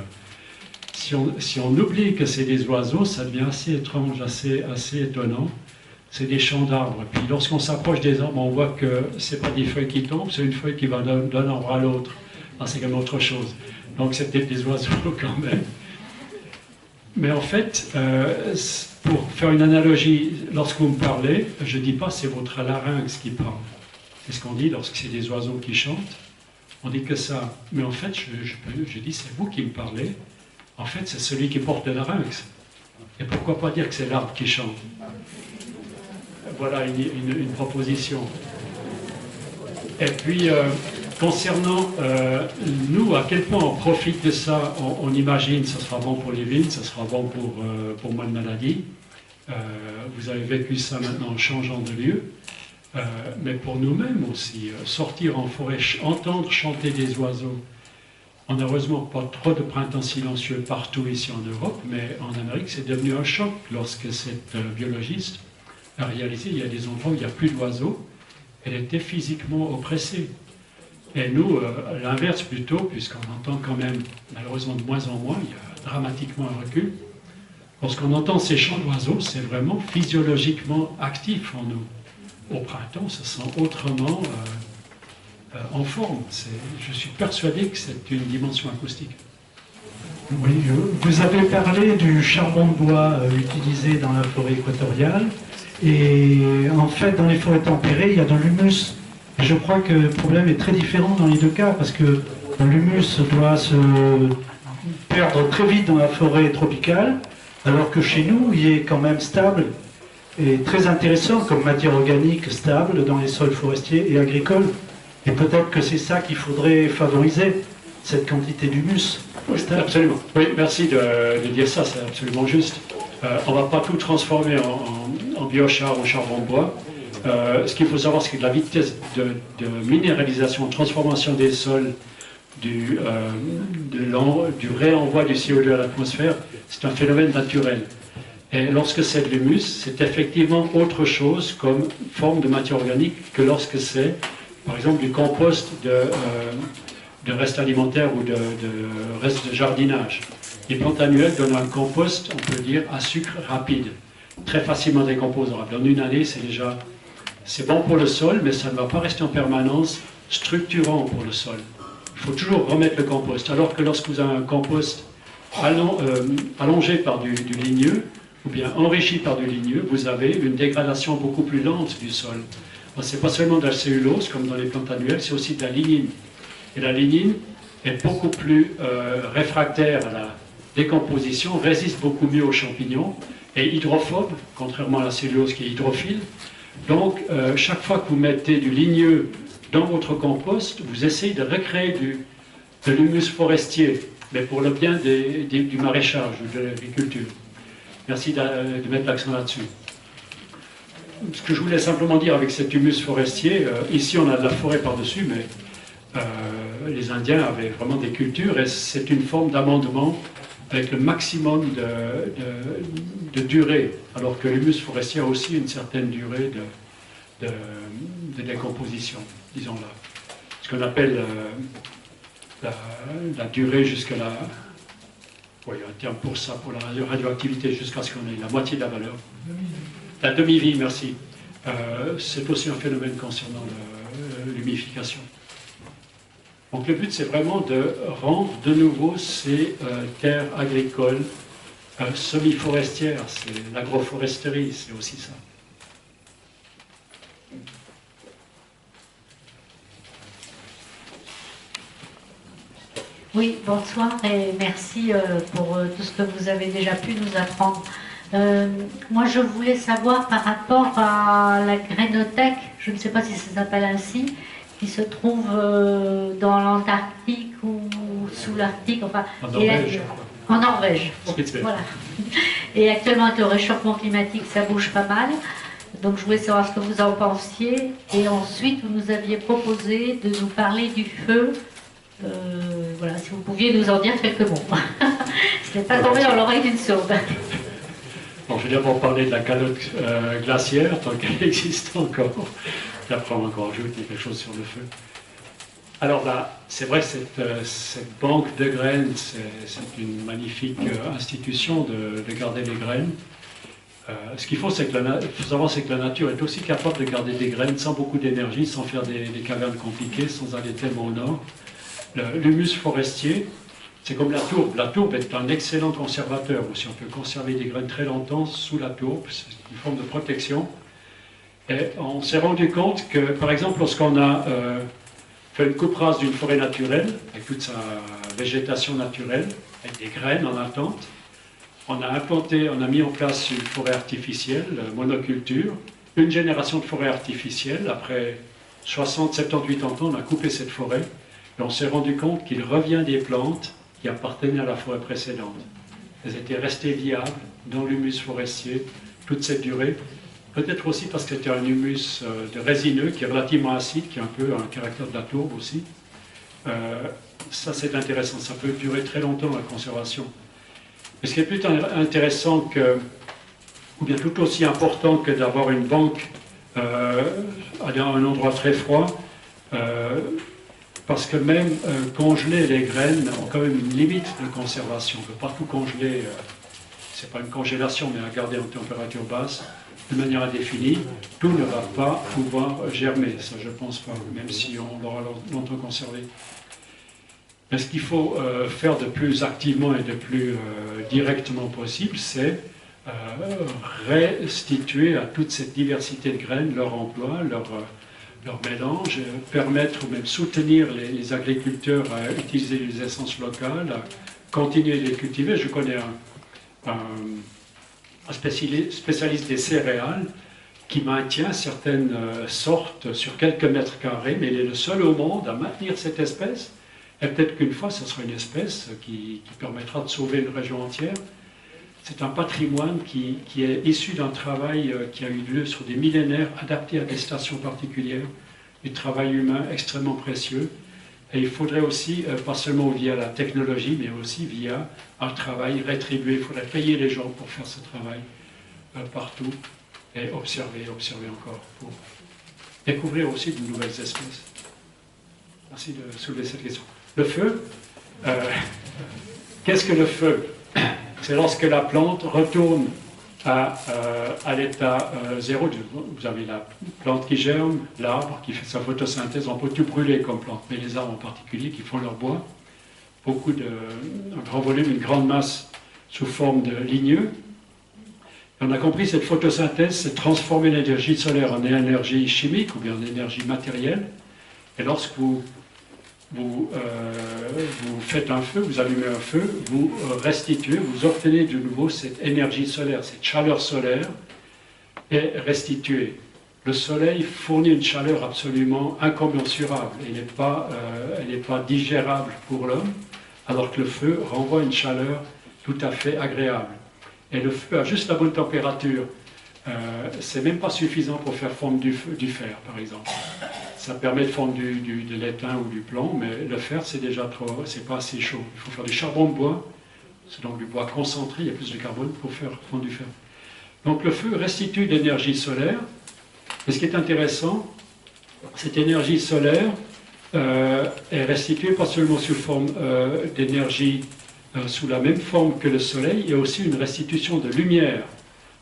Si on oublie que c'est des oiseaux, ça devient assez étrange, assez étonnant. C'est des chants d'arbres. Puis lorsqu'on s'approche des arbres, on voit que ce n'est pas des feuilles qui tombent, c'est une feuille qui va d'un arbre à l'autre. C'est quand même autre chose. Donc c'est peut-être des oiseaux quand même. Mais en fait, pour faire une analogie, lorsque vous me parlez, je ne dis pas c'est votre larynx qui parle. C'est ce qu'on dit lorsque c'est des oiseaux qui chantent. On dit que ça. Mais en fait, je dis c'est vous qui me parlez. En fait, c'est celui qui porte le larynx. Et pourquoi pas dire que c'est l'arbre qui chante? Voilà une proposition. Et puis, concernant nous, à quel point on profite de ça, on imagine que ce sera bon pour les vignes, ce sera bon pour moins de maladies. Vous avez vécu ça maintenant en changeant de lieu. Mais pour nous-mêmes aussi, sortir en forêt, entendre chanter des oiseaux. On n'a heureusement pas trop de printemps silencieux partout ici en Europe, mais en Amérique, c'est devenu un choc lorsque cette biologiste a réalisé qu'il y a des endroits où il n'y a plus d'oiseaux. Elle était physiquement oppressée. Et nous, l'inverse plutôt, puisqu'on entend quand même, malheureusement de moins en moins, il y a dramatiquement un recul. Lorsqu'on entend ces chants d'oiseaux, c'est vraiment physiologiquement actif en nous. Au printemps, on se sent autrement en forme. Je suis persuadé que c'est une dimension acoustique. Oui, vous avez parlé du charbon de bois utilisé dans la forêt équatoriale. Et en fait, dans les forêts tempérées, il y a de l'humus. Je crois que le problème est très différent dans les deux cas, parce que l'humus doit se perdre très vite dans la forêt tropicale, alors que chez nous, il est quand même stable et très intéressant comme matière organique stable dans les sols forestiers et agricoles. Et peut-être que c'est ça qu'il faudrait favoriser, cette quantité d'humus. Oui, absolument. Oui, merci de dire ça, c'est absolument juste. On ne va pas tout transformer en biochar ou charbon de bois. Ce qu'il faut savoir, c'est que la vitesse de minéralisation, de transformation des sols, du réenvoi du CO2 à l'atmosphère, c'est un phénomène naturel. Et lorsque c'est de l'humus, c'est effectivement autre chose comme forme de matière organique que lorsque c'est, par exemple, du compost de restes alimentaires ou de restes de jardinage. Les plantes annuelles donnent un compost, on peut dire, à sucre rapide, très facilement décomposable. En une année, c'est bon pour le sol, mais ça ne va pas rester en permanence structurant pour le sol. Il faut toujours remettre le compost. Alors que lorsque vous avez un compost allongé par du ligneux, ou bien enrichi par du ligneux, vous avez une dégradation beaucoup plus lente du sol. Ce n'est pas seulement de la cellulose, comme dans les plantes annuelles, c'est aussi de la lignine. Et la lignine est beaucoup plus réfractaire à la décomposition, résiste beaucoup mieux aux champignons, et hydrophobe, contrairement à la cellulose qui est hydrophile. Donc, chaque fois que vous mettez du ligneux dans votre compost, vous essayez de recréer de l'humus forestier, mais pour le bien du maraîchage ou de l'agriculture. Merci de mettre l'accent là-dessus. Ce que je voulais simplement dire avec cet humus forestier, ici on a de la forêt par-dessus, mais les Indiens avaient vraiment des cultures et c'est une forme d'amendement avec le maximum de durée, alors que l'humus forestier a aussi une certaine durée de décomposition, disons-là. Ce qu'on appelle la durée jusqu'à la... Oui, il y a un terme pour ça, pour la radioactivité, jusqu'à ce qu'on ait la moitié de la valeur. La demi-vie, merci. C'est aussi un phénomène concernant l'humification. Donc le but, c'est vraiment de rendre de nouveau ces terres agricoles semi-forestières. C'est l'agroforesterie, c'est aussi ça. Oui, bonsoir et merci pour tout ce que vous avez déjà pu nous apprendre. Moi, je voulais savoir par rapport à la grainothèque, je ne sais pas si ça s'appelle ainsi, qui se trouve dans l'Antarctique ou sous l'Arctique, enfin, en Norvège. Voilà. Et actuellement, avec le réchauffement climatique, ça bouge pas mal. Donc, je voulais savoir ce que vous en pensiez. Et ensuite, vous nous aviez proposé de nous parler du feu. Voilà, si vous pouviez nous en dire quelques mots. Ce n'est pas tombé dans l'oreille d'une sourde. Bon, je vais d'abord parler de la calotte glaciaire, tant qu'elle existe encore. Et après, on va encore ajouter quelque chose sur le feu. Alors là, c'est vrai, cette banque de graines, c'est une magnifique institution de garder les graines. Ce qu'il faut, c'est que faut savoir, c'est que la nature est aussi capable de garder des graines sans beaucoup d'énergie, sans faire des cavernes compliquées, sans aller tellement au nord. L'humus forestier, c'est comme la tourbe. La tourbe est un excellent conservateur aussi. On peut conserver des graines très longtemps sous la tourbe. C'est une forme de protection. Et on s'est rendu compte que, par exemple, lorsqu'on a fait une coupe rase d'une forêt naturelle, avec toute sa végétation naturelle, avec des graines en attente, on a mis en place une forêt artificielle, monoculture, une génération de forêt artificielle. Après 60, 70, 80 ans, on a coupé cette forêt. Et on s'est rendu compte qu'il revient des plantes qui appartenaient à la forêt précédente. Elles étaient restées viables dans l'humus forestier toute cette durée. Peut-être aussi parce que c'était un humus de résineux qui est relativement acide, qui a un peu un caractère de la tourbe aussi. Ça, c'est intéressant. Ça peut durer très longtemps, la conservation. Mais ce qui est plus intéressant que, ou bien tout aussi important que d'avoir une banque à un endroit très froid, parce que même congeler les graines ont quand même une limite de conservation. On ne peut pas tout congeler, c'est pas une congélation, mais à garder en température basse de manière indéfinie. Tout ne va pas pouvoir germer, ça je ne pense pas, même si on l'aura longtemps conservé. Mais ce qu'il faut faire de plus activement et de plus directement possible, c'est restituer à toute cette diversité de graines leur emploi, leur mélange, permettre ou même soutenir les agriculteurs à utiliser les essences locales, à continuer de les cultiver. Je connais un spécialiste des céréales qui maintient certaines sortes sur quelques mètres carrés, mais il est le seul au monde à maintenir cette espèce. Et peut-être qu'une fois, ce sera une espèce qui permettra de sauver une région entière. C'est un patrimoine qui est issu d'un travail qui a eu lieu sur des millénaires, adapté à des stations particulières, du travail humain extrêmement précieux. Et il faudrait aussi, pas seulement via la technologie, mais aussi via un travail rétribué. Il faudrait payer les gens pour faire ce travail partout et observer encore, pour découvrir aussi de nouvelles espèces. Merci de soulever cette question. Le feu, qu'est-ce que le feu? C'est lorsque la plante retourne à l'état zéro. Vous avez la plante qui germe, l'arbre qui fait sa photosynthèse. On peut tout brûler comme plante, mais les arbres en particulier qui font leur bois, un grand volume, une grande masse sous forme de ligneux. Et on a compris, cette photosynthèse, c'est transformer l'énergie solaire en énergie chimique ou bien en énergie matérielle. Et lorsque vous faites un feu, vous allumez un feu, vous restituez, vous obtenez de nouveau cette énergie solaire, cette chaleur solaire est restituée. Le soleil fournit une chaleur absolument incommensurable, elle n'est pas digérable pour l'homme, alors que le feu renvoie une chaleur tout à fait agréable. Et le feu a juste la bonne température. C'est même pas suffisant pour faire fondre du fer, par exemple. Ça permet de fondre de l'étain ou du plomb, mais le fer, c'est déjà trop, c'est pas assez chaud. Il faut faire du charbon de bois, c'est donc du bois concentré, il y a plus de carbone pour faire fondre du fer. Donc le feu restitue de l'énergie solaire, et ce qui est intéressant, cette énergie solaire est restituée pas seulement sous forme d'énergie, sous la même forme que le soleil, il y a aussi une restitution de lumière.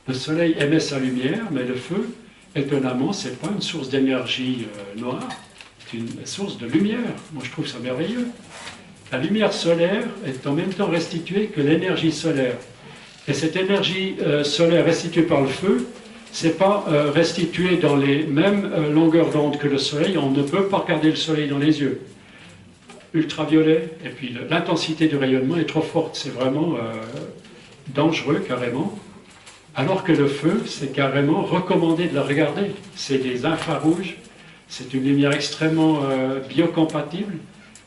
Le soleil émet sa lumière, mais le feu, étonnamment, ce n'est pas une source d'énergie noire, c'est une source de lumière. Moi, je trouve ça merveilleux. La lumière solaire est en même temps restituée que l'énergie solaire. Et cette énergie solaire restituée par le feu, ce n'est pas restitué dans les mêmes longueurs d'onde que le soleil. On ne peut pas regarder le soleil dans les yeux. Ultraviolet, et puis l'intensité du rayonnement est trop forte. C'est vraiment dangereux, carrément. Alors que le feu, c'est carrément recommandé de le regarder. C'est des infrarouges, c'est une lumière extrêmement biocompatible.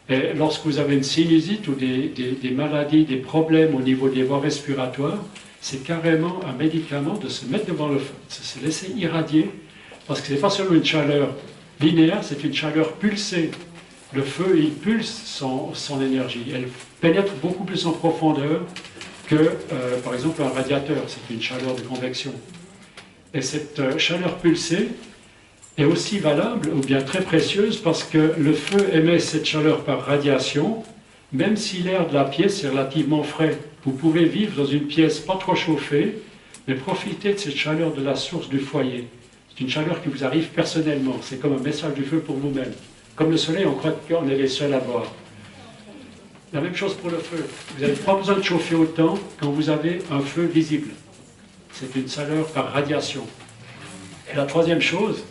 Et lorsque vous avez une sinusite ou des maladies, des problèmes au niveau des voies respiratoires, c'est carrément un médicament de se mettre devant le feu, de se laisser irradier, parce que ce n'est pas seulement une chaleur linéaire, c'est une chaleur pulsée. Le feu, il pulse son énergie. Elle pénètre beaucoup plus en profondeur que, par exemple, un radiateur. C'est une chaleur de convection. Et cette chaleur pulsée est aussi valable, ou bien très précieuse, parce que le feu émet cette chaleur par radiation, même si l'air de la pièce est relativement frais. Vous pouvez vivre dans une pièce pas trop chauffée, mais profiter de cette chaleur de la source du foyer. C'est une chaleur qui vous arrive personnellement. C'est comme un message du feu pour vous-même. Comme le soleil, on croit qu'on est les seuls à voir. La même chose pour le feu. Vous n'avez pas besoin de chauffer autant quand vous avez un feu visible. C'est une chaleur par radiation. Et la troisième chose,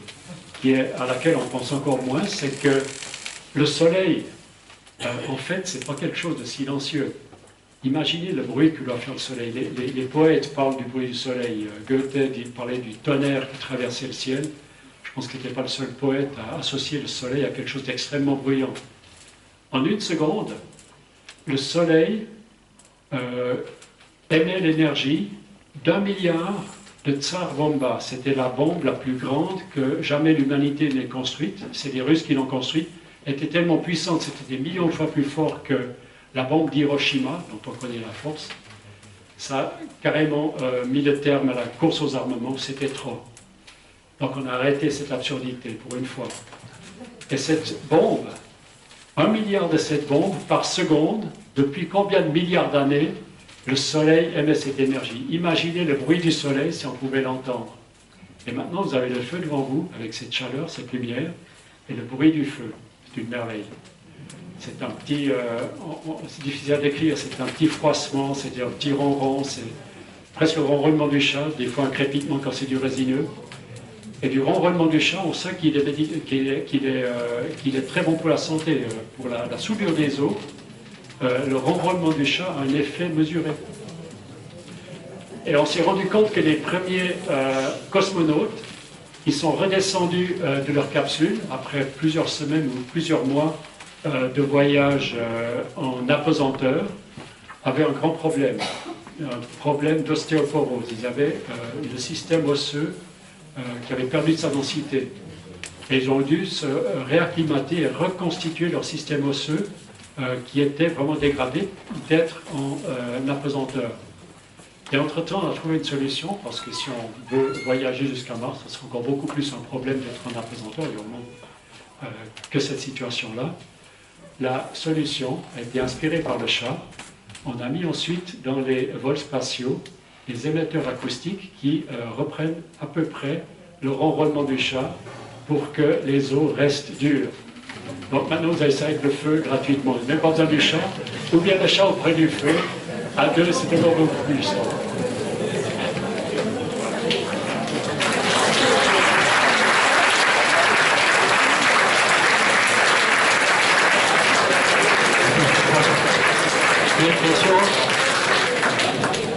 à laquelle on pense encore moins, c'est que le soleil, en fait, c'est pas quelque chose de silencieux. Imaginez le bruit que doit faire le soleil. Les poètes parlent du bruit du soleil. Goethe parlait du tonnerre qui traversait le ciel. Je pense qu'il n'était pas le seul poète à associer le soleil à quelque chose d'extrêmement bruyant. En une seconde, le soleil émet l'énergie d'1 milliard de tsar bomba. C'était la bombe la plus grande que jamais l'humanité n'ait construite. C'est les Russes qui l'ont construite. était tellement puissante, c'était des millions de fois plus fort que la bombe d'Hiroshima, dont on connaît la force. Ça a carrément mis le terme à la course aux armements, c'était trop. Donc on a arrêté cette absurdité pour une fois. Et cette bombe, 1 milliard de cette bombe par seconde, depuis combien de milliards d'années le Soleil émet cette énergie? Imaginez le bruit du Soleil si on pouvait l'entendre. Et maintenant vous avez le feu devant vous, avec cette chaleur, cette lumière, et le bruit du feu. C'est une merveille. C'est un petit, c'est difficile à décrire, c'est un petit froissement, c'est un petit ronron, c'est presque le ronronnement du chat, des fois un crépitement quand c'est du résineux. Et du ronronnement du chat, on sait qu'il est très bon pour la santé, pour la soudure des os. Le ronronnement du chat a un effet mesuré. Et on s'est rendu compte que les premiers cosmonautes, ils sont redescendus de leur capsule après plusieurs semaines ou plusieurs mois de voyage en apesanteur, avaient un grand problème, un problème d'ostéoporose. Ils avaient le système osseux qui avait perdu de sa densité. Et ils ont dû se réacclimater et reconstituer leur système osseux qui était vraiment dégradé d'être en apesanteur. Et entre-temps, on a trouvé une solution, parce que si on veut voyager jusqu'à Mars, ce sera encore beaucoup plus un problème d'être en apesanteur, évidemment, que cette situation-là. La solution a été inspirée par le chat. On a mis ensuite dans les vols spatiaux des émetteurs acoustiques qui reprennent à peu près le ronronnement du chat pour que les os restent durs. Donc maintenant, vous avez ça avec le feu gratuitement. Vous n'avez même pas besoin du chat, ou bien le chat auprès du feu. À deux, c'est encore beaucoup plus.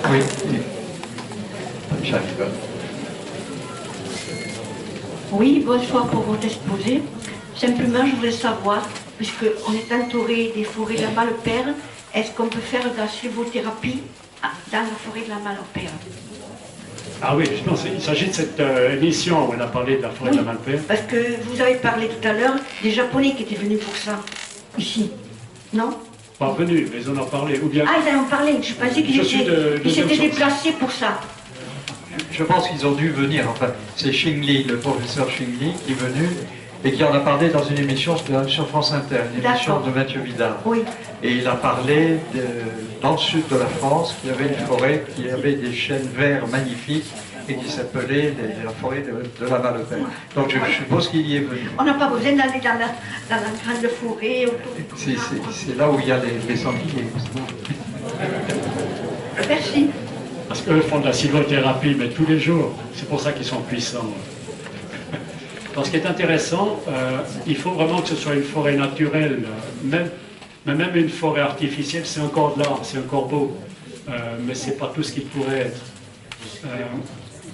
Oui. J'arrive. Oui, bonsoir pour votre exposé. Simplement, je voulais savoir, puisqu'on est entouré des forêts de la Malpère, est-ce qu'on peut faire de la sylvothérapie dans la forêt de la Malpère? Ah oui, justement, il s'agit de cette émission où on a parlé de la forêt de la Malpère. Parce que vous avez parlé tout à l'heure des Japonais qui étaient venus pour ça, ici, non? Pas venus, mais ils en ont parlé. Ou bien... Ah, ils en ont parlé, je pensais qu'ils s'étaient déplacés pour ça. Je pense qu'ils ont dû venir. Enfin, c'est Xing Li, le professeur Xing Li, qui est venu et qui en a parlé dans une émission sur France Inter, une émission de Mathieu Vidal. Oui. Et il a parlé dans le sud de la France, qu'il y avait une forêt qui avait des chênes verts magnifiques et qui s'appelait la forêt de la Malpère. Donc je suppose qu'il y est venu. On n'a pas besoin d'aller dans la grande forêt. C'est là où il y a les sangliers. Merci. Parce qu'eux font de la sylvothérapie, mais tous les jours. C'est pour ça qu'ils sont puissants. Alors, ce qui est intéressant, il faut vraiment que ce soit une forêt naturelle. Même une forêt artificielle, c'est encore de l'art, c'est encore beau. Mais ce n'est pas tout ce qu'il pourrait être.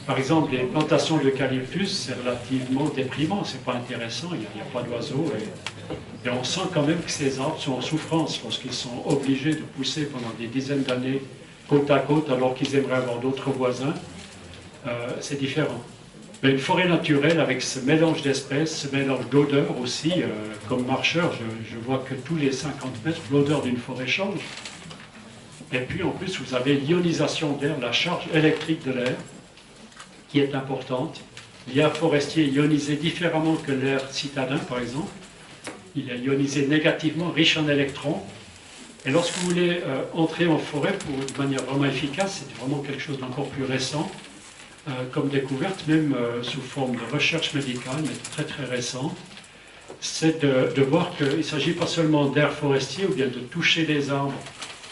Par exemple, les plantations d'eucalyptus, c'est relativement déprimant, c'est pas intéressant, il n'y a pas d'oiseaux. Et on sent quand même que ces arbres sont en souffrance lorsqu'ils sont obligés de pousser pendant des dizaines d'années côte à côte alors qu'ils aimeraient avoir d'autres voisins. C'est différent. Mais une forêt naturelle avec ce mélange d'espèces, ce mélange d'odeurs aussi, comme marcheur, je vois que tous les 50 mètres, l'odeur d'une forêt change. Et puis en plus, vous avez l'ionisation d'air, la charge électrique de l'air, qui est importante. L'air forestier est ionisé différemment que l'air citadin, par exemple. Il est ionisé négativement, riche en électrons. Et lorsque vous voulez entrer en forêt de manière vraiment efficace, c'est vraiment quelque chose d'encore plus récent, comme découverte, même sous forme de recherche médicale, mais très très récente, c'est de voir qu'il ne s'agit pas seulement d'air forestier ou bien de toucher les arbres,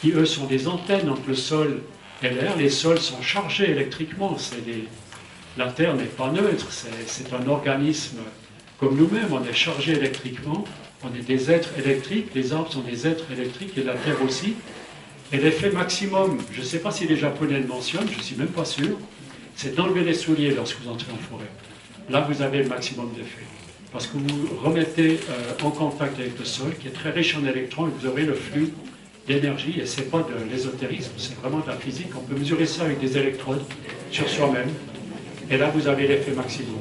qui eux sont des antennes entre le sol et l'air. Les sols sont chargés électriquement, la Terre n'est pas neutre, c'est un organisme comme nous-mêmes, on est chargé électriquement, on est des êtres électriques, les arbres sont des êtres électriques et la Terre aussi. Et l'effet maximum, je ne sais pas si les Japonais le mentionnent, je ne suis même pas sûr, c'est d'enlever les souliers lorsque vous entrez en forêt. Là, vous avez le maximum d'effet. Parce que vous remettez en contact avec le sol, qui est très riche en électrons, et vous aurez le flux d'énergie, et ce n'est pas de l'ésotérisme, c'est vraiment de la physique. On peut mesurer ça avec des électrodes sur soi-même, et là, vous avez l'effet maximum.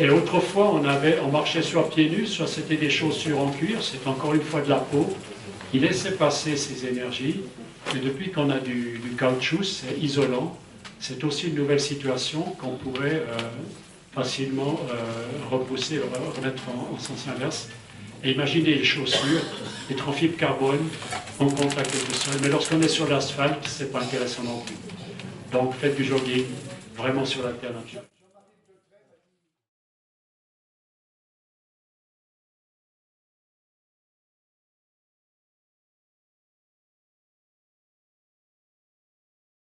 Et autrefois, on marchait soit pieds nus, soit c'était des chaussures en cuir, c'est encore une fois de la peau. Il laissait passer ces énergies. Et depuis qu'on a du caoutchouc, c'est isolant. C'est aussi une nouvelle situation qu'on pourrait facilement repousser, remettre en sens inverse. Et imaginez les chaussures, être en fibre carbone, en contact avec le sol. Mais lorsqu'on est sur l'asphalte, c'est pas intéressant non plus. Donc faites du jogging, vraiment sur la terre naturelle.